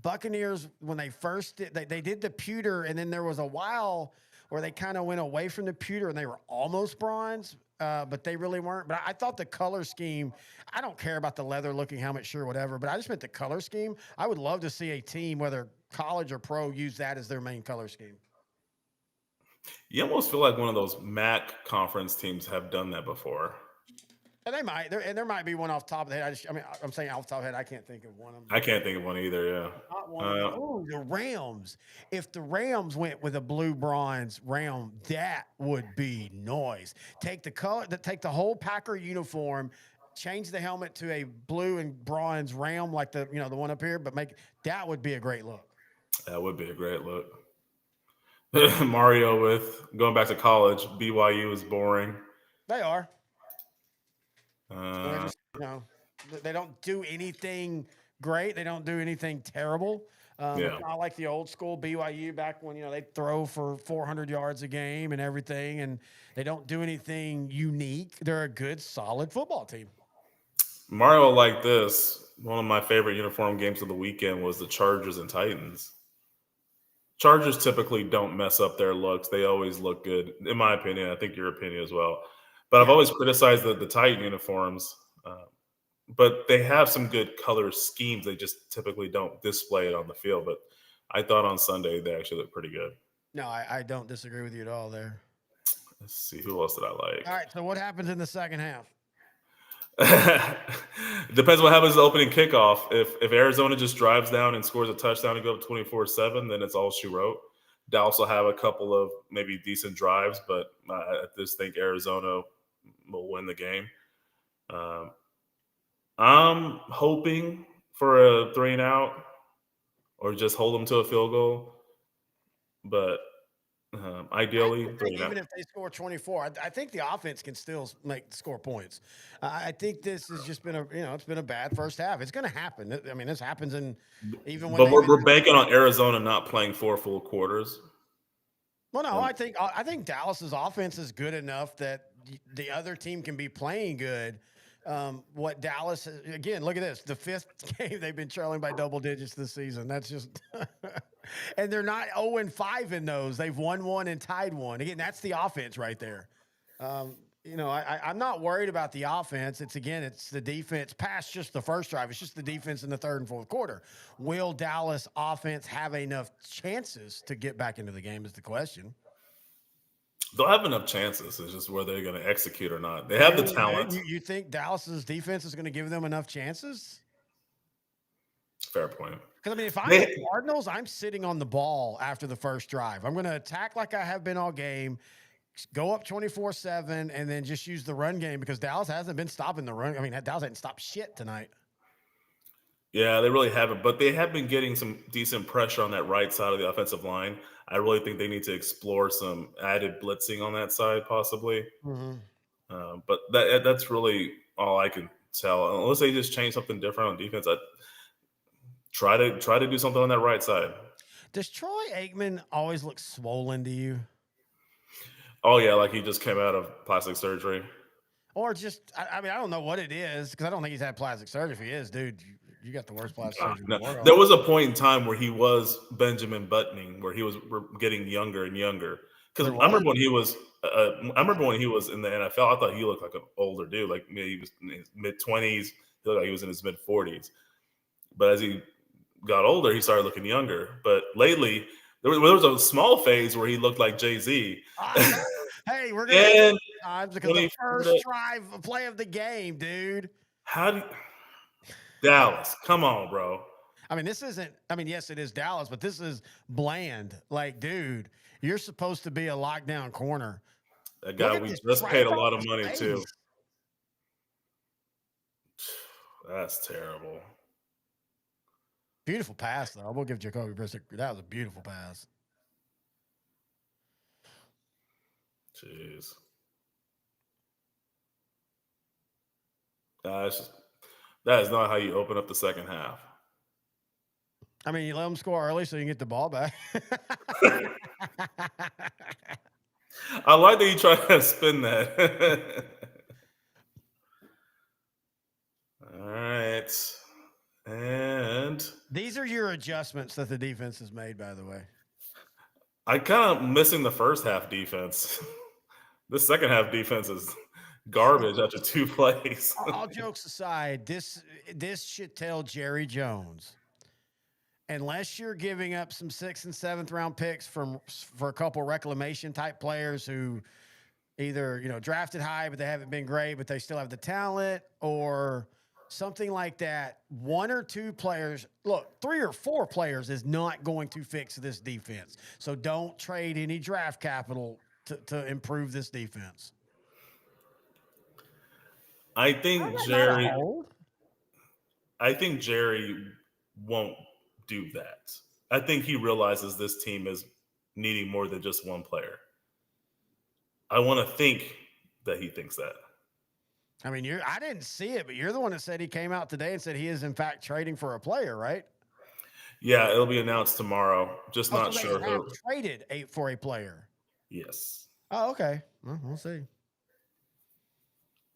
Buccaneers, when they first did, they did the pewter, and then there was a while where they kind of went away from the pewter and they were almost bronze, but they really weren't. But I thought the color scheme, I don't care about the leather looking helmet, sure, whatever, but I just meant the color scheme. I would love to see a team, whether college or pro, use that as their main color scheme. You almost feel like one of those MAC conference teams have done that before. And they might. There might be one off the top of the head. I'm saying off the top of the head, I can't think of one of them. I can't think of one either, yeah. Not one the Rams. If the Rams went with a blue bronze Ram, that would be noise. Take the whole Packer uniform, change the helmet to a blue and bronze Ram like the one up here, but that would be a great look. That would be a great look. Mario with going back to college, BYU is boring. They are. They don't do anything great. They don't do anything terrible. It's not like the old school BYU back when they throw for 400 yards a game and everything, and they don't do anything unique. They're a good, solid football team. Mario like this. One of my favorite uniform games of the weekend was the Chargers and Titans. Chargers typically don't mess up their looks. They always look good, in my opinion. I think your opinion as well. But I've always criticized the Titan uniforms. but they have some good color schemes. They just typically don't display it on the field. But I thought on Sunday they actually looked pretty good. No, I don't disagree with you at all there. Let's see, who else did I like? All right, so what happens in the second half? Depends what happens at the opening kickoff. If Arizona just drives down and scores a touchdown and go up 24-7, then it's all she wrote. Dallas will have a couple of maybe decent drives, but I just think Arizona will win the game. I'm hoping for a 3-and-out or just hold them to a field goal, but ideally Even if they score 24, I think the offense can still score points. I think this has just been it's been a bad first half. It's going to happen. I mean, this happens even when. But we're banking on Arizona not playing 4 full quarters. Well, no, I think Dallas's offense is good enough that the other team can be playing good. What Dallas again? Look at this. The 5th game they've been trailing by double digits this season. That's just, and they're not 0-5 in those. They've won 1 and tied 1. Again, that's the offense right there. I'm not worried about the offense. It's the defense past just the first drive. It's just the defense in the 3rd and 4th quarter. Will Dallas offense have enough chances to get back into the game is the question. They'll have enough chances. It's just whether they're going to execute or not. They have the talent. You think Dallas's defense is going to give them enough chances? Fair point. Because, I mean, if I'm the Cardinals, I'm sitting on the ball after the first drive. I'm going to attack like I have been all game, go up 24-7, and then just use the run game because Dallas hasn't been stopping the run. I mean, Dallas hasn't stopped shit tonight. Yeah, they really haven't, but they have been getting some decent pressure on that right side of the offensive line. I really think they need to explore some added blitzing on that side, possibly. Mm-hmm. But that's really all I can tell. Unless they just change something different on defense, I try to do something on that right side. Does Troy Aikman always look swollen to you? Oh yeah, like he just came out of plastic surgery. Or just, I mean, I don't know what it is because I don't think he's had plastic surgery. If he is, dude, you got the worst plastic surgery in the world. There was a point in time where he was Benjamin Buttoning, where he was getting younger and younger. Because I remember when he was in the NFL, I thought he looked like an older dude, like maybe he was in his mid-20s. He looked like he was in his mid-40s. But as he got older, he started looking younger. But lately, there was a small phase where he looked like Jay-Z. Hey, we're going to times because the first play of the game, dude. Dallas, come on, bro. I mean, yes, it is Dallas, but this is bland. Like, dude, you're supposed to be a lockdown corner. That guy we just paid a lot of money to. That's terrible. Beautiful pass, though. We'll give Jacoby Brissett. That was a beautiful pass. Jeez. That is not how you open up the second half. I mean, you let them score early so you can get the ball back. I like that you try to spin that. All right. And these are your adjustments that the defense has made, by the way. I kind of missing the first half defense. The second half defense is garbage after 2 plays. All jokes aside, this should tell Jerry Jones, unless you're giving up some 6th and 7th round picks for a couple reclamation type players who either drafted high but they haven't been great but they still have the talent, or something like that. 1 or 2 players, look, 3 or 4 players is not going to fix this defense. So don't trade any draft capital to improve this defense. I think Jerry won't do that. I think he realizes this team is needing more than just one player. I want to think that he thinks that. I mean, I didn't see it, but you're the one that said he came out today and said he is in fact trading for a player, right? Yeah, it'll be announced tomorrow. Just not sure who. Traded for a player. Yes. Oh, okay. Well, we'll see.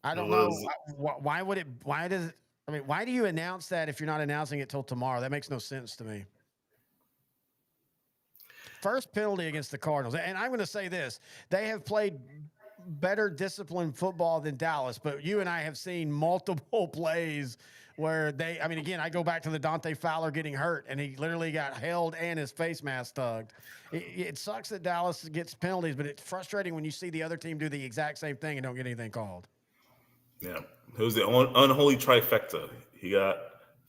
I don't know. Why do you announce that if you're not announcing it till tomorrow? That makes no sense to me. First penalty against the Cardinals. And I'm going to say this. They have played better disciplined football than Dallas, but you and I have seen multiple plays where I mean, again, I go back to the Dante Fowler getting hurt and he literally got held and his face mask tugged. It sucks that Dallas gets penalties, but it's frustrating when you see the other team do the exact same thing and don't get anything called. Yeah. It was the unholy trifecta. He got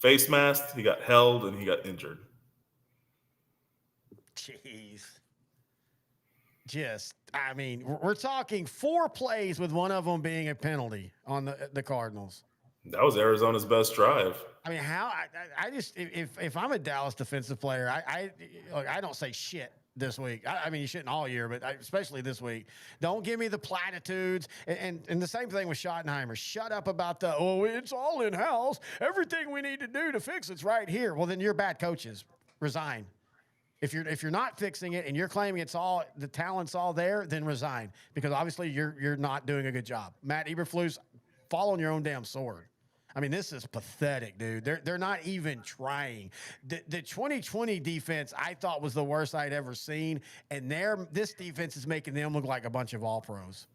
face masked, he got held, and he got injured. Jeez. I mean, we're talking 4 plays with one of them being a penalty on the Cardinals. That was Arizona's best drive. I mean, how I just if I'm a Dallas defensive player, I don't say shit this week. I mean, you shouldn't all year, but especially this week. Don't give me the platitudes and the same thing with Schottenheimer. Shut up about it's all in house. Everything we need to do to fix it's right here. Well, then you're bad coaches. Resign. If you're not fixing it and you're claiming the talent's all there, then resign because obviously you're not doing a good job. Matt Eberflus, fall on your own damn sword. I mean, this is pathetic, dude. They're not even trying. The 2020 defense I thought was the worst I'd ever seen, and this defense is making them look like a bunch of all pros.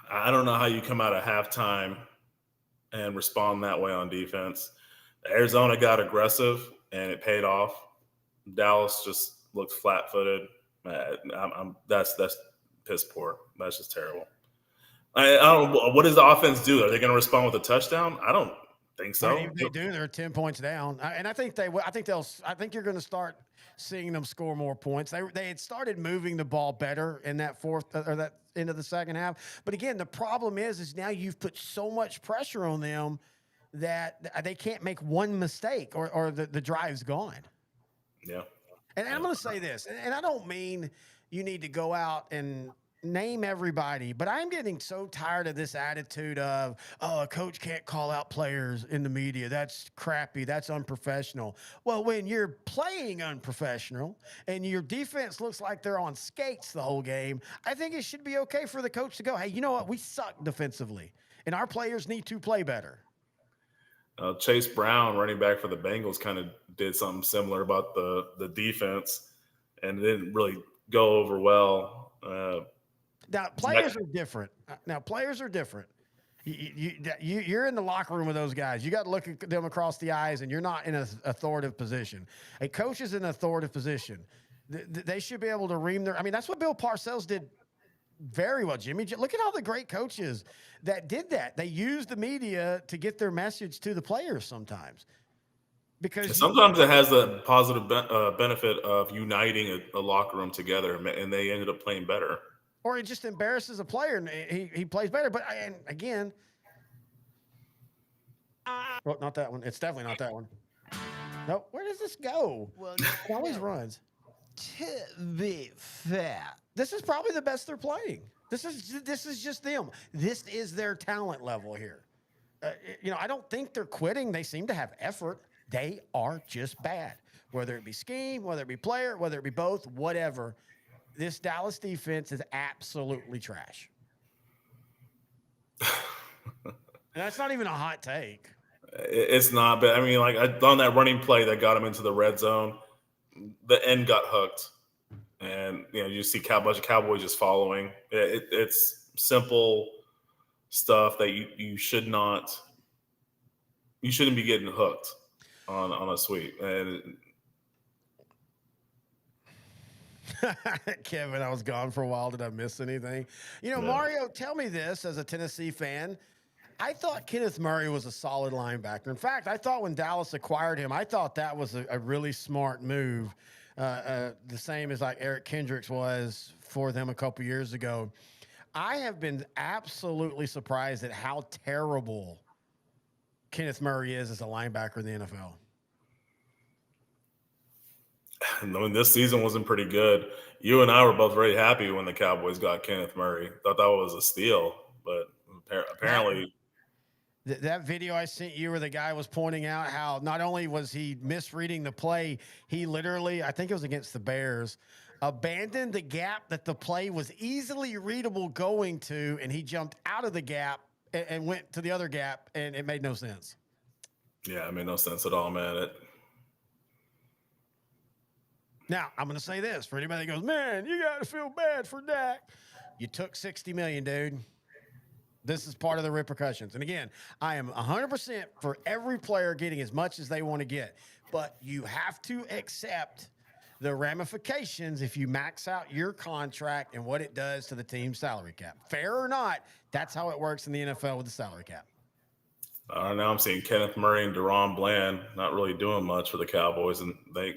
I don't know how you come out of halftime and respond that way on defense. Arizona got aggressive and it paid off. Dallas just looked flat-footed. That's piss poor. That's just terrible. I don't know. What does the offense do? Are they going to respond with a touchdown? I don't think so. If they do, they're 10 points down, and I think they will. I think you're going to start seeing them score more points. They had started moving the ball better in that fourth or that end of the second half. But again, the problem is now you've put so much pressure on them that they can't make one mistake or the drive's gone. Yeah. And I'm going to say this, and I don't mean you need to go out and name everybody, but I'm getting so tired of this attitude of, a coach can't call out players in the media. That's crappy. That's unprofessional. Well, when you're playing unprofessional and your defense looks like they're on skates the whole game, I think it should be okay for the coach to go, hey, you know what? We suck defensively, and our players need to play better. Chase Brown, running back for the Bengals, kind of did something similar about the defense, and it didn't really go over well. Now, players are different. You're in the locker room with those guys. You got to look at them across the eyes, and you're not in an authoritative position. A coach is in an authoritative position. They should be able to ream their – I mean, that's what Bill Parcells did very well, Jimmy. Look at all the great coaches that did that. They used the media to get their message to the players sometimes. Because sometimes it has the positive benefit of uniting a locker room together, and they ended up playing better. Or it just embarrasses a player, and he plays better. But again, well, not that one. It's definitely not that one. Nope. Where does this go? Well, it always runs. To be fair, this is probably the best they're playing. This is just them. This is their talent level here. I don't think they're quitting. They seem to have effort. They are just bad. Whether it be scheme, whether it be player, whether it be both, whatever. This Dallas defense is absolutely trash. And that's not even a hot take. It's not, but I mean, like on that running play that got him into the red zone, the end got hooked, and you see a bunch of Cowboys just following. It's simple stuff that you shouldn't be getting hooked on a sweep. And Kevin, I was gone for a while. Did I miss anything? No. Mario, tell me this as a Tennessee fan. I thought Kenneth Murray was a solid linebacker. In fact, I thought when Dallas acquired him, I thought that was a really smart move. The same as like Eric Kendricks was for them a couple years ago. I have been absolutely surprised at how terrible Kenneth Murray is as a linebacker in the NFL. I mean, this season wasn't pretty good. You and I were both very happy when the Cowboys got Kenneth Murray. Thought that was a steal, but apparently that video I sent you where the guy was pointing out how not only was he misreading the play, he literally, I think it was against the Bears, abandoned the gap that the play was easily readable going to, and he jumped out of the gap and went to the other gap, and it made no sense. Yeah, it made no sense at all, man. Now, I'm going to say this for anybody that goes, man, you got to feel bad for Dak. You took $60 million, dude. This is part of the repercussions. And again, I am 100% for every player getting as much as they want to get, but you have to accept the ramifications if you max out your contract and what it does to the team's salary cap. Fair or not, that's how it works in the NFL with the salary cap. Now I'm seeing Kenneth Murray and Deron Bland not really doing much for the Cowboys, and I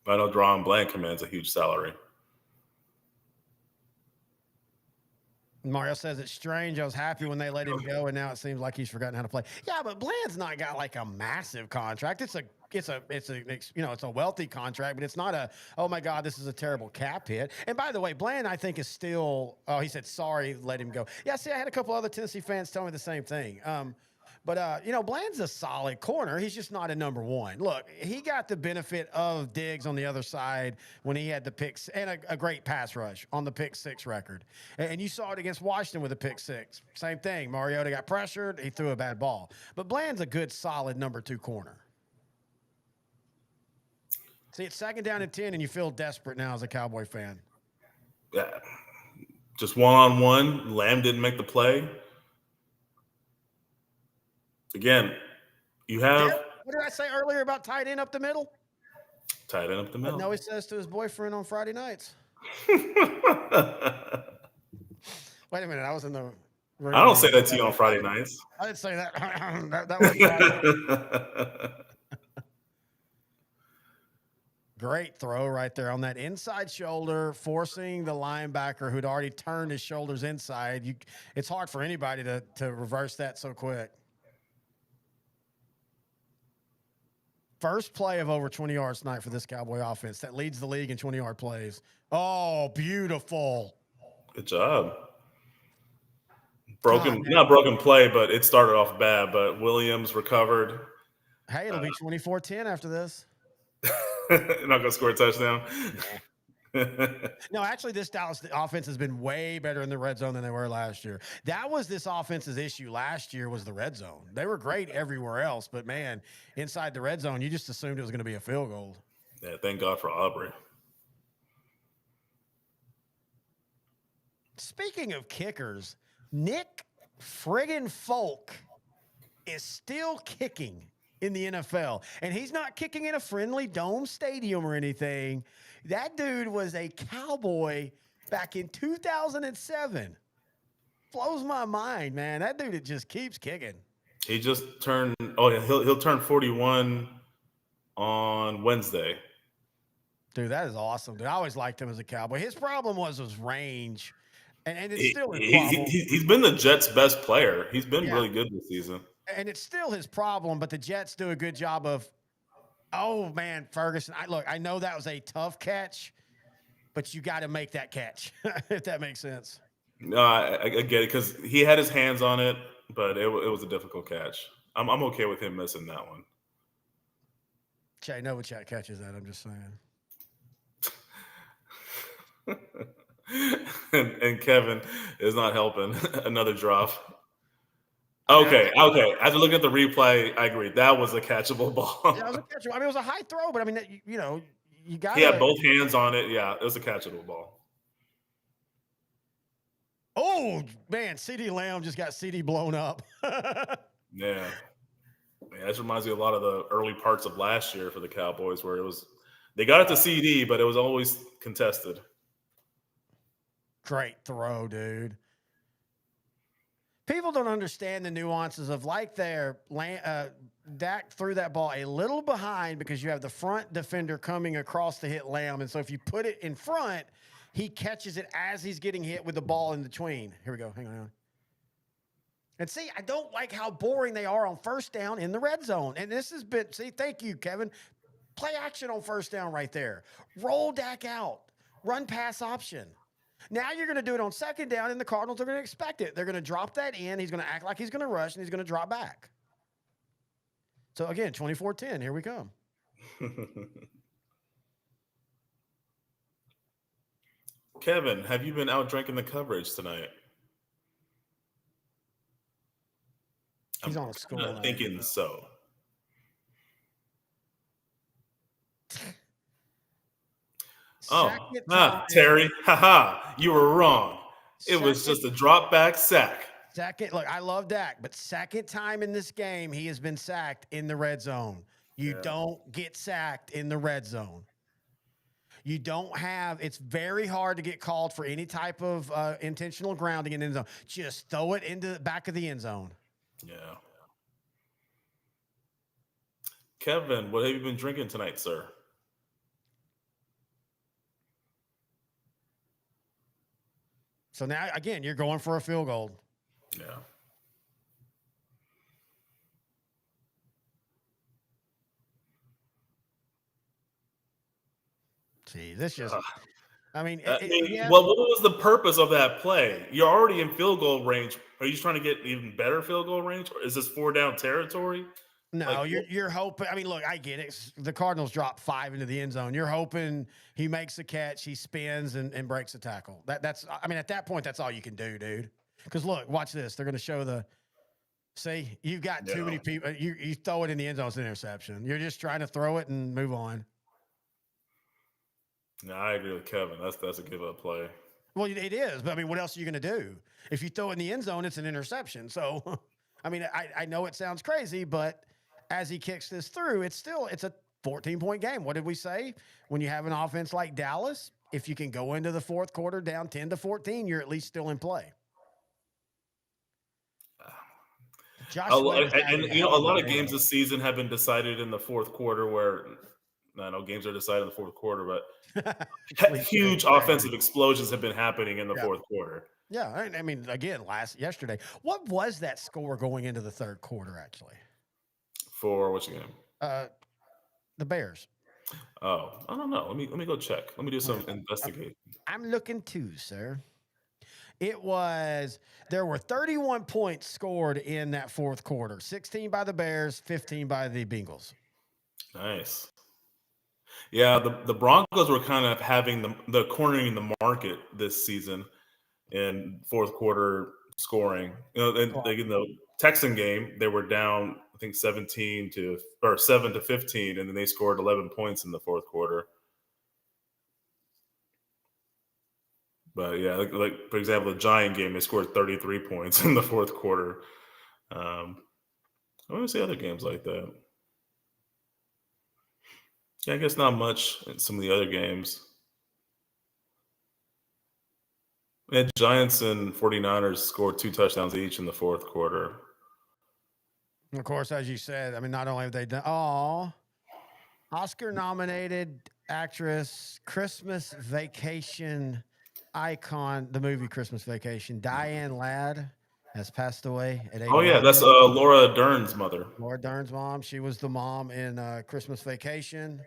know Deron Bland commands a huge salary. Mario says it's strange. I was happy when they let him go, and now it seems like he's forgotten how to play. Yeah, but Bland's not got like a massive contract. It's a wealthy contract, but it's not a, oh my God, this is a terrible cap hit. And by the way, Bland, I think, is still, oh, he said, sorry, let him go. Yeah, see, I had a couple other Tennessee fans tell me the same thing. But Bland's a solid corner. He's just not a number one. Look, he got the benefit of Diggs on the other side when he had the picks and a great pass rush on the pick six record. And you saw it against Washington with a pick six. Same thing. Mariota got pressured. He threw a bad ball. But Bland's a good, solid number two corner. See, it's 2nd down and 10, and you feel desperate now as a Cowboy fan. Yeah, just one-on-one. Lamb didn't make the play. Again, you have. What did I say earlier about tight end up the middle? Tight end up the middle. No, he says to his boyfriend on Friday nights. Wait a minute, I was in the room. I don't say that to you on Friday nights. I didn't say that. that was Friday. Great throw right there on that inside shoulder, forcing the linebacker who'd already turned his shoulders inside. It's hard for anybody to reverse that so quick. First play of over 20 yards tonight for this Cowboy offense. That leads the league in 20-yard plays. Oh, beautiful. Good job. Not broken play, but it started off bad. But Williams recovered. Hey, it'll be 24-10 after this. Not going to score a touchdown. No, actually, this Dallas offense has been way better in the red zone than they were last year. That was this offense's issue last year, was the red zone. They were great everywhere else, but man, inside the red zone, you just assumed it was going to be a field goal. Yeah, thank God for Aubrey. Speaking of kickers, Nick friggin' Folk is still kicking in the NFL, and he's not kicking in a friendly dome stadium or anything. That dude was a Cowboy back in 2007. Blows my mind, man. That dude, it just keeps kicking. He just turned. Oh yeah, he'll turn 41 on Wednesday. Dude, that is awesome. Dude, I always liked him as a Cowboy. His problem was his range, and it's still his problem. He's been the Jets' best player. He's been really good this season. And it's still his problem, but the Jets do a good job of, oh, man, Ferguson. I know that was a tough catch, but you got to make that catch, if that makes sense. No, I get it, because he had his hands on it, but it was a difficult catch. I'm okay with him missing that one. Jay Novacek catches that, I'm just saying. and Kevin is not helping. Another drop. Okay. After looking at the replay, I agree. That was a catchable ball. Yeah, it was a catchable. I mean, it was a high throw, but I mean, you got. He had both hands on it. Yeah, it was a catchable ball. Oh man, CD Lamb just got CD blown up. Yeah, this reminds me a lot of the early parts of last year for the Cowboys, where they got it to CD, but it was always contested. Great throw, dude. People don't understand the nuances of Dak threw that ball a little behind because you have the front defender coming across to hit Lamb. And so if you put it in front, he catches it as he's getting hit with the ball in between. Here we go. Hang on. And see, I don't like how boring they are on first down in the red zone. And this has been, thank you, Kevin. Play action on first down right there. Roll Dak out. Run pass option. Now you're going to do it on second down, and the Cardinals are going to expect it. They're going to drop that in. He's going to act like he's going to rush, and he's going to drop back. So, again, 24-10. Here we come. Kevin, have you been out drinking the coverage tonight? He's on a school night. Thinking so. Second time. Terry, haha, you were wrong. It was just a drop back sack. Look, I love Dak, but second time in this game, he has been sacked in the red zone. You don't get sacked in the red zone. You don't have, it's very hard to get called for any type of intentional grounding in the end zone. Just throw it into the back of the end zone. Yeah. Kevin, what have you been drinking tonight, sir? So now, again, you're going for a field goal. Yeah. See, this just, I mean, what was the purpose of that play? You're already in field goal range. Are you just trying to get even better field goal range? Or is this 4-down territory? No, you're hoping. I mean, look, I get it. The Cardinals dropped 5 into the end zone. You're hoping he makes a catch, he spins and breaks a tackle. That's. I mean, at that point, that's all you can do, dude. Because look, watch this. They're going to show the. See, you've got too many people. You throw it in the end zone, it's an interception. You're just trying to throw it and move on. No, I agree with Kevin. That's a give up play. Well, it is, but I mean, what else are you going to do? If you throw it in the end zone, it's an interception. So, I mean, I know it sounds crazy, but as he kicks this through, it's a 14-point game. What did we say? When you have an offense like Dallas, if you can go into the fourth quarter down 10-14, you're at least still in play. A lot of games this season have been decided in the fourth quarter where I know games are decided in the fourth quarter, but huge offensive explosions have been happening in the fourth quarter. Yeah, I mean, again, yesterday, what was that score going into the third quarter, actually? For which game? The Bears. Oh, I don't know. Let me go check. Let me do some investigating. I'm looking too, sir. There were 31 points scored in that fourth quarter. 16 by the Bears, 15 by the Bengals. Nice. Yeah, the Broncos were kind of having the cornering the market this season in fourth quarter scoring. In the Texan game, they were down, I think 7 to 15, and then they scored 11 points in the fourth quarter. But yeah, like for example, the Giant game, they scored 33 points in the fourth quarter. I want to see other games like that. Yeah, I guess not much in some of the other games. Yeah, Giants and 49ers scored 2 touchdowns each in the fourth quarter. Of course, as you said, I mean, not only have they done, Oscar-nominated actress, Christmas Vacation icon, the movie Christmas Vacation, Diane Ladd has passed away at 81. Oh yeah, that's Laura Dern's mother. Laura Dern's mom. She was the mom in Christmas Vacation,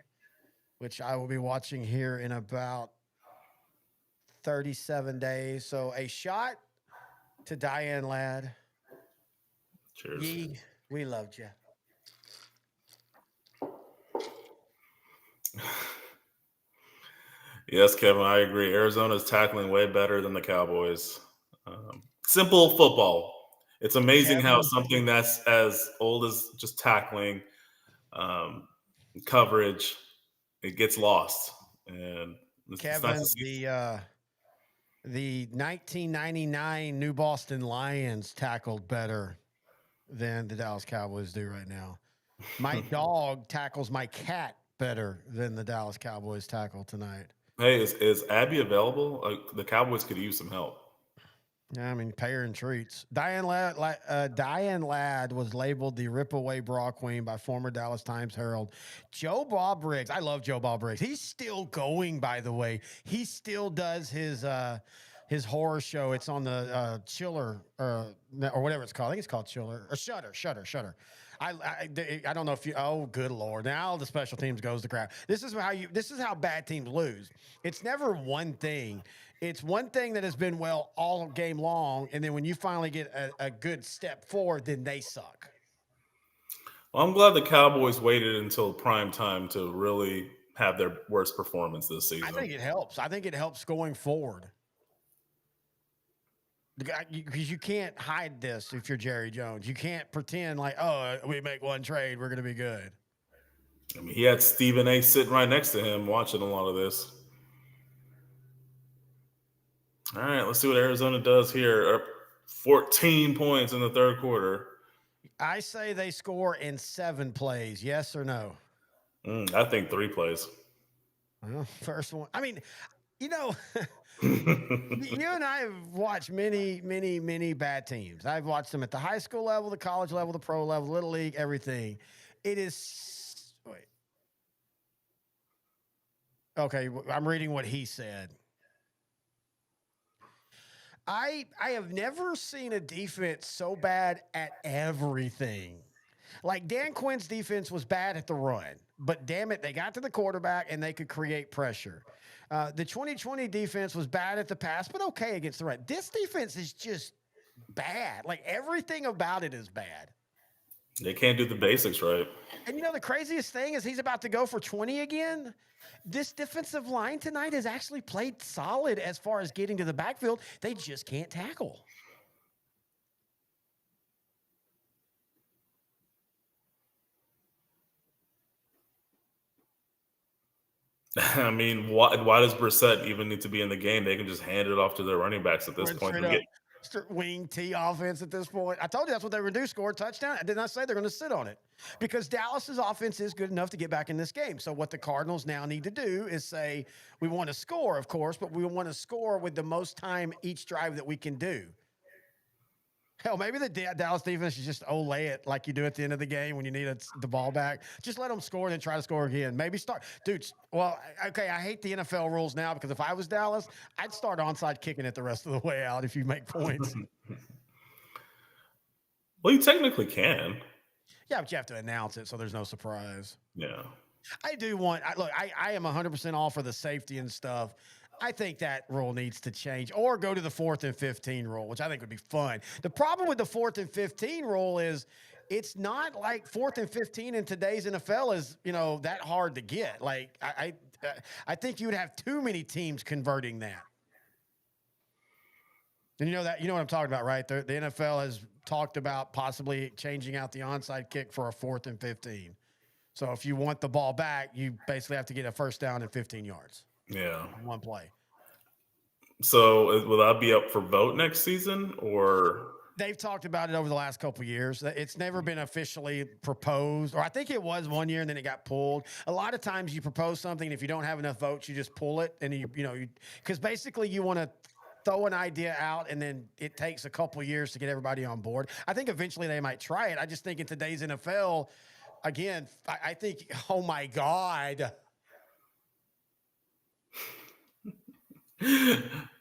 which I will be watching here in about 37 days. So a shot to Diane Ladd. Cheers. We loved you. Yes, Kevin, I agree. Arizona's tackling way better than the Cowboys. Simple football. It's amazing how something that's as old as just tackling, coverage, it gets lost. And Kevin, the 1999 New Boston Lions tackled better than the Dallas Cowboys do right now. My dog tackles my cat better than the Dallas Cowboys tackle tonight. Hey, is Abby available? The Cowboys could use some help. Yeah, I mean, pay her in treats. Diane Ladd was labeled the Rip-Away Bra Queen by former Dallas Times-Herald. Joe Bob Briggs. I love Joe Bob Briggs. He's still going, by the way. He still does his horror show. It's on the Chiller or whatever it's called. I think it's called Chiller or Shutter. I don't know if you. Oh, good Lord! Now the special teams goes to crap. This is how bad teams lose. It's never one thing. It's one thing that has been well all game long, and then when you finally get a good step forward, then they suck. Well, I'm glad the Cowboys waited until prime time to really have their worst performance this season. I think it helps. I think it helps going forward. Because you can't hide this if you're Jerry Jones. You can't pretend like, oh, we make one trade, we're going to be good. I mean, he had Stephen A. sitting right next to him watching a lot of this. All right, let's see what Arizona does here. Up 14 points in the third quarter. I say they score in 7 plays. Yes or no? I think 3 plays. Well, first one. I mean, you know, you and I have watched many, many, many bad teams. I've watched them at the high school level, the college level, the pro level, little league, everything. It is. Wait. Okay, I'm reading what he said. I have never seen a defense so bad at everything. Like Dan Quinn's defense was bad at the run, but damn it, they got to the quarterback and they could create pressure. The 2020 defense was bad at the pass, but okay against the run. This defense is just bad. Like everything about it is bad. They can't do the basics right. And you know, the craziest thing is he's about to go for 20 again. This defensive line tonight has actually played solid as far as getting to the backfield. They just can't tackle. I mean, why does Brissett even need to be in the game? They can just hand it off to their running backs at this point. Wing T offense at this point. I told you that's what they were going to do, score a touchdown. I did not say they're going to sit on it because Dallas's offense is good enough to get back in this game. So what the Cardinals now need to do is say, we want to score, of course, but we want to score with the most time each drive that we can do. Hell, maybe the Dallas defense should just lay it like you do at the end of the game when you need the ball back. Just let them score and then try to score again. Maybe start. Dude, well, okay, I hate the NFL rules now because if I was Dallas, I'd start onside kicking it the rest of the way out if you make points. Well, you technically can. Yeah, but you have to announce it so there's no surprise. Yeah. I do want – look, I am 100% all for the safety and stuff. I think that rule needs to change or go to the 4th and 15 rule, which I think would be fun. The problem with the 4th and 15 rule is it's not like 4th and 15 in today's NFL is, that hard to get. Like I think you would have too many teams converting that. And you know what I'm talking about, right? The NFL has talked about possibly changing out the onside kick for a 4th and 15. So if you want the ball back, you basically have to get a first down at 15 yards. Yeah. One play. So will that be up for vote next season or? They've talked about it over the last couple of years. It's never been officially proposed, or I think it was one year and then it got pulled. A lot of times you propose something and if you don't have enough votes, you just pull it. And because basically you want to throw an idea out and then it takes a couple of years to get everybody on board. I think eventually they might try it. I just think in today's NFL, again, I think, oh my God.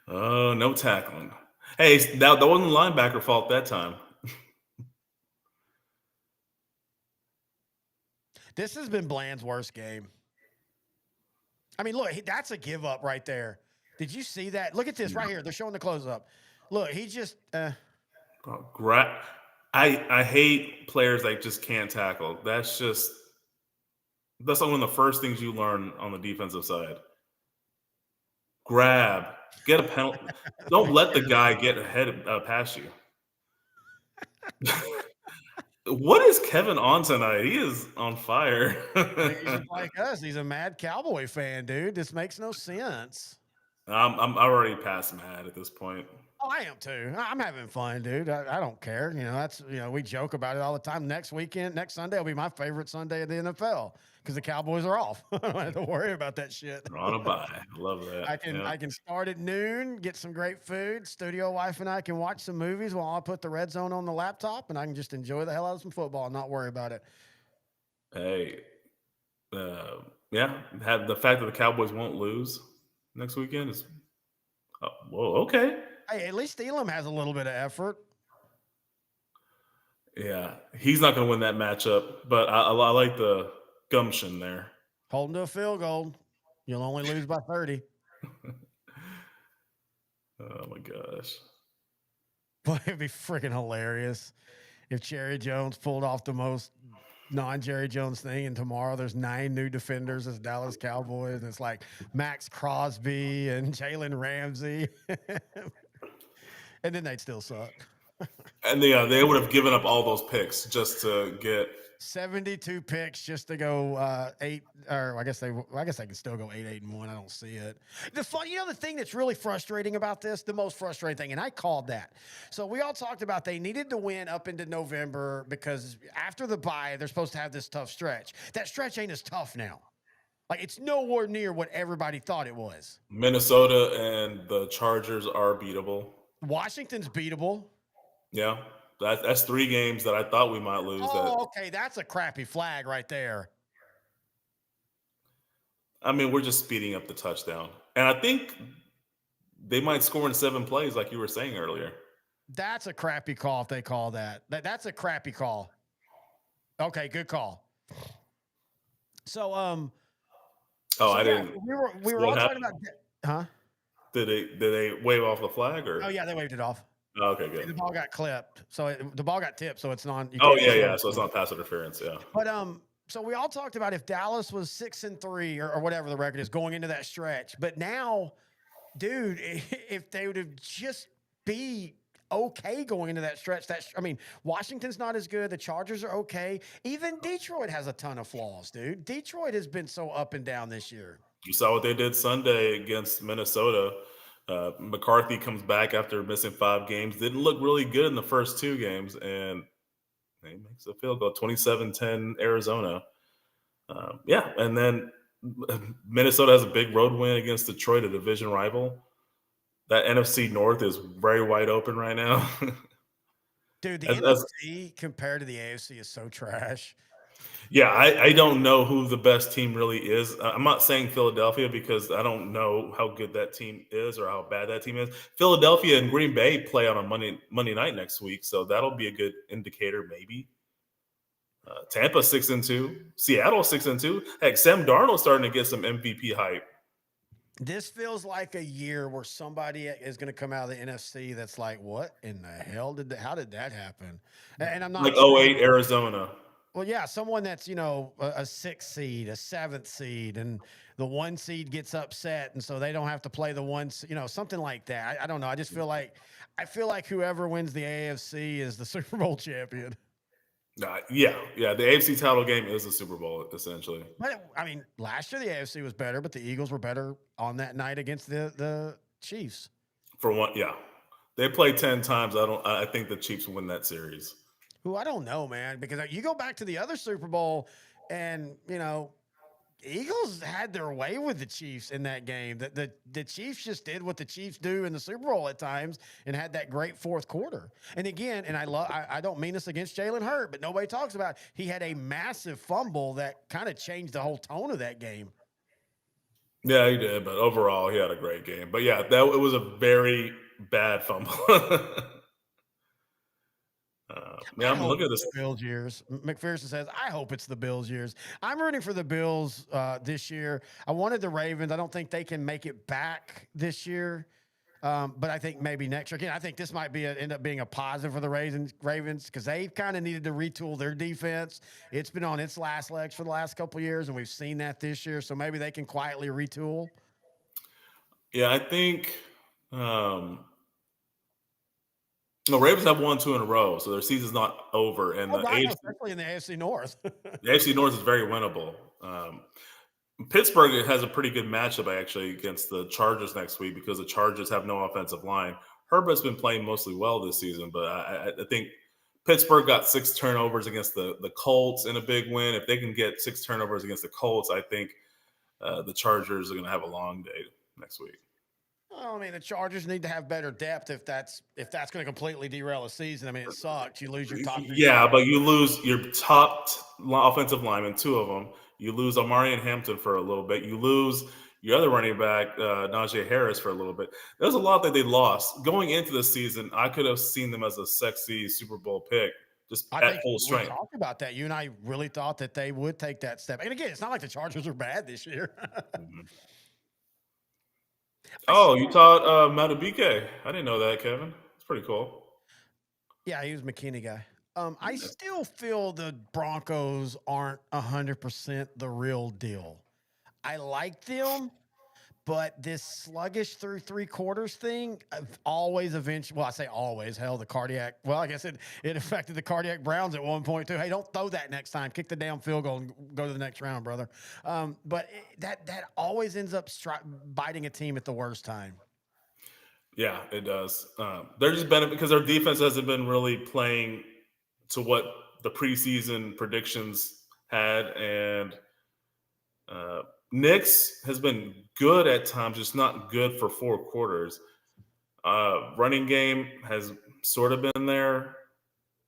Oh, no tackling. Hey, that wasn't the linebacker fault that time. This has been Bland's worst game. I mean, look, that's a give up right there. Did you see that? Look at this right here. They're showing the close up. Look, he just. I hate players that just can't tackle. That's one of the first things you learn on the defensive side. Grab, get a penalty. Don't let the guy get ahead past you. What is Kevin on tonight? He is on fire. He's just like us. He's a mad Cowboy fan, dude. This makes no sense. I'm already past mad at this point. Oh, I am too. I'm having fun, dude. I don't care. We joke about it all the time. Next Sunday will be my favorite Sunday of the NFL because the Cowboys are off. I don't have to worry about that shit. We're on a bye. I love that. I can start at noon, get some great food. Studio wife and I can watch some movies while I put the red zone on the laptop, and I can just enjoy the hell out of some football and not worry about it. Hey, the fact that the Cowboys won't lose next weekend is, okay. Hey, at least Elam has a little bit of effort. Yeah, he's not going to win that matchup, but I like the gumption there. Hold him to a field goal. You'll only lose by 30. Oh, my gosh. But it'd be freaking hilarious if Jerry Jones pulled off the most non-Jerry Jones thing, and tomorrow there's 9 new defenders as Dallas Cowboys. And it's like Max Crosby and Jalen Ramsey. And then they'd still suck. And they would have given up all those picks just to get 72 picks just to go or I guess they can still go 8-1. I don't see it. The thing that's really frustrating about this, the most frustrating thing, and I called that. So we all talked about they needed to win up into November because after the bye, they're supposed to have this tough stretch. That stretch ain't as tough now. Like it's nowhere near what everybody thought it was. Minnesota and the Chargers are beatable. Washington's beatable. Yeah, that's 3 games that I thought we might lose. Okay, that's a crappy flag right there. I mean, we're just speeding up the touchdown, and I think they might score in 7 plays, like you were saying earlier. That's a crappy call if they call that. That's a crappy call. Okay, good call. So I didn't. We were all talking about, huh? Did they wave off the flag or? Oh yeah, they waved it off. Oh, okay, good. The ball got clipped, so the ball got tipped, so it's non. Oh yeah. So it's not pass interference. Yeah. But so we all talked about if Dallas was 6-3 or whatever the record is going into that stretch. But now, dude, if they would have just be okay going into that stretch, I mean, Washington's not as good. The Chargers are okay. Even Detroit has a ton of flaws, dude. Detroit has been so up and down this year. You saw what they did Sunday against Minnesota. McCarthy comes back after missing 5 games. Didn't look really good in the first 2 games, and he makes a field goal, 27-10 Arizona. Yeah, and then Minnesota has a big road win against Detroit, a division rival. That NFC North is very wide open right now. Dude, the NFC compared to the AFC is so trash. Yeah, I don't know who the best team really is. I'm not saying Philadelphia because I don't know how good that team is or how bad that team is. Philadelphia and Green Bay play on a Monday night next week, so that'll be a good indicator maybe. Tampa 6-2, Seattle 6-2. Heck, Sam Darnold's starting to get some MVP hype. This feels like a year where somebody is going to come out of the NFC that's like, what in the hell how did that happen? And I'm not like 08 Arizona. Well, yeah, someone that's, a 6th seed, a 7th seed, and the 1 seed gets upset, and so they don't have to play the 1, something like that. I don't know. I just feel like whoever wins the AFC is the Super Bowl champion. Yeah. The AFC title game is the Super Bowl essentially. But I mean, last year the AFC was better, but the Eagles were better on that night against the Chiefs. For one, yeah, they played 10 times. I think the Chiefs win that series. Who I don't know, man, because you go back to the other Super Bowl, and Eagles had their way with the Chiefs in that game. The Chiefs just did what the Chiefs do in the Super Bowl at times and had that great fourth quarter. And again, and I don't mean this against Jalen Hurts, but nobody talks about it. He had a massive fumble that kind of changed the whole tone of that game. Yeah, he did, but overall he had a great game. But yeah, it was a very bad fumble. I'm looking at this. Bills years. McPherson says, I hope it's the Bills years. I'm rooting for the Bills this year. I wanted the Ravens. I don't think they can make it back this year. But I think maybe next year. Again, I think this might end up being a positive for the Ravens because they've kind of needed to retool their defense. It's been on its last legs for the last couple of years, and we've seen that this year. So maybe they can quietly retool. Yeah, I think the Ravens have won 2 in a row, so their season's not over. And especially in the AFC North. The AFC North is very winnable. Pittsburgh has a pretty good matchup actually against the Chargers next week because the Chargers have no offensive line. Herbert's been playing mostly well this season, but I think Pittsburgh got 6 turnovers against the Colts in a big win. If they can get 6 turnovers against the Colts, I think the Chargers are going to have a long day next week. Well, I mean, the Chargers need to have better depth if that's going to completely derail a season. I mean, it sucks. You lose your top. Yeah, but you lose your top offensive lineman, 2 of them. You lose Amari and Hampton for a little bit. You lose your other running back, Najee Harris, for a little bit. There's a lot that they lost. Going into the season, I could have seen them as a sexy Super Bowl pick, just at full strength. We talked about that. You and I really thought that they would take that step. And again, it's not like the Chargers are bad this year. Mm-hmm. Oh, you taught Madubuike. I didn't know that, Kevin. It's pretty cool. Yeah, he was a McKinney guy. I still feel the Broncos aren't 100% the real deal. I like them, But this sluggish through three quarters thing always eventually, well, I say always, hell, the cardiac, well, I guess it affected the cardiac Browns at one point too. Hey, don't throw that next time. Kick the damn field goal and go to the next round, brother. But that always ends up biting a team at the worst time. Yeah, it does. They're just benefiting because their defense hasn't been really playing to what the preseason predictions had, and Knicks has been good at times, just not good for 4 quarters. Running game has sort of been there.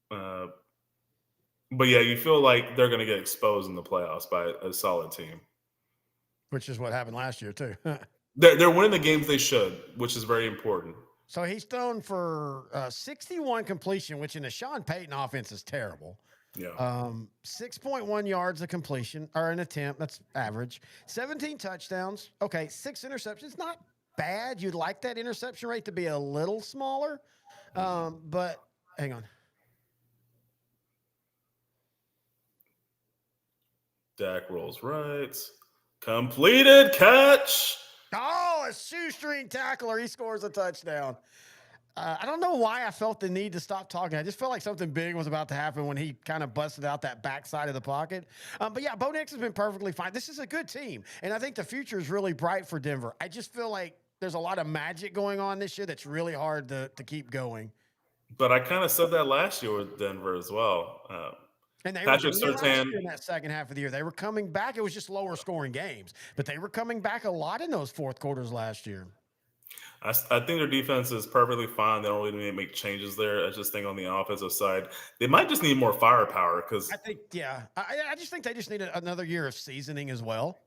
But yeah, you feel like they're going to get exposed in the playoffs by a solid team. Which is what happened last year too. They're winning the games they should, which is very important. So he's thrown for 61 completion, which in the Sean Payton offense is terrible. Yeah. 6.1 yards a completion or an attempt. That's average. 17 touchdowns. Okay. 6 interceptions. Not bad. You'd like that interception rate to be a little smaller. But hang on. Dak rolls right. Completed catch. Oh, a shoestring tackler. He scores a touchdown. I don't know why I felt the need to stop talking. I just felt like something big was about to happen when he kind of busted out that backside of the pocket. But yeah, Bo Nix has been perfectly fine. This is a good team, and I think the future is really bright for Denver. I just feel like there's a lot of magic going on this year that's really hard to keep going. But I kind of said that last year with Denver as well. And they Patrick were last Surtain year in that second half of the year. They were coming back. It was just lower scoring games, but they were coming back a lot in those fourth quarters last year. I think their defense is perfectly fine. They don't really need to make changes there. I just think on the offensive side, they might just need more firepower because I think, yeah, I just think they just need another year of seasoning as well.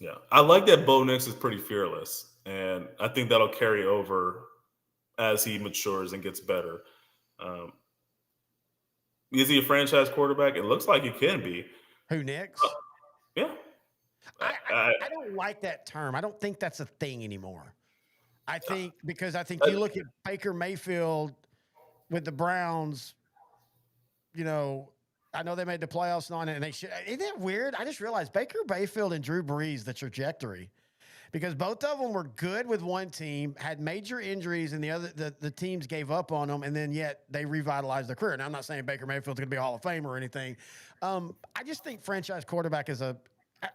Yeah, I like that Bo Nix is pretty fearless, and I think that'll carry over as he matures and gets better. Is he a franchise quarterback? It looks like he can be. Who, Nix? Yeah. I don't like that term. I don't think that's a thing anymore. I think because you look at Baker Mayfield with the Browns, you know, I know they made the playoffs on it, and they should. Isn't that weird? I just realized Baker Mayfield and Drew Brees, the trajectory, because both of them were good with one team, had major injuries, and the teams gave up on them, and then yet they revitalized their career. Now, I'm not saying Baker Mayfield's going to be a Hall of Famer or anything. I just think franchise quarterback is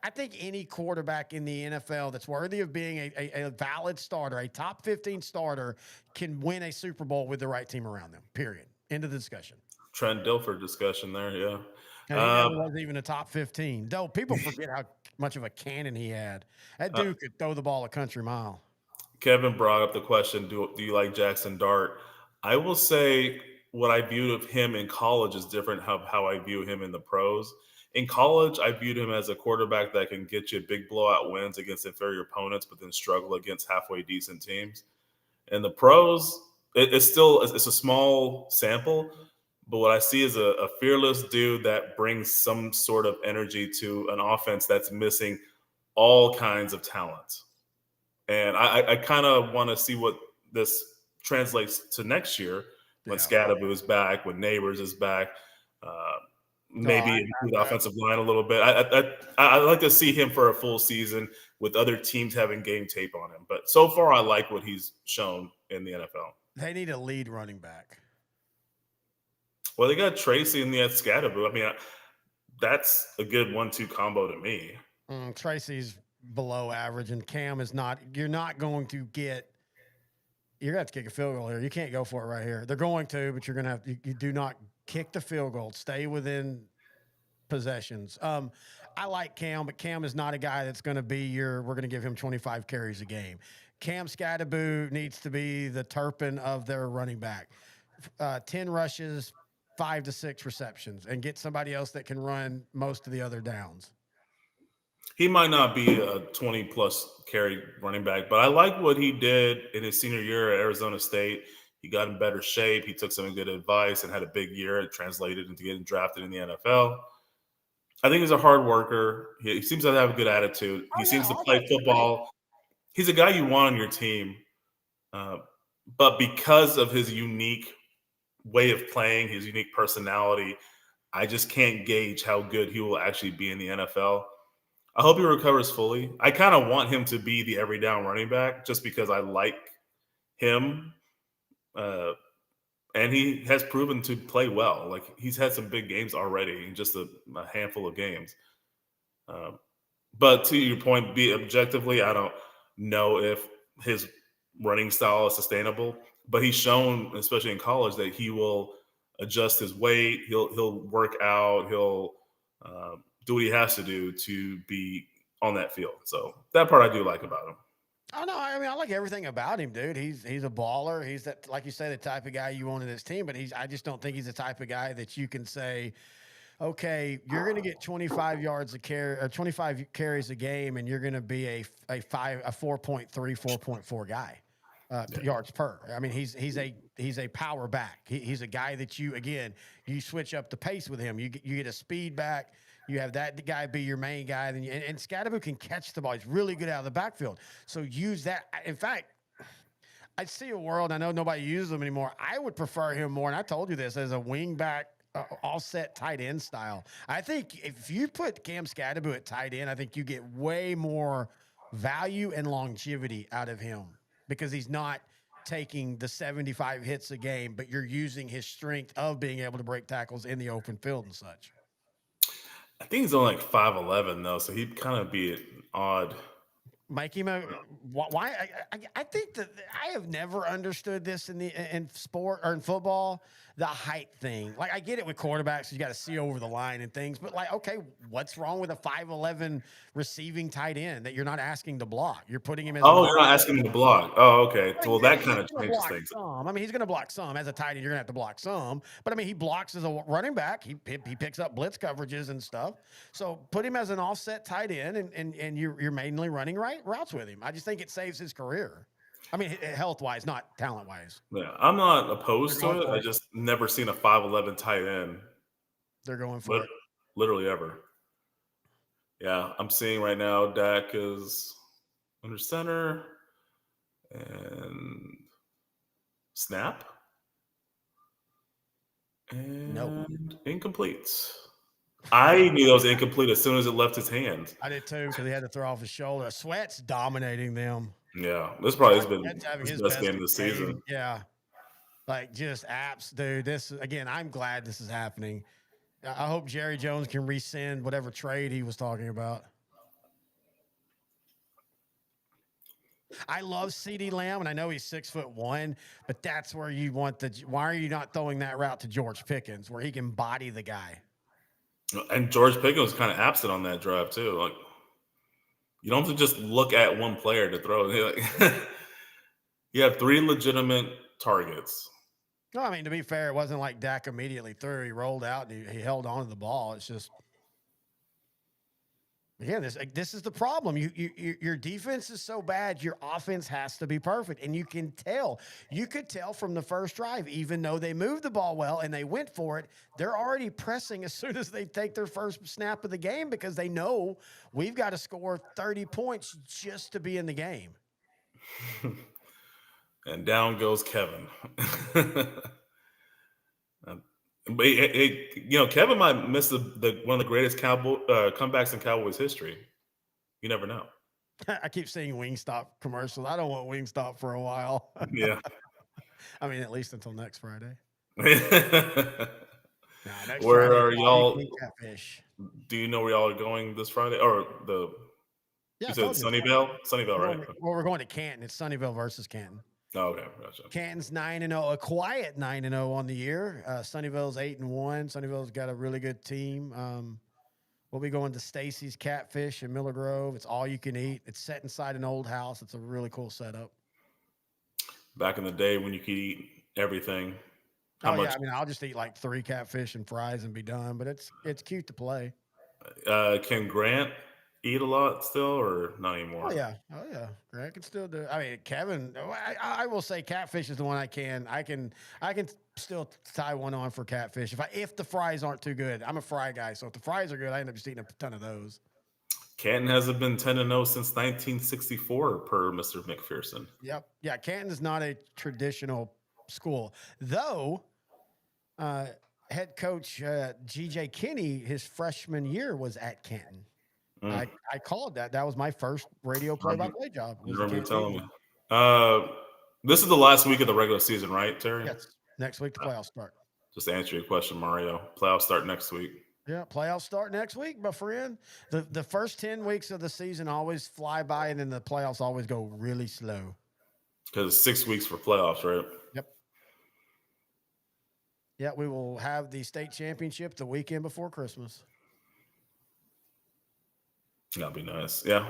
I think any quarterback in the NFL that's worthy of being a valid starter, a top 15 starter, can win a Super Bowl with the right team around them, period. End of the discussion. Trent Dilfer discussion there, yeah. And he never was even a top 15. Though people forget how much of a cannon he had. That dude could throw the ball a country mile. Kevin brought up the question, do you like Jackson Dart? I will say what I viewed of him in college is different how I view him in the pros. In college, I viewed him as a quarterback that can get you big blowout wins against inferior opponents, but then struggle against halfway decent teams. In the pros, it's a small sample, but what I see is a fearless dude that brings some sort of energy to an offense that's missing all kinds of talent. And I kind of want to see what this translates to next year when Scadaboo is back, when Neighbors is back. Maybe improve the offensive line a little bit. I like to see him for a full season with other teams having game tape on him. But so far, I like what he's shown in the NFL. They need a lead running back. Well, they got Tracy and they had Scadaboo. I mean, that's a good 1-2 combo to me. Tracy's below average, and Cam is not. You're not going to get. You're going to have to kick a field goal here. You can't go for it right here. They're going to, but you're going to have. You do not kick the field goal. Stay within possessions. I like Cam, but Cam is not a guy that's going to be we're going to give him 25 carries a game. Cam Scadaboo needs to be the Turpin of their running back. 10 rushes, 5 to 6 receptions, and get somebody else that can run most of the other downs. He might not be a 20-plus carry running back, but I like what he did in his senior year at Arizona State. He got in better shape. He took some good advice and had a big year. It translated into getting drafted in the NFL. I think he's a hard worker. He seems to have a good attitude. He seems to play football. He's a guy you want on your team. But because of his unique way of playing, his unique personality, I just can't gauge how good he will actually be in the NFL. I hope he recovers fully. I kind of want him to be the every down running back just because I like him. And he has proven to play well. Like he's had some big games already in just a handful of games. But to your point, be objectively, I don't know if his running style is sustainable. But he's shown, especially in college, that he will adjust his weight. He'll work out. He'll do what he has to do to be on that field. So that part I do like about him. Oh no, I mean I like everything about him, dude. He's a baller. He's that, like you say, the type of guy you want in this team. But I just don't think he's the type of guy that you can say, okay, you're going to get 25 yards a carry or 25 carries a game, and you're going to be a 4.3, 4.4 guy. Yards per. I mean, he's a power back. He's a guy that you switch up the pace with him. You get a speed back. You have that guy be your main guy. Then and Scadaboo can catch the ball. He's really good out of the backfield. So use that. In fact, I see a world. I know nobody uses him anymore. I would prefer him more. And I told you this as a wing back. Offset tight end style. I think if you put Cam Scadaboo at tight end, I think you get way more value and longevity out of him because he's not taking the 75 hits a game, but you're using his strength of being able to break tackles in the open field and such. I think he's only like 5'11", though, so he'd kind of be odd. Make him why? I think that I have never understood this in sport or in football. The height thing, like I get it with quarterbacks, you got to see over the line and things, but like, okay, what's wrong with a 5'11" receiving tight end that you're not asking to block? You're putting him as you're not asking him to block. Oh, okay. Well, that kind of changes things. Some. I mean, he's going to block some as a tight end. You're going to have to block some, but I mean, he blocks as a running back. He picks up blitz coverages and stuff. So put him as an offset tight end, and you're mainly running routes with him. I just think it saves his career. I mean, health wise, not talent wise. Yeah, I'm not opposed to it. I just never seen a 5'11" tight end. They're going for it. Literally ever. Yeah, I'm seeing right now Dak is under center and snap. And incomplete. I knew that was incomplete as soon as it left his hand. I did too, because he had to throw off his shoulder. Sweat's dominating them. Yeah, this probably has been his best game of the season. Yeah, like just apps, dude. This again, I'm glad this is happening. I hope Jerry Jones can rescind whatever trade he was talking about. I love CeeDee Lamb, and I know he's 6'1", but that's where you want why are you not throwing that route to George Pickens, where he can body the guy? And George Pickens was kind of absent on that drive too. Like, you don't have to just look at one player to throw. You have 3 legitimate targets. No, I mean, to be fair, it wasn't like Dak immediately threw. He rolled out and he held on to the ball. It's just, again, this is the problem. Your defense is so bad, your offense has to be perfect. And you can tell. You could tell from the first drive, even though they moved the ball well and they went for it, they're already pressing as soon as they take their first snap of the game because they know we've got to score 30 points just to be in the game. And down goes Kevin. But Kevin might miss one of the greatest comebacks in Cowboys history. You never know. I keep seeing Wingstop commercials. I don't want Wingstop for a while. Yeah. I mean, at least until next Friday. Where are y'all? Do you know where y'all are going this Friday? Or you said Sunnyvale? Sunnyvale, right? Well, we're going to Canton. It's Sunnyvale versus Canton. Oh, okay, gotcha. Canton's 9-0, a quiet 9-0 on the year. Sunnyvale's 8-1. Sunnyvale's got a really good team. We'll be going to Stacy's Catfish in Miller Grove. It's all you can eat. It's set inside an old house. It's a really cool setup. Back in the day when you could eat everything. How much? Yeah, I mean, I'll just eat like 3 catfish and fries and be done. But it's cute to play. Can Grant eat a lot still, or not anymore? Oh yeah, Grant can still do it. I mean, Kevin, I will say catfish is the one I can still tie one on for catfish if the fries aren't too good. I'm a fry guy, so if the fries are good, I end up just eating a ton of those. Canton hasn't been 10-0 since 1964 per Mr. McPherson. Yep, yeah, Canton is not a traditional school, though. Head coach G.J. Kinney, his freshman year was at Canton. I called that. That was my first radio play-by-play job. You Was remember you Kansas telling City. me. This is the last week of the regular season, right, Terry? Yes. Next week the playoffs start. Just to answer your question, Mario. Playoffs start next week. Yeah, playoffs start next week, my friend. The first 10 weeks of the season always fly by, and then the playoffs always go really slow. Because it's 6 weeks for playoffs, right? Yep. Yeah, we will have the state championship the weekend before Christmas. That'll be nice. Yeah,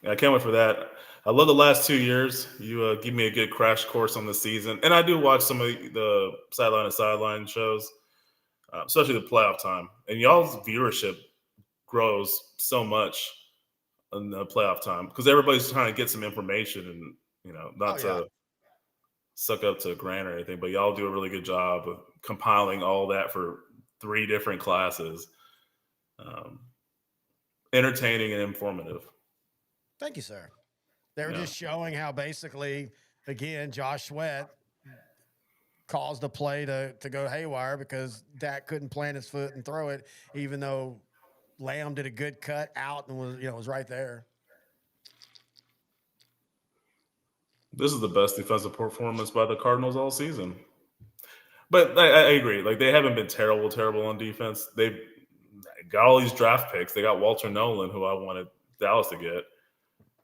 I can't wait for that. I love the last 2 years. You give me a good crash course on the season, and I do watch some of the sideline shows, especially the playoff time. And y'all's viewership grows so much in the playoff time because everybody's trying to get some information and not to suck up to Grant or anything, but y'all do a really good job of compiling all that for 3 different classes. Entertaining and informative. Thank you, sir. They were just showing how basically, again, Josh Sweat caused a play to go haywire because Dak couldn't plant his foot and throw it, even though Lamb did a good cut out and was right there. This is the best defensive performance by the Cardinals all season. But I agree. Like, they haven't been terrible on defense. They've got all these draft picks. They got Walter Nolan, who I wanted Dallas to get.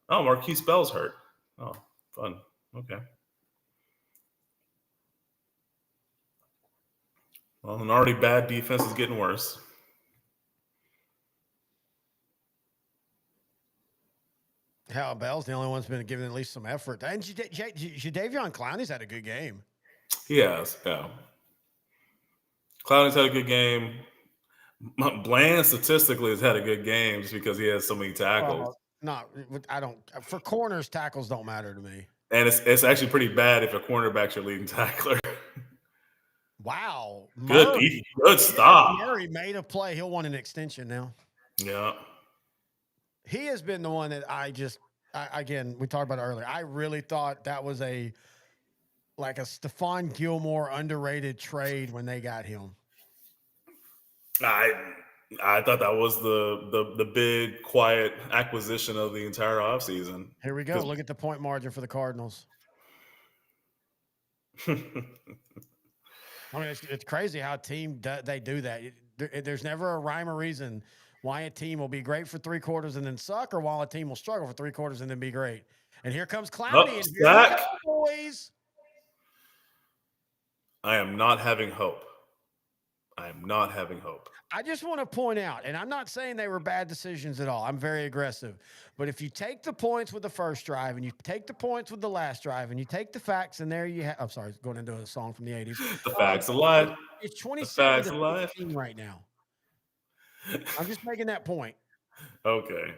Oh, Marquise Bell's hurt. Oh, fun. Okay. Well, an already bad defense is getting worse. How Bell's the only one's been giving at least some effort. And Jadeveon Clowney's had a good game. He has, yeah. Clowney's had a good game. Bland statistically has had a good game just because he has so many tackles. For corners, tackles don't matter to me. And it's actually pretty bad if a cornerback's your leading tackler. Wow. Good stop. Murray made a play. He'll want an extension now. Yeah. He has been the one that again, we talked about it earlier. I really thought that was a Stephon Gilmore underrated trade when they got him. I thought that was the big quiet acquisition of the entire offseason. Here we go. Look at the point margin for the Cardinals. I mean, it's crazy how they do that. There's never a rhyme or reason why a team will be great for 3 quarters and then suck, or why a team will struggle for 3 quarters and then be great. And here comes Clowney and here the Cowboys. I am not having hope. I just want to point out, and I'm not saying they were bad decisions at all. I'm very aggressive. But if you take the points with the first drive and you take the points with the last drive and you take the facts, and there you have – I'm sorry, going into a song from the 80s. The facts a lot. It's 27-15 right now. I'm just making that point. Okay.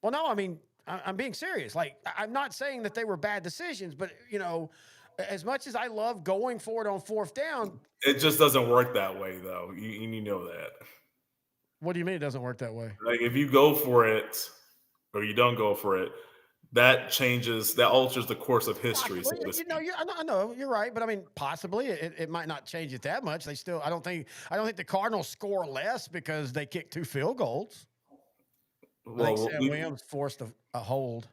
Well, no, I mean, I'm being serious. Like, I'm not saying that they were bad decisions, but, as much as I love going for it on 4th down. It just doesn't work that way, though. You know that. What do you mean it doesn't work that way? Like, if you go for it or you don't go for it, that alters the course of history. I know you're right, but I mean, possibly it might not change it that much. I don't think the Cardinals score less because they kick 2 field goals. I think Sam Williams forced a hold.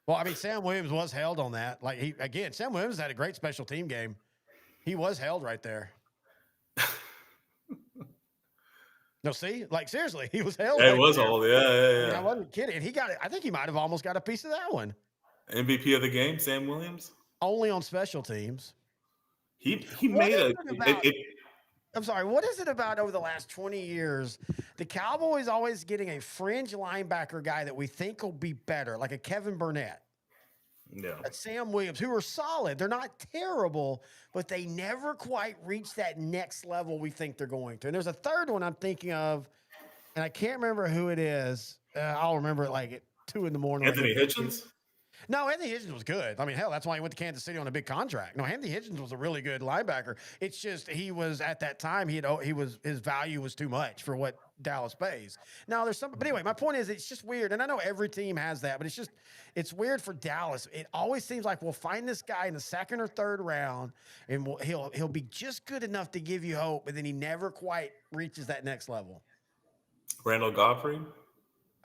Well, I mean, Sam Williams was held on that. Sam Williams had a great special team game. He was held right there. No, see? Seriously, he was held. It was held, yeah. I wasn't kidding. I think he might have almost got a piece of that one. MVP of the game, Sam Williams? Only on special teams. He made I'm sorry, what is it about over the last 20 years? The Cowboys always getting a fringe linebacker guy that we think will be better, like a Kevin Burnett. Yeah. Sam Williams, who are solid. They're not terrible, but they never quite reach that next level we think they're going to. And there's a third one I'm thinking of, and I can't remember who it is. I'll remember it at 2 a.m. Anthony Hitchens? No, Anthony Hitchens was good. I mean, hell, that's why he went to Kansas City on a big contract. No, Anthony Hitchens was a really good linebacker. It's just he was at that time his value was too much for what Dallas pays. Now there's some, but anyway, my point is it's just weird, and I know every team has that, but it's weird for Dallas. It always seems like we'll find this guy in the second or third round, and he'll be just good enough to give you hope, but then he never quite reaches that next level. Randall Godfrey.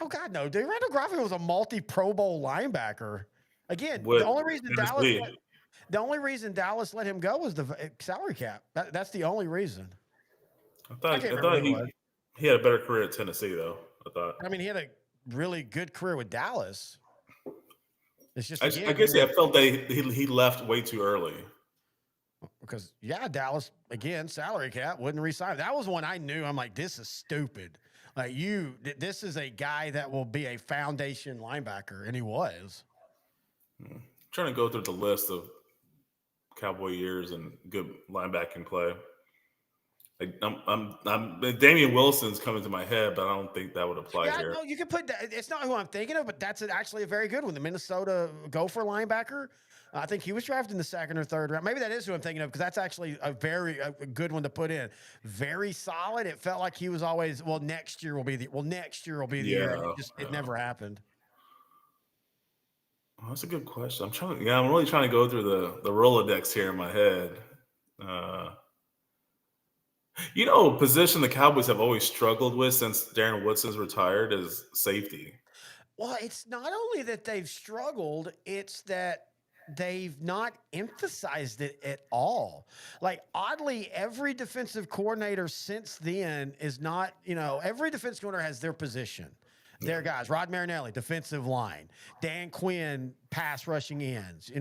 Oh God, no, dude! Randall Godfrey was a multi-Pro Bowl linebacker. Again, With the only reason Tennessee. Dallas let him go was the salary cap. That's the only reason. I I thought can't remember who it was. he had a better career at Tennessee, though. I thought. I mean, he had a really good career with Dallas. It's just I guess I felt that he left way too early. because Dallas again salary cap wouldn't resign. That was one I knew. I'm like, this is stupid. Like this is a guy that will be a foundation linebacker, and he was. Trying to go through the list of Cowboy years and good linebacking play. I'm Damian Wilson's coming to my head, but I don't think that would apply here. No, you can put that. It's not who I'm thinking of, but that's actually a very good one. The Minnesota Gopher linebacker. I think he was drafted in the second or third round. Maybe that is who I'm thinking of because that's actually a good one to put in. Very solid. It felt like he was always next year will be the year. It never happened. Well, that's a good question. I'm really trying to go through the Rolodex here in my head. Position the Cowboys have always struggled with since Darren Woodson's retired is safety. Well, it's not only that they've struggled, it's that they've not emphasized it at all. Like, oddly, every defensive coordinator since then is not, every defensive coordinator has their position. Their guys, Rod Marinelli, defensive line, Dan Quinn, pass rushing ends,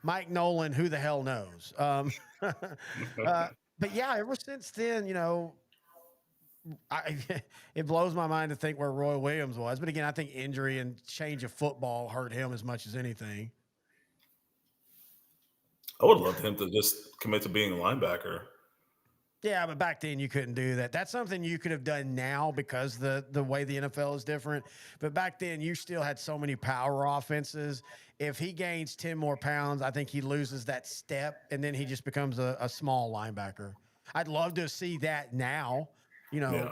Mike Nolan, who the hell knows? But yeah, ever since then, it blows my mind to think where Roy Williams was. But again, I think injury and change of football hurt him as much as anything. I would love him to just commit to being a linebacker. Yeah, but back then you couldn't do that. That's something you could have done now because the way the NFL is different. But back then you still had so many power offenses. If he gains 10 more pounds, I think he loses that step, and then he just becomes a small linebacker. I'd love to see that now, again,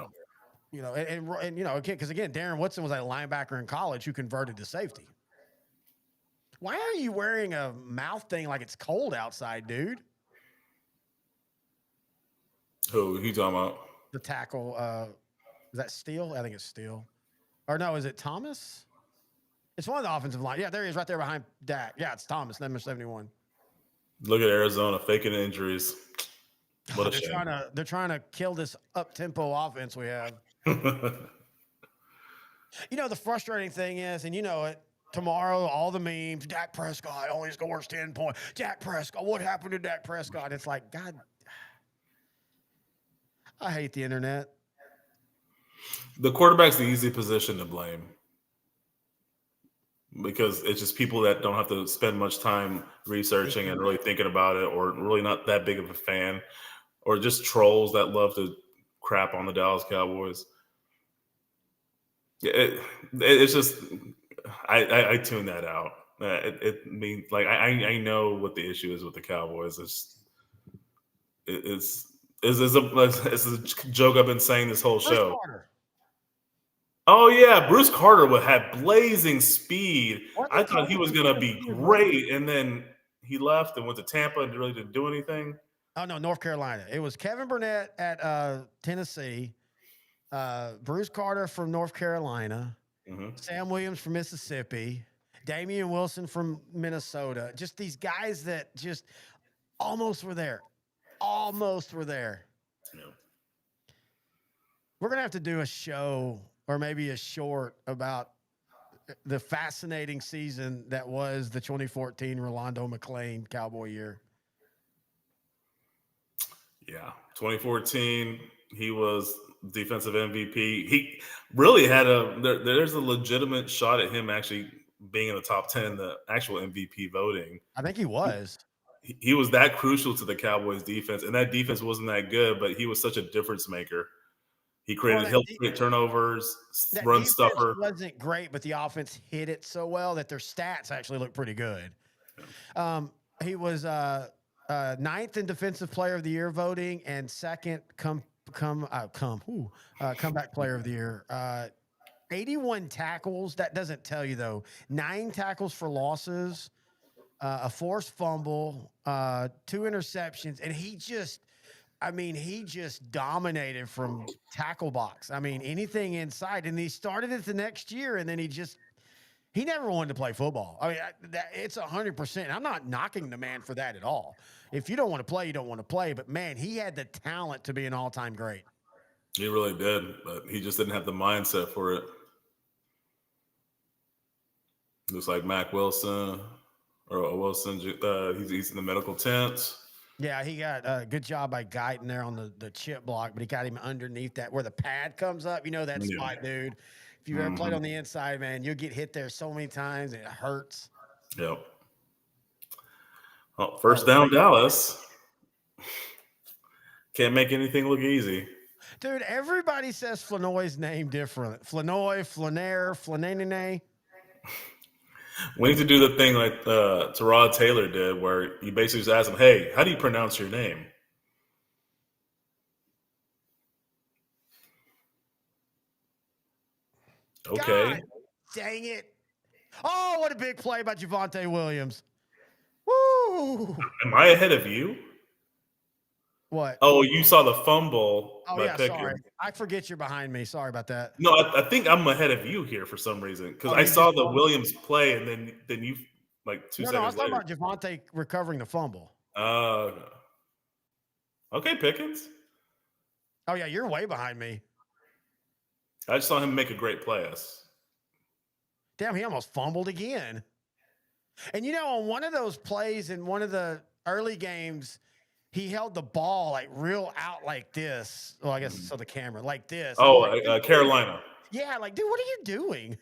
because again, Darren Woodson was a linebacker in college who converted to safety. Why are you wearing a mouth thing like it's cold outside, dude? Who you talking about? The tackle, is that Steele? I think it's Steele. Or no, is it Thomas? It's one of the offensive line. Yeah, there he is right there behind Dak. Yeah, it's Thomas, number 71. Look at Arizona faking injuries. What a shame. They're trying to kill this up-tempo offense we have. The frustrating thing is, and tomorrow, all the memes, Dak Prescott only scores 10 points. Dak Prescott, what happened to Dak Prescott? It's like, God, I hate the internet. The quarterback's the easy position to blame because it's just people that don't have to spend much time researching and really thinking about it, or really not that big of a fan, or just trolls that love to crap on the Dallas Cowboys. It's just I tune that out. It means like I know what the issue is with the Cowboys. It's a joke I've been saying this whole show. Oh yeah, Bruce Carter had blazing speed. I thought he was gonna be great, and then he left and went to Tampa and really didn't do anything. Oh no, North Carolina. It was Kevin Burnett at Tennessee, Bruce Carter from North Carolina, Sam Williams from Mississippi, Damian Wilson from Minnesota. Just these guys that just almost were there. Almost were there. Yeah. We're going to have to do a show or maybe a short about the fascinating season that was the 2014 Rolando McClain Cowboy year. Yeah. 2014, he was defensive MVP. He really had there's a legitimate shot at him actually being in the top 10, the actual MVP voting. I think he was. He was that crucial to the Cowboys defense, and that defense wasn't that good, but he was such a difference maker. He created Well, he'll create turnovers, that run defense stuffer. wasn't great, but the offense hit it so well that their stats actually look pretty good. He was ninth in Defensive Player of the Year voting and second comeback Player of the Year. 81 tackles. That doesn't tell you though. 9 tackles for losses, a forced fumble, 2 interceptions, and he just dominated from tackle box. I mean, anything inside, and he started it the next year, and then he never wanted to play football. I mean, it's 100%. I'm not knocking the man for that at all. If you don't want to play, you don't want to play. But man, he had the talent to be an all-time great. He really did, but he just didn't have the mindset for it. Looks like Mac Wilson or Wilson. He's in the medical tent. Yeah, he got a good job by guiding there on the chip block, but he got him underneath that where the pad comes up. You know that spot, dude. If you've ever played on the inside, man, you'll get hit there so many times and it hurts. Yep. Well, first down, Dallas. Can't make anything look easy. Dude, everybody says Flanoy's name different. Flanoy, Flanair, Flanene. We need to do the thing like Terod Taylor did, where you basically just ask him, "Hey, how do you pronounce your name?" Okay. God, dang it. Oh, what a big play by Javonte Williams. Woo! Am I ahead of you? What? Oh, you saw the fumble. Oh, by yeah, Pickens. sorry. I forget you're behind me. Sorry about that. No, I think I'm ahead of you here for some reason because Oh, I you saw just the fumbled? Williams play, and then you like 2 No, I seconds was talking later. about Javonte recovering the fumble. Okay, Pickens. Oh, yeah, you're way behind me. I just saw him make a great play. Damn, he almost fumbled again. And you know, on one of those plays in one of the early games, he held the ball like real out like this. Well, I guess so the camera like this. I'm Oh, like, Carolina. yeah, like, dude, what are you doing?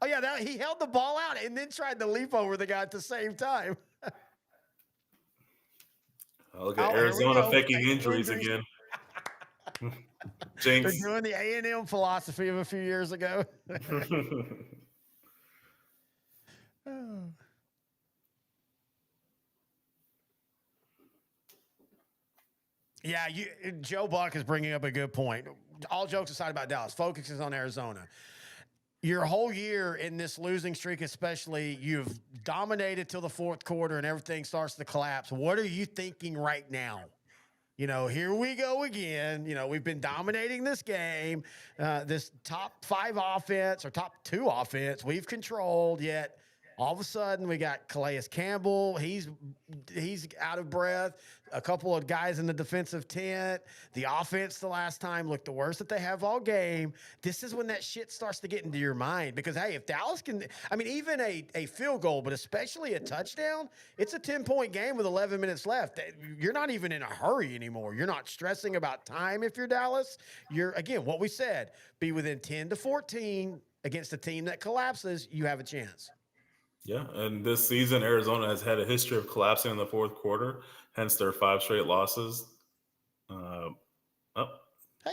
Oh, yeah, he held the ball out and then tried to leap over the guy at the same time. Look at here we Arizona go. faking Faking injuries injuries. again. They're Jinx. doing the A&M philosophy of a few years ago. Yeah, Joe Buck is bringing up a good point. All jokes aside about Dallas, focuses on Arizona. Your whole year in this losing streak, especially, you've dominated till the fourth quarter and everything starts to collapse. What are you thinking right now? You know, here we go again. You know, we've been dominating this game, this top 5 offense or top 2 offense we've controlled, yet all of a sudden we got Calais Campbell. He's out of breath. A couple of guys in the defensive tent. The offense the last time looked the worst that they have all game. This is when that shit starts to get into your mind because, hey, if Dallas can, I mean, even a field goal, but especially a touchdown, it's a 10-point game with 11 minutes left. You're not even in a hurry anymore. You're not stressing about time if you're Dallas. You're, again, what we said, be within 10 to 14 against a team that collapses, you have a chance. Yeah, and this season, Arizona has had a history of collapsing in the fourth quarter, hence their 5 straight losses. Hey,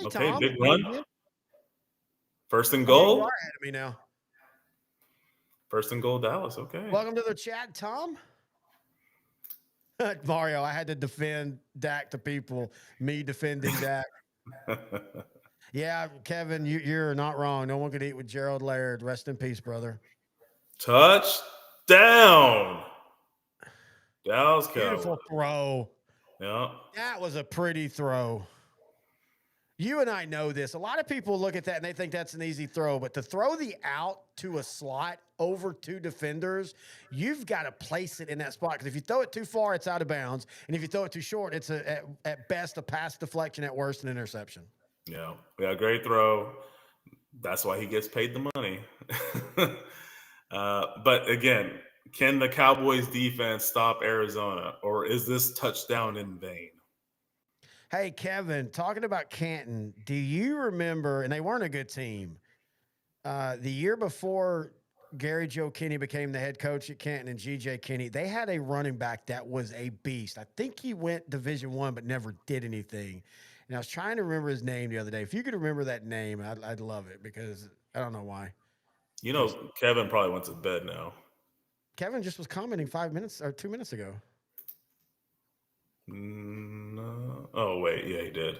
Okay, Tom. big run. First and Oh, yeah, you goal. are ahead of me now. First and goal, Dallas. Okay. Welcome to the chat, Tom. Mario, I had to defend Dak to people. Me defending Dak. Yeah, Kevin, you're not wrong. No one could eat with Gerald Laird. Rest in peace, brother. Touchdown. Dallas Cowboys. Beautiful throw. Yeah. That was a pretty throw. You and I know this. A lot of people look at that and they think that's an easy throw, but to throw the out to a slot over 2 defenders, you've got to place it in that spot. Because if you throw it too far, it's out of bounds. And if you throw it too short, it's at best a pass deflection, at worst an interception. Yeah, great throw. That's why he gets paid the money. But again, can the Cowboys defense stop Arizona, or is this touchdown in vain? Hey, Kevin, talking about Canton, do you remember, and they weren't a good team, the year before Gary Joe Kinney became the head coach at Canton and G.J. Kinney, they had a running back that was a beast. I think he went Division I, but never did anything. and I was trying to remember his name the other day. If you could remember that name, I'd love it because I don't know why. You know, Kevin probably went to bed now. Kevin just was commenting 5 minutes or 2 minutes ago. No. Oh wait, yeah, he did.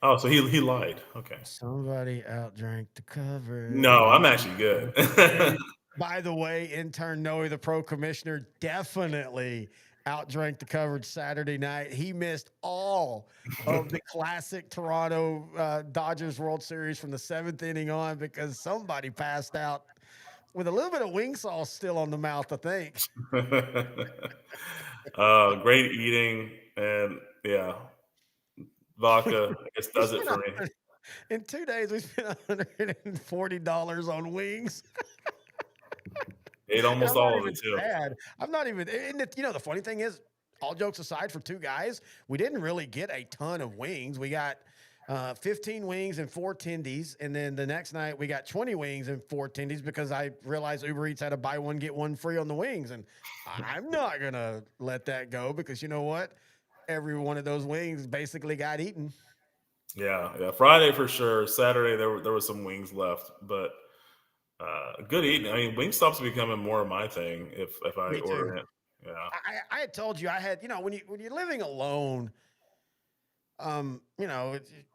Oh, so he lied. Okay. Somebody outdrank the coverage. No, I'm actually good. And by the way, intern Noe, the pro commissioner, definitely outdrank the coverage Saturday night. He missed all of the classic Toronto Dodgers World Series from the 7th inning on because somebody passed out with a little bit of wing sauce still on the mouth, I think. Great eating and yeah, vodka. I guess does it for me. In 2 days, we spent $140 on wings. Ate almost all of it too. Bad. I'm not even. And the funny thing is, all jokes aside, for 2 guys, we didn't really get a ton of wings. We got 15 wings and 4 tendies, and then the next night we got 20 wings and 4 tendies because I realized Uber Eats had a buy one get one free on the wings, and I'm not gonna let that go because you know what? Every one of those wings basically got eaten. Yeah. Friday for sure. Saturday there was some wings left, but good eating. I mean, Wingstop's becoming more of my thing if I order it. Yeah. I had told you I had when you're living alone,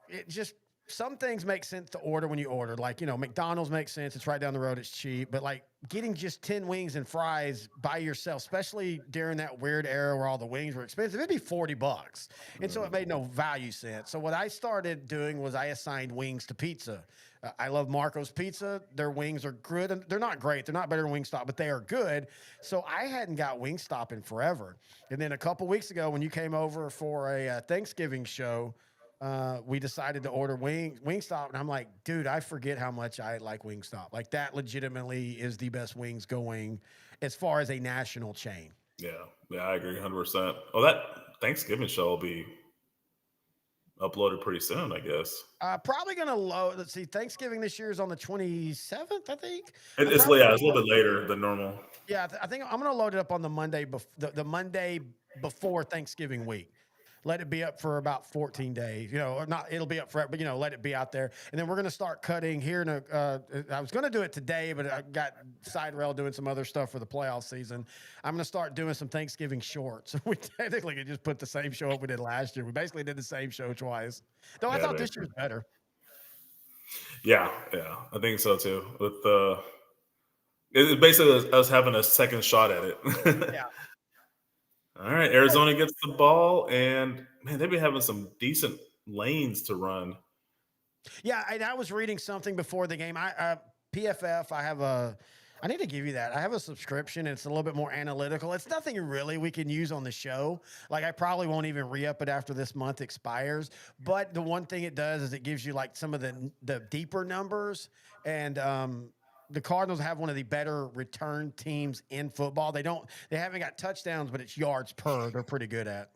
it just some things make sense to order when you order. Like, McDonald's makes sense. It's right down the road. It's cheap. But like getting just 10 wings and fries by yourself, especially during that weird era where all the wings were expensive, it'd be $40. And so it made no value sense. So what I started doing was I assigned wings to pizza. I love Marco's Pizza. Their wings are good. And they're not great. They're not better than Wingstop, but they are good. So I hadn't got Wingstop in forever. And then a couple weeks ago when you came over for a Thanksgiving show, we decided to order Wingstop, and I'm like, dude, I forget how much I like Wingstop. Like that legitimately is the best wings going as far as a national chain. Yeah, I agree 100%. Oh, that Thanksgiving show will be uploaded pretty soon, I guess. Probably going to load. Let's see, Thanksgiving this year is on the 27th, I think. It's a little bit later than normal. Yeah, I think I'm going to load it up on the Monday, the Monday before Thanksgiving week. Let it be up for about 14 days, or not. It'll be up for, but let it be out there. And then we're going to start cutting here. I was going to do it today, but I got side rail doing some other stuff for the playoff season. I'm going to start doing some Thanksgiving shorts. We technically could just put the same show up we did last year. We basically did the same show twice. Though I thought this year was better. Yeah, I think so too. With it's basically us having a second shot at it. Yeah. All right, Arizona gets the ball, and man, they've been having some decent lanes to run. Yeah, I was reading something before the game. PFF, I need to give you that. I have a subscription. It's a little bit more analytical. It's nothing really we can use on the show. Like I probably won't even re-up it after this month expires. But the one thing it does is it gives you like some of the deeper numbers. And the Cardinals have one of the better return teams in football. They haven't got touchdowns, but it's yards per. They're pretty good at.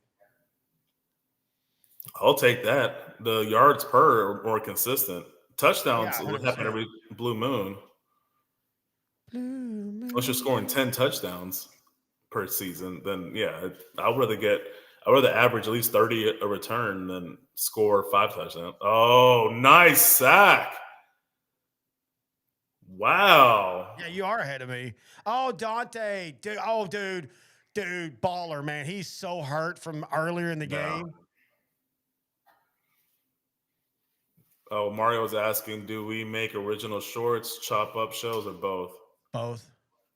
I'll take that. The yards per are more consistent. Touchdowns would happen every blue moon. Unless you're scoring 10 touchdowns per season, then yeah, I'd rather average at least 30 a return than score 5 touchdowns. Oh, nice sack. Wow. Yeah, you are ahead of me. Oh, Dante. Dude, baller, man. He's so hurt from earlier in the game. Oh, Mario was asking, do we make original shorts, chop up shows, or both? Both.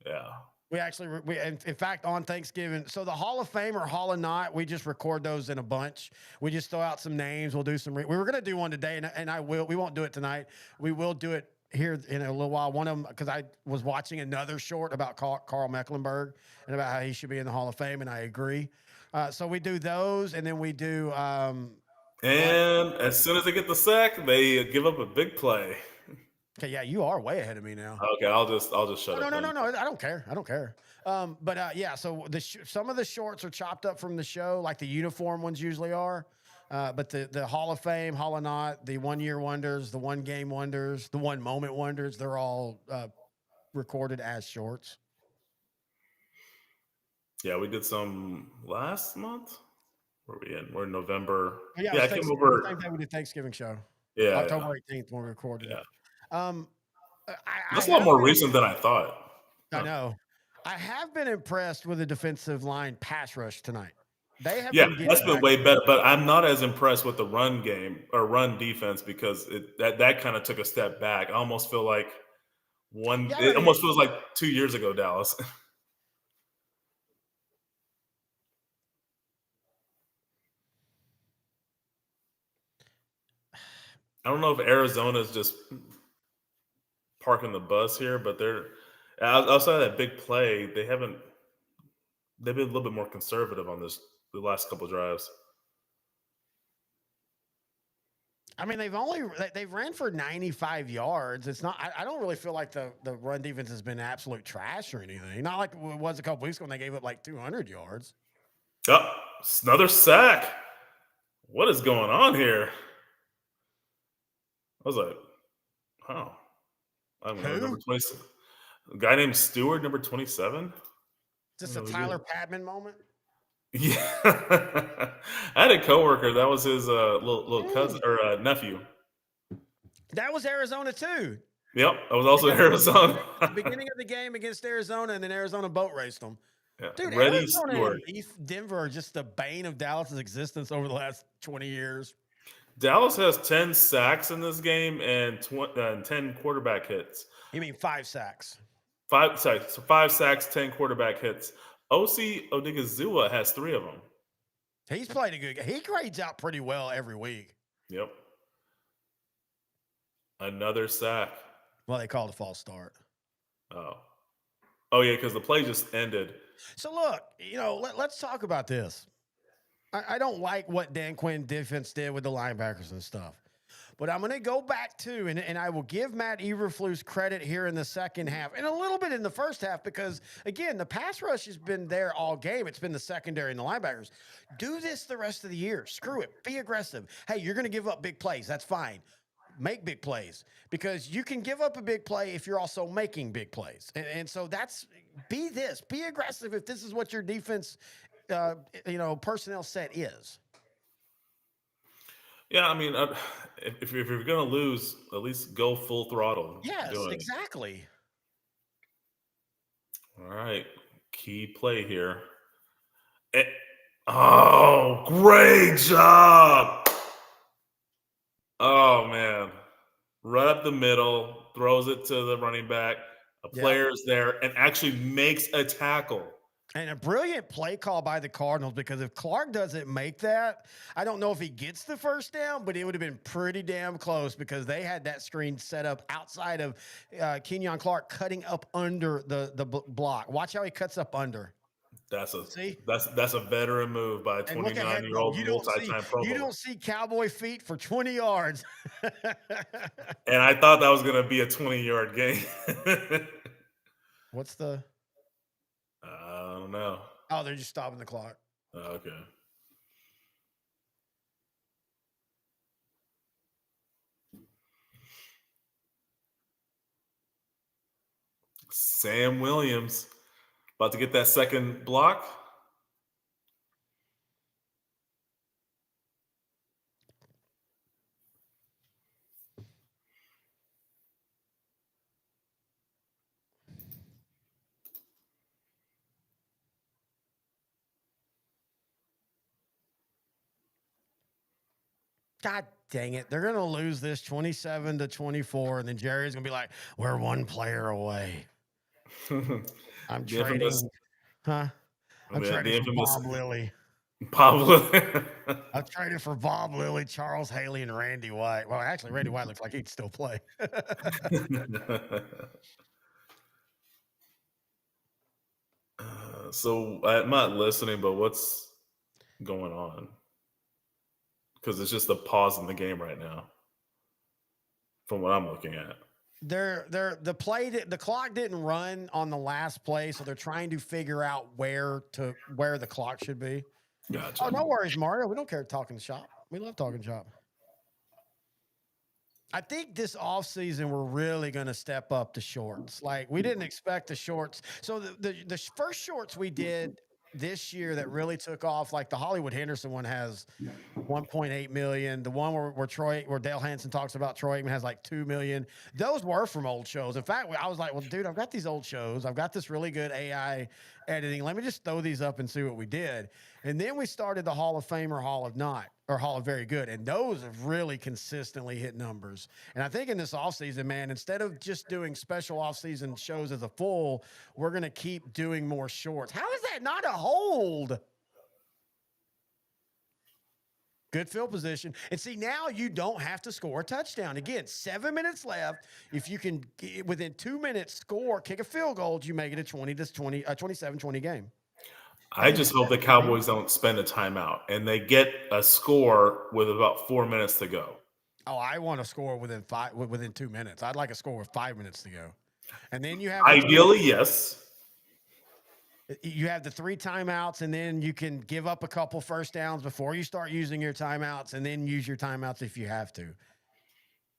Yeah. We actually, in fact, on Thanksgiving, so the Hall of Fame or Hall of Not, we just record those in a bunch. We just throw out some names. We'll do some. We were going to do one today, and we won't do it tonight. We will do it here in a little while. One of them, because I was watching another short about Carl Mecklenburg and about how he should be in the Hall of Fame, and I agree. So we do those, and then we do. And as soon as they get the sack, they give up a big play. Okay, yeah, you are way ahead of me now. Okay, I'll just shut up. No, I don't care. Yeah, so some of the shorts are chopped up from the show, like the uniform ones usually are. But the Hall of Fame, Hall of Not, the 1 year wonders, the 1 game wonders, the 1 moment wonders, they're all recorded as shorts. Yeah, we did some last month. Where are we in? We're in November. Oh, yeah, Yeah, I it was came over. same day we did Thanksgiving show. Yeah, October 18th when we recorded yeah. it. I That's a lot have more been, recent than I thought. I know. I have been impressed with the defensive line pass rush tonight. They have Yeah, been getting that's been back. way better. But I'm not as impressed with the run game or run defense because that kind of took a step back. I almost feel like Yeah, it almost feels like 2 years ago, Dallas. I don't know if Arizona's just parking the bus here, but they're outside of that big play, they've been a little bit more conservative on the last couple drives. I mean, they've ran for 95 yards. It's not. I don't really feel like the run defense has been absolute trash or anything. Not like it was a couple weeks ago when they gave up like 200 yards. Oh, it's another sack. What is going on here? I was like, oh, I don't know, Who? number 27. A guy named Stewart, number 27. Just a Tyler Patman moment. Yeah. I had a coworker, that was his little cousin or nephew. That was Arizona too. Yep, I was also Arizona. Beginning of the game against Arizona, and then Arizona boat raced them. Yeah. Dude, Reddy Arizona Stewart. and Denver are just the bane of Dallas's existence over the last 20 years. Dallas has 10 sacks in this game and 10 quarterback hits. You mean 5 sacks? 5 sacks, so 5 sacks, 10 quarterback hits. OC Odigizua has 3 of them. He's played a good game. He grades out pretty well every week. Yep. Another sack. Well, they called a false start. Oh yeah, because the play just ended. So look, let's talk about this. I don't like what Dan Quinn defense did with the linebackers and stuff. But I'm going to go back to, and I will give Matt Eberflus credit here in the second half and a little bit in the first half because, again, the pass rush has been there all game. It's been the secondary and the linebackers. Do this the rest of the year. Screw it. Be aggressive. Hey, you're going to give up big plays. That's fine. Make big plays because you can give up a big play if you're also making big plays. And so be aggressive if this is what your defense, personnel set is. Yeah, I mean, if you're going to lose, at least go full throttle. Yes, exactly. All right, key play here. Great job! Oh, man. Right up the middle, throws it to the running back. A player's there and actually makes a tackle. And a brilliant play call by the Cardinals because if Clark doesn't make that, I don't know if he gets the first down, but it would have been pretty damn close because they had that screen set up outside of Kenyon Clark cutting up under the block. Watch how he cuts up under. That's a veteran move by a 29-year-old multi-time Pro Bowler. You don't see cowboy feet for 20 yards. And I thought that was going to be a 20-yard game. What's the... I don't know. Oh, they're just stopping the clock. Okay. Sam Williams about to get that second block. God dang it. They're going to lose this 27-24, and then Jerry's going to be like, we're one player away. I'm trading. I'm trading for Bob Lilly. I'm trading for Bob Lilly, Charles Haley, and Randy White. Well, actually, Randy White looks like he'd still play. So I'm not listening, but what's going on? Because it's just a pause in the game right now, from what I'm looking at. The clock didn't run on the last play, so they're trying to figure out where the clock should be. Gotcha. Oh, no worries, Mario. We don't care talking shop. We love talking shop. I think this offseason we're really going to step up the shorts. Like we didn't expect the shorts. So the first shorts we did this year that really took off, like the Hollywood Henderson one has 1.8 million. The one where Dale Hansen talks about Troy Aikman has like 2 million. Those were from old shows. In fact, I was like, well, dude, I've got these old shows. I've got this really good AI editing. Let me just throw these up and see what we did. And then we started the Hall of Fame or Hall of Not or Hall of Very Good. And those have really consistently hit numbers. And I think in this offseason, man, instead of just doing special offseason shows as a full, we're going to keep doing more shorts. How is that not a hold? Good field position. And see, now you don't have to score a touchdown. Again, 7 minutes left. If you can, within 2 minutes, kick a field goal, you make it a 27-20 game. I just hope the Cowboys don't spend a timeout and they get a score with about 4 minutes to go. Oh, I want to score within 2 minutes. I'd like a score with 5 minutes to go. And then you have ideally, yes. You have the 3 timeouts, and then you can give up a couple first downs before you start using your timeouts, and then use your timeouts if you have to.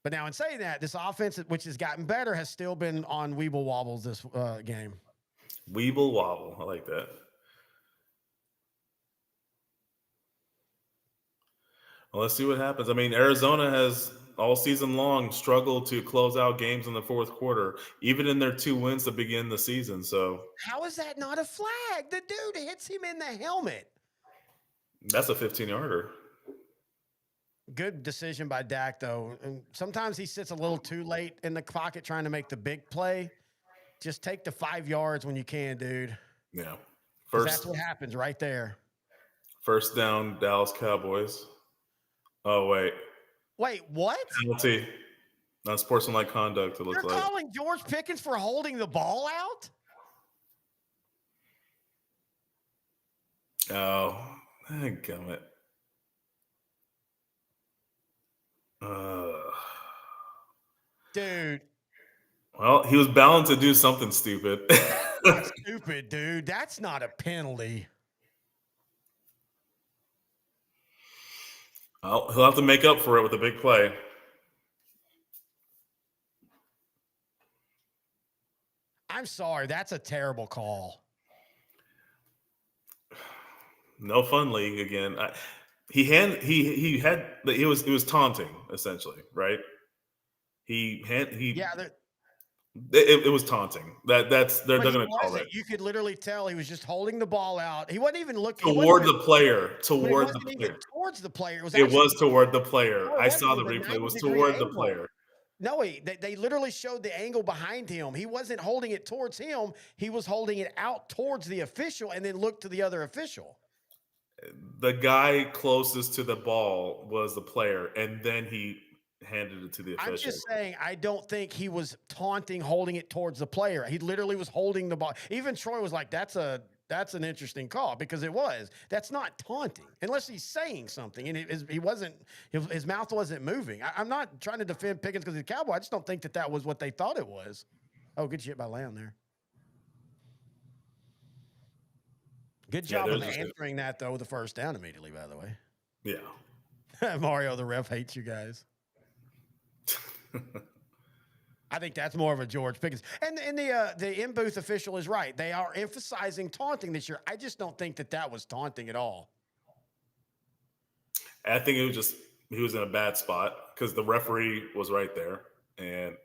But now, in saying that, this offense, which has gotten better, has still been on Weeble wobbles this game. Weeble wobble. I like that. Well, let's see what happens. I mean, Arizona has all season long struggled to close out games in the fourth quarter, even in their 2 wins to begin the season. So how is that not a flag? The dude hits him in the helmet. That's a 15-yarder. Good decision by Dak, though. And sometimes he sits a little too late in the pocket trying to make the big play. Just take the 5 yards when you can, dude. Yeah. That's what happens right there. First down, Dallas Cowboys. Oh, wait. Wait, what? Penalty. Not sportsmanlike conduct, it looks like. You're calling George Pickens for holding the ball out? Oh, gummit. Dude. Well, he was bound to do something stupid. That's stupid, dude. That's not a penalty. Well, he'll have to make up for it with a big play. I'm sorry. That's a terrible call. No fun league again. It was taunting essentially, right? It was taunting. They're going to call it. You could literally tell he was just holding the ball out. He wasn't even looking toward the player. Towards the player. It was toward the player. I saw the replay. It was toward the player. No, they literally showed the angle behind him. He wasn't holding it towards him. He was holding it out towards the official and then looked to the other official. The guy closest to the ball was the player, and then he handed it to the official. I'm just saying, I don't think he was taunting, holding it towards the player. He literally was holding the ball. Even Troy was like, that's an interesting call, because it was. That's not taunting unless he's saying something, and his mouth wasn't moving. I'm not trying to defend Pickens because he's a Cowboy. I just don't think that was what they thought it was. Oh, good shit by Lamb there. Good job of answering that, though, the first down immediately, by the way. Yeah. Mario, the ref, hates you guys. I think that's more of a George Pickens. And the in-booth official is right. They are emphasizing taunting this year. I just don't think that was taunting at all. I think he was in a bad spot because the referee was right there. And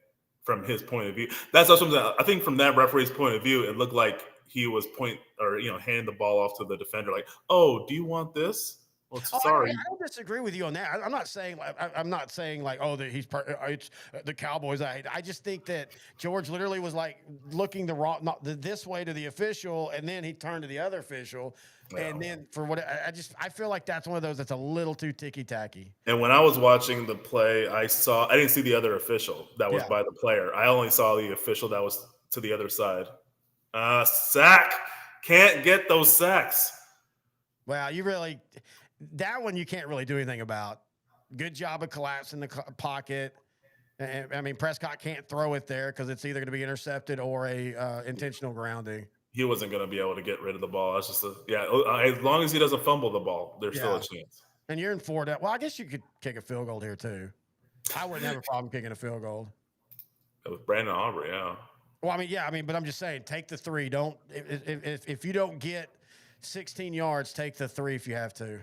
from his point of view, that's something I think from that referee's point of view, it looked like he was hand the ball off to the defender like, oh, do you want this? Well, sorry. I don't disagree with you on that. I'm not saying like it's the Cowboys. I just think that George literally was like looking this way to the official, and then he turned to the other official, and then I feel like that's one of those that's a little too ticky tacky. And when I was watching the play, I didn't see the other official that was by the player. I only saw the official that was to the other side. Sack. Can't get those sacks. Well, that one you can't really do anything about. Good job of collapsing the pocket. I mean, Prescott can't throw it there because it's either going to be intercepted or a intentional grounding. He wasn't going to be able to get rid of the ball. That's just as long as he doesn't fumble the ball, there's still a chance. And you're in 4 down. Well, I guess you could kick a field goal here too. I wouldn't have a problem kicking a field goal. It was Brandon Aubrey, yeah. Well, but I'm just saying, take the 3. Don't if you don't get 16 yards, take the 3 if you have to.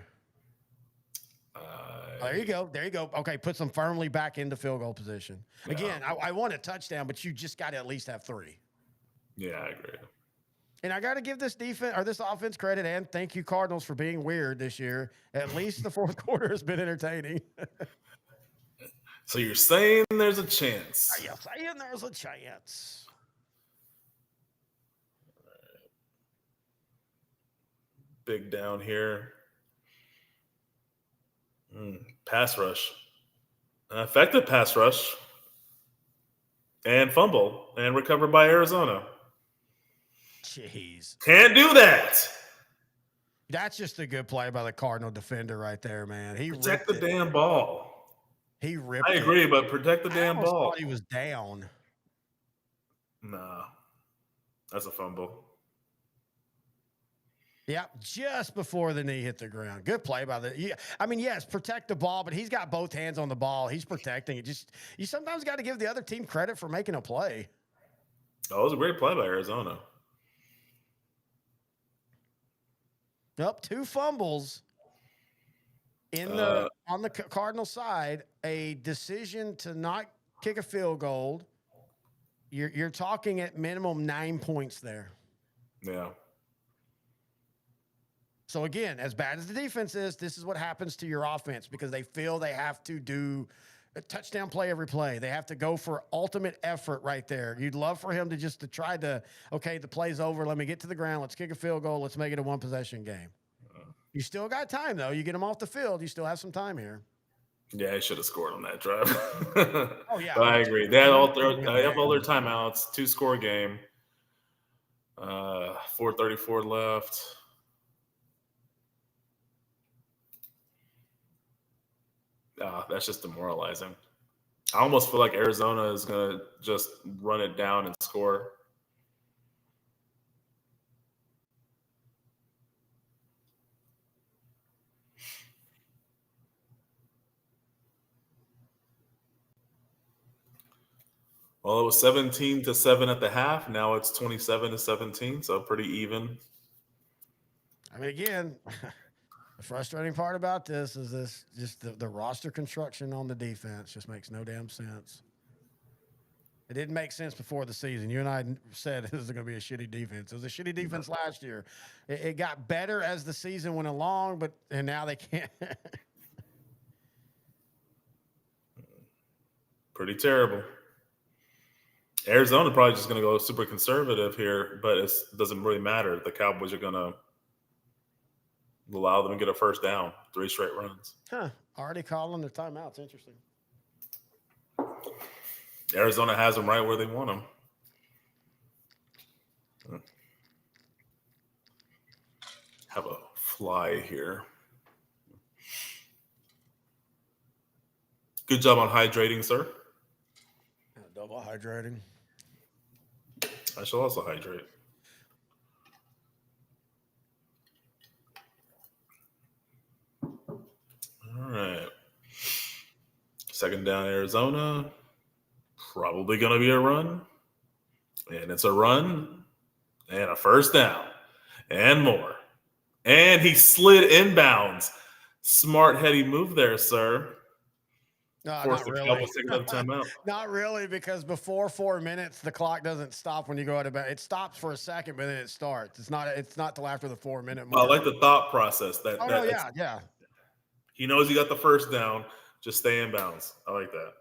There you go. There you go. Okay, puts them firmly back into field goal position. Yeah. Again, I want a touchdown, but you just got to at least have 3. Yeah, I agree. And I got to give this defense or this offense credit, and thank you, Cardinals, for being weird this year. At least the fourth quarter has been entertaining. So you're saying there's a chance? Are you saying there's a chance? Big down here. Pass rush. Effective pass rush. And fumble. And recovered by Arizona. Jeez. Can't do that. That's just a good play by the Cardinal defender right there, man. He Protect the ripped it. damn ball. He ripped I it. agree, but protect the I damn almost ball. thought he was down. Nah. That's a fumble. Yeah, just before the knee hit the ground. Good play by the. Yeah, I mean, yes, protect the ball, but he's got both hands on the ball. He's protecting it. Just you sometimes got to give the other team credit for making a play. That was a great play by Arizona. Yep, 2 fumbles in the on the Cardinal side. A decision to not kick a field goal. You're talking at minimum 9 points there. Yeah. So again, as bad as the defense is, this is what happens to your offense because they feel they have to do a touchdown play every play. They have to go for ultimate effort right there. You'd love for him to try to, okay, the play's over. Let me get to the ground. Let's kick a field goal. Let's make it a 1-possession game. You still got time, though. You get them off the field. You still have some time here. Yeah, he should have scored on that drive. Oh, yeah. But I agree. They have all their timeouts, 2-score game. 4:34 left. That's just demoralizing. I almost feel like Arizona is going to just run it down and score. Well, it was 17-7 at the half. Now it's 27-17, so pretty even. I mean, again, the frustrating part about this is just the roster construction on the defense just makes no damn sense. It didn't make sense before the season. You and I said this is going to be a shitty defense. It was a shitty defense last year. It got better as the season went along, and now they can't. Pretty terrible. Arizona probably just going to go super conservative here, but it doesn't really matter. The Cowboys are going to allow them to get a first down, 3 straight runs. Already calling their timeouts. Interesting. Arizona has them right where they want them. Have a fly here. Good job on hydrating, sir. Double hydrating. I shall also hydrate. All right. Second down, Arizona. Probably going to be a run. And it's a run. And a first down. And more. And he slid inbounds. Smart, heady move there, sir. Not really. Timeout. Not really, because before 4 minutes, the clock doesn't stop when you go out of bed. It stops for a second, but then it starts. It's not till after the 4 minute mark. I like the thought process. Yeah. He knows he got the first down. Just stay in bounds. I like that.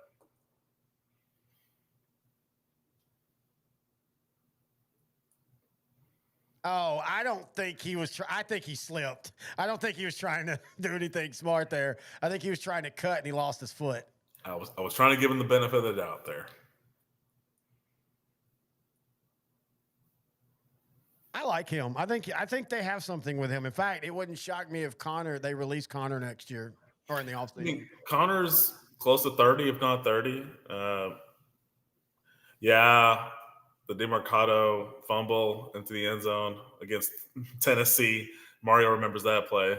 Oh, I don't think he was. I think he slipped. I don't think he was trying to do anything smart there. I think he was trying to cut and he lost his foot. I was trying to give him the benefit of the doubt there. I like him. I think they have something with him. In fact, it wouldn't shock me if they release Connor next year or in the offseason. I mean, Connor's close to 30, if not 30. Yeah, the DeMarcado fumble into the end zone against Tennessee. Mario remembers that play.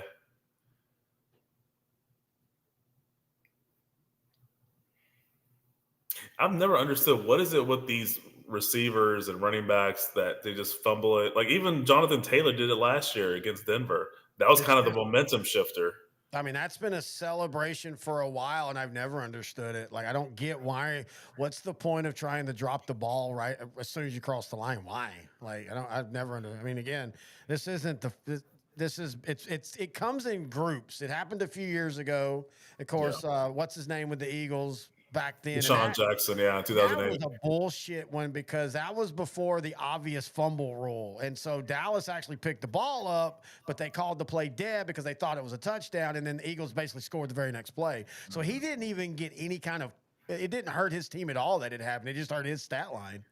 I've never understood what is it with these receivers and running backs that they just fumble it. Like even Jonathan Taylor did it last year against Denver. That was kind of the momentum shifter. I mean, that's been a celebration for a while, and I've never understood it. Like, I don't get why. What's the point of trying to drop the ball right as soon as you cross the line? Why? Like, I've never understood. I mean, again, this isn't the. It comes in groups. It happened a few years ago. Of course, what's his name with the Eagles back then? Deshaun Jackson, in That 2008. was a bullshit one because that was before the obvious fumble rule. And so Dallas actually picked the ball up, but they called the play dead because they thought it was a touchdown. And then the Eagles basically scored the very next play. So he didn't even get any kind of, it didn't hurt his team at all that it happened. It just hurt his stat line.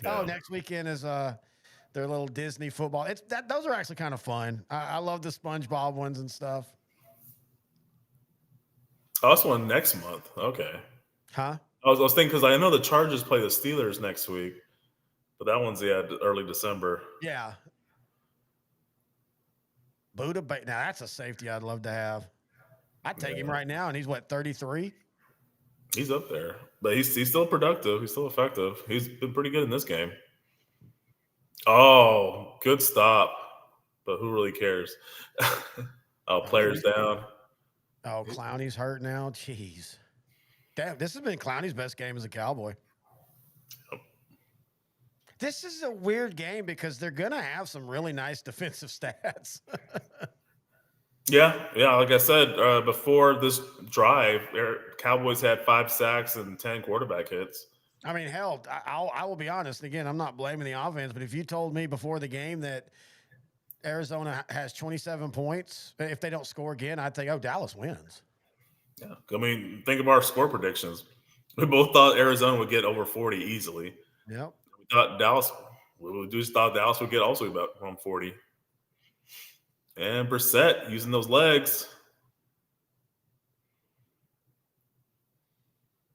Yeah. Oh, next weekend is their little Disney football. Those are actually kind of fun. I love the SpongeBob ones and stuff. Oh, that's one next month. Okay. Huh? I was thinking because I know the Chargers play the Steelers next week, but that one's early December. Yeah. Buda Now that's a safety I'd love to have. I'd take him right now, and he's what, 33? He's up there, but he's still productive. He's still effective. He's been pretty good in this game. Oh, good stop, but who really cares? Oh, players down. Oh, Clowney's hurt now. Jeez. Damn, this has been Clowney's best game as a Cowboy. This is a weird game because they're going to have some really nice defensive stats. Yeah. Like I said, before this drive, Cowboys had 5 sacks and 10 quarterback hits. I mean, hell, I will be honest. Again, I'm not blaming the offense, but if you told me before the game that Arizona has 27 points, if they don't score again, I'd think, oh, Dallas wins. Yeah. I mean, think of our score predictions. We both thought Arizona would get over 40 easily. Yep. We thought Dallas would get also about around 40. And Brissett using those legs.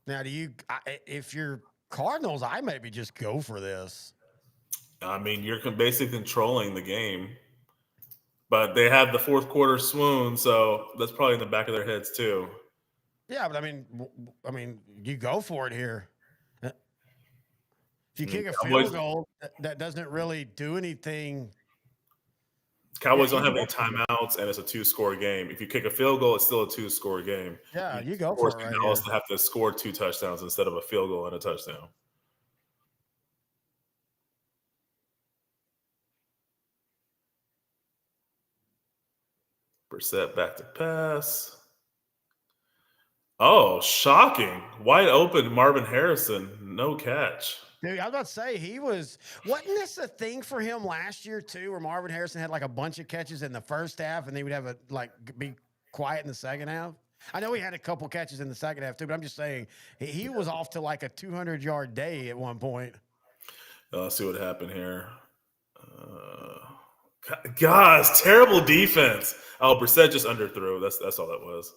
Now, if you're Cardinals, I maybe just go for this. I mean, you're basically controlling the game. But they have the fourth quarter swoon, so that's probably in the back of their heads too. Yeah, but I mean, you go for it here. If you kick a field goal, that doesn't really do anything. Cowboys don't have any timeouts, and it's a 2-score game. If you kick a field goal, it's still a 2-score game. Yeah, you go for it. Right, Dallas to have to score 2 touchdowns instead of a field goal and a touchdown. Brissett back to pass. Oh, shocking. Wide open Marvin Harrison. No catch. Dude, I was about to say, wasn't this a thing for him last year too, where Marvin Harrison had like a bunch of catches in the first half and they would have be quiet in the second half? I know he had a couple catches in the second half too, but I'm just saying he was off to like a 200-yard day at one point. Let's see what happened here. Guys, terrible defense. Oh, Brissett just underthrew. That's all that was.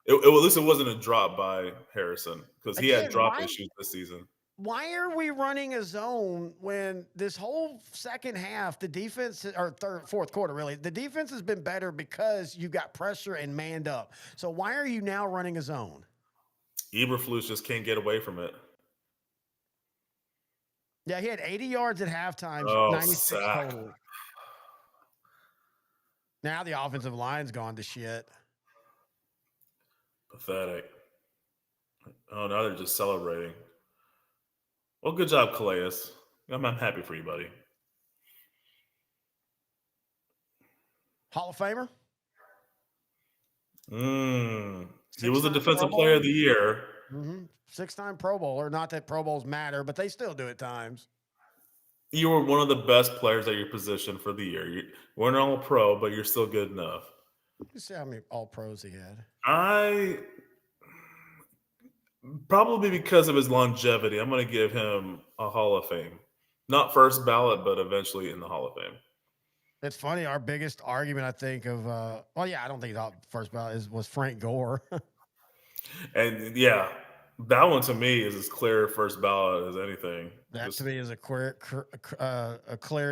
At least it wasn't a drop by Harrison because he had drop issues this season. Why are we running a zone when this whole second half, the defense, or fourth quarter, really, the defense has been better because you got pressure and manned up. So why are you now running a zone? Eberflus just can't get away from it. Yeah, he had 80 yards at halftime, 96 total. Now the offensive line's gone to shit. Pathetic. Oh, now they're just celebrating. Well, good job, Calais. I'm happy for you, buddy. Hall of Famer? He was a defensive player of the year. 6-time Pro Bowler. Not that Pro Bowls matter, but they still do at times. You were one of the best players at your position for the year. You weren't all pro, but you're still good enough. You see how many all pros he had? Probably because of his longevity, I'm going to give him a Hall of Fame. Not first ballot, but eventually in the Hall of Fame. It's funny. Our biggest argument, I think, I don't think the first ballot was Frank Gore. And yeah, that one to me is as clear first ballot as anything. That to me is a clear,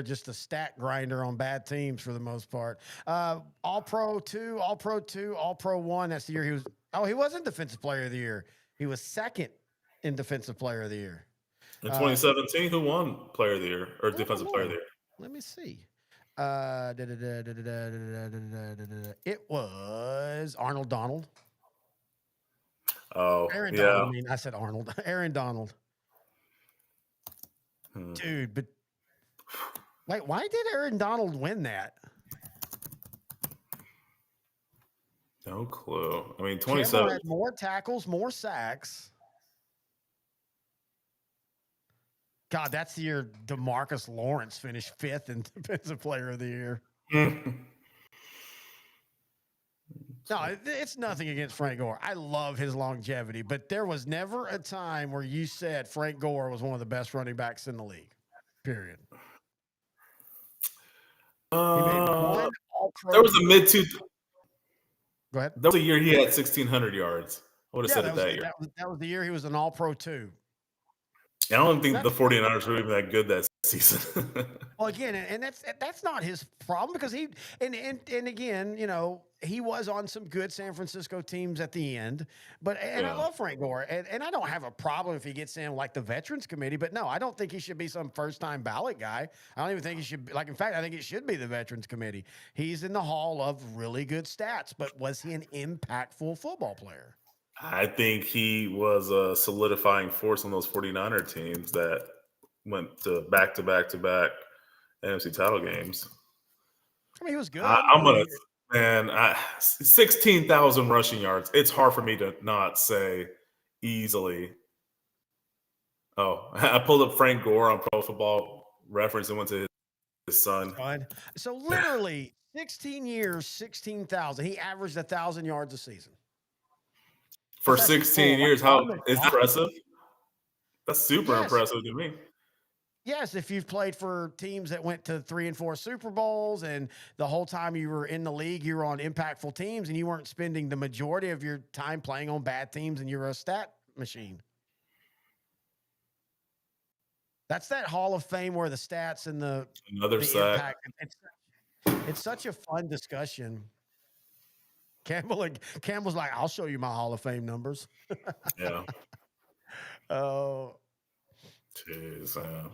just a stat grinder on bad teams for the most part. All Pro 2, All Pro 2, All Pro 1. That's the year he was. Oh, he wasn't Defensive Player of the Year. He was second in Defensive Player of the Year. In 2017, who won Player of the Year or Defensive Player of the Year? Let me see. It was Arnold Donald. Oh, Aaron yeah. Donald. I mean, I said Arnold. Aaron Donald. Hmm. Dude, but wait, why did Aaron Donald win that? No clue. I mean, Campbell 27. had more tackles, more sacks. God, that's the year DeMarcus Lawrence finished 5th in Defensive Player of the Year. No, it's nothing against Frank Gore. I love his longevity, but there was never a time where you said Frank Gore was one of the best running backs in the league. Period. He made one All-Pro. There was a mid two. Go ahead. That was a year he had 1,600 yards. I would have said it that year. That was the year he was an All-Pro too. I don't think the 49ers were even that good that season. Well, again, and that's not his problem because he and again, you know, he was on some good San Francisco teams at the end. But I love Frank Gore, and I don't have a problem if he gets in like the Veterans Committee. But no, I don't think he should be some first-time ballot guy. I don't even think he should. Like, in fact, I think it should be the Veterans Committee. He's in the Hall of really good stats, but was he an impactful football player? I think he was a solidifying force on those 49er teams that went to back NFC title games. I mean, he was good. I'm going to, man, 16,000 rushing yards. It's hard for me to not say easily. Oh, I pulled up Frank Gore on Pro Football Reference and went to his son. So literally 16 years, 16,000. He averaged 1,000 yards a season. For 16 years, how is that impressive? That's super impressive to me. Yes, if you've played for teams that went to 3 and 4 Super Bowls, and the whole time you were in the league, you were on impactful teams, and you weren't spending the majority of your time playing on bad teams, and you're a stat machine. That's that Hall of Fame where the stats and the impact. It's such a fun discussion. Campbell's like, I'll show you my Hall of Fame numbers. Yeah. Oh. Jeez. Oh,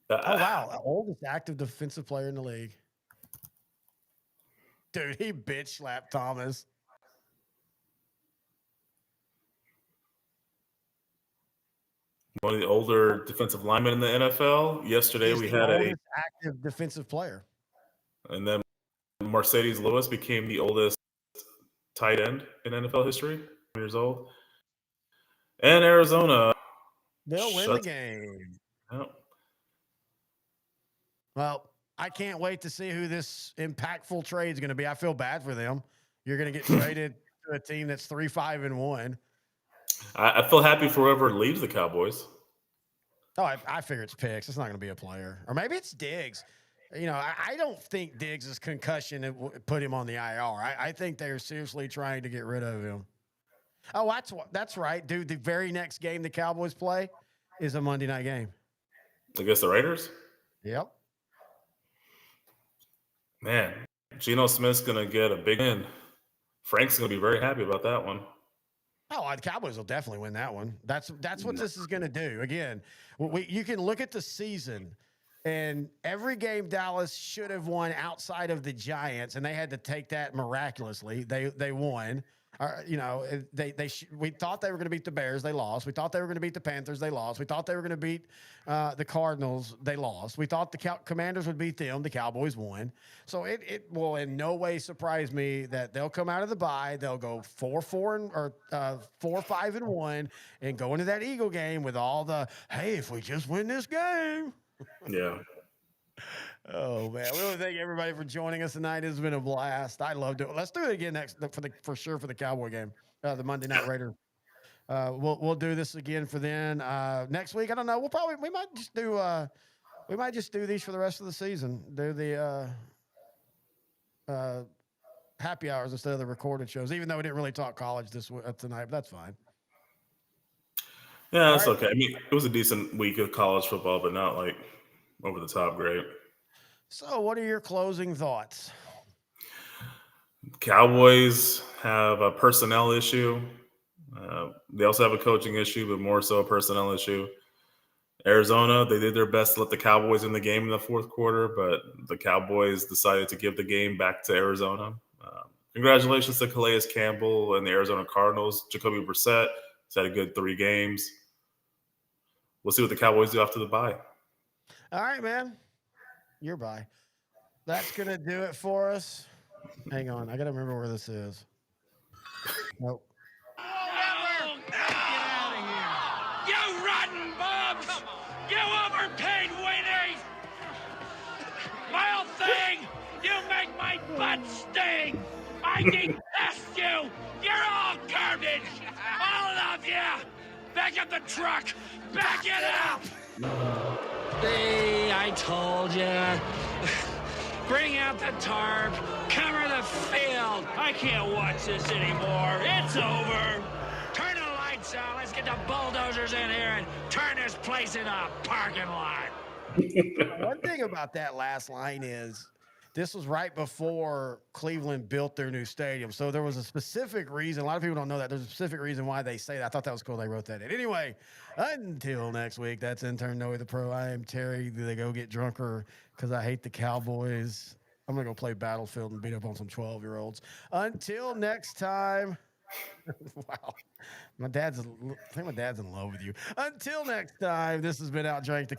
wow. Oldest active defensive player in the league. Dude, he bitch slapped Thomas. One of the older defensive linemen in the NFL. Yesterday we had a active defensive player. And then Mercedes Lewis became the oldest tight end in NFL history, years old. And Arizona. They'll win the game. Yep. Well, I can't wait to see who this impactful trade is going to be. I feel bad for them. You're going to get traded to a team that's 3-5-1. I feel happy for whoever leaves the Cowboys. Oh, I figure it's Picks. It's not going to be a player. Or maybe it's Diggs. You know, I don't think Diggs' concussion put him on the IR. I think they're seriously trying to get rid of him. Oh, that's right, dude. The very next game the Cowboys play is a Monday night game. Against the Raiders? Yep. Man, Geno Smith's going to get a big win. Frank's going to be very happy about that one. Oh, the Cowboys will definitely win that one. That's what this is going to do. Again, you can look at the season, and every game Dallas should have won outside of the Giants, and they had to take that miraculously. They won. You know, we thought they were going to beat the Bears. They lost. We thought they were going to beat the Panthers. They lost. We thought they were going to beat the Cardinals. They lost. We thought the Commanders would beat them. The Cowboys won. So it will in no way surprise me that they'll come out of the bye. They'll go 4-5-1 and go into that Eagle game with all the, hey, if we just win this game. Yeah. Oh man, we want to thank everybody for joining us tonight. It's been a blast. I loved it. Let's do it again for sure for the Cowboy game, the Monday Night Raider. We'll do this again for then. Next week, I don't know. We might just do these for the rest of the season. Do the happy hours instead of the recorded shows. Even though we didn't really talk college tonight, but that's fine. Yeah, that's okay. I mean, it was a decent week of college football, but not like over the top great. So, what are your closing thoughts? Cowboys have a personnel issue. They also have a coaching issue, but more so a personnel issue. Arizona, they did their best to let the Cowboys in the game in the fourth quarter, but the Cowboys decided to give the game back to Arizona. Congratulations to Calais Campbell and the Arizona Cardinals. Jacoby Brissett has had a good 3 games. We'll see what the Cowboys do after the bye. All right, man. You're bye. That's going to do it for us. Hang on. I got to remember where this is. Nope. You rotten bums! You overpaid weenies! Vile thing! You make my butt sting! I detest you! You're all garbage! All of you! Back up the truck! Back it up! See, I told you. Bring out the tarp! Cover the field! I can't watch this anymore! It's over! Turn the lights out! Let's get the bulldozers in here and turn this place into a parking lot! One thing about that last line is this was right before Cleveland built their new stadium. So there was a specific reason. A lot of people don't know that. There's a specific reason why they say that. I thought that was cool. They wrote that in. Anyway, until next week, that's intern Noe the Pro. I am Terry. Do they go get drunker because I hate the Cowboys? I'm going to go play Battlefield and beat up on some 12-year-olds. Until next time. Wow. I think my dad's in love with you. Until next time, this has been OutDrank the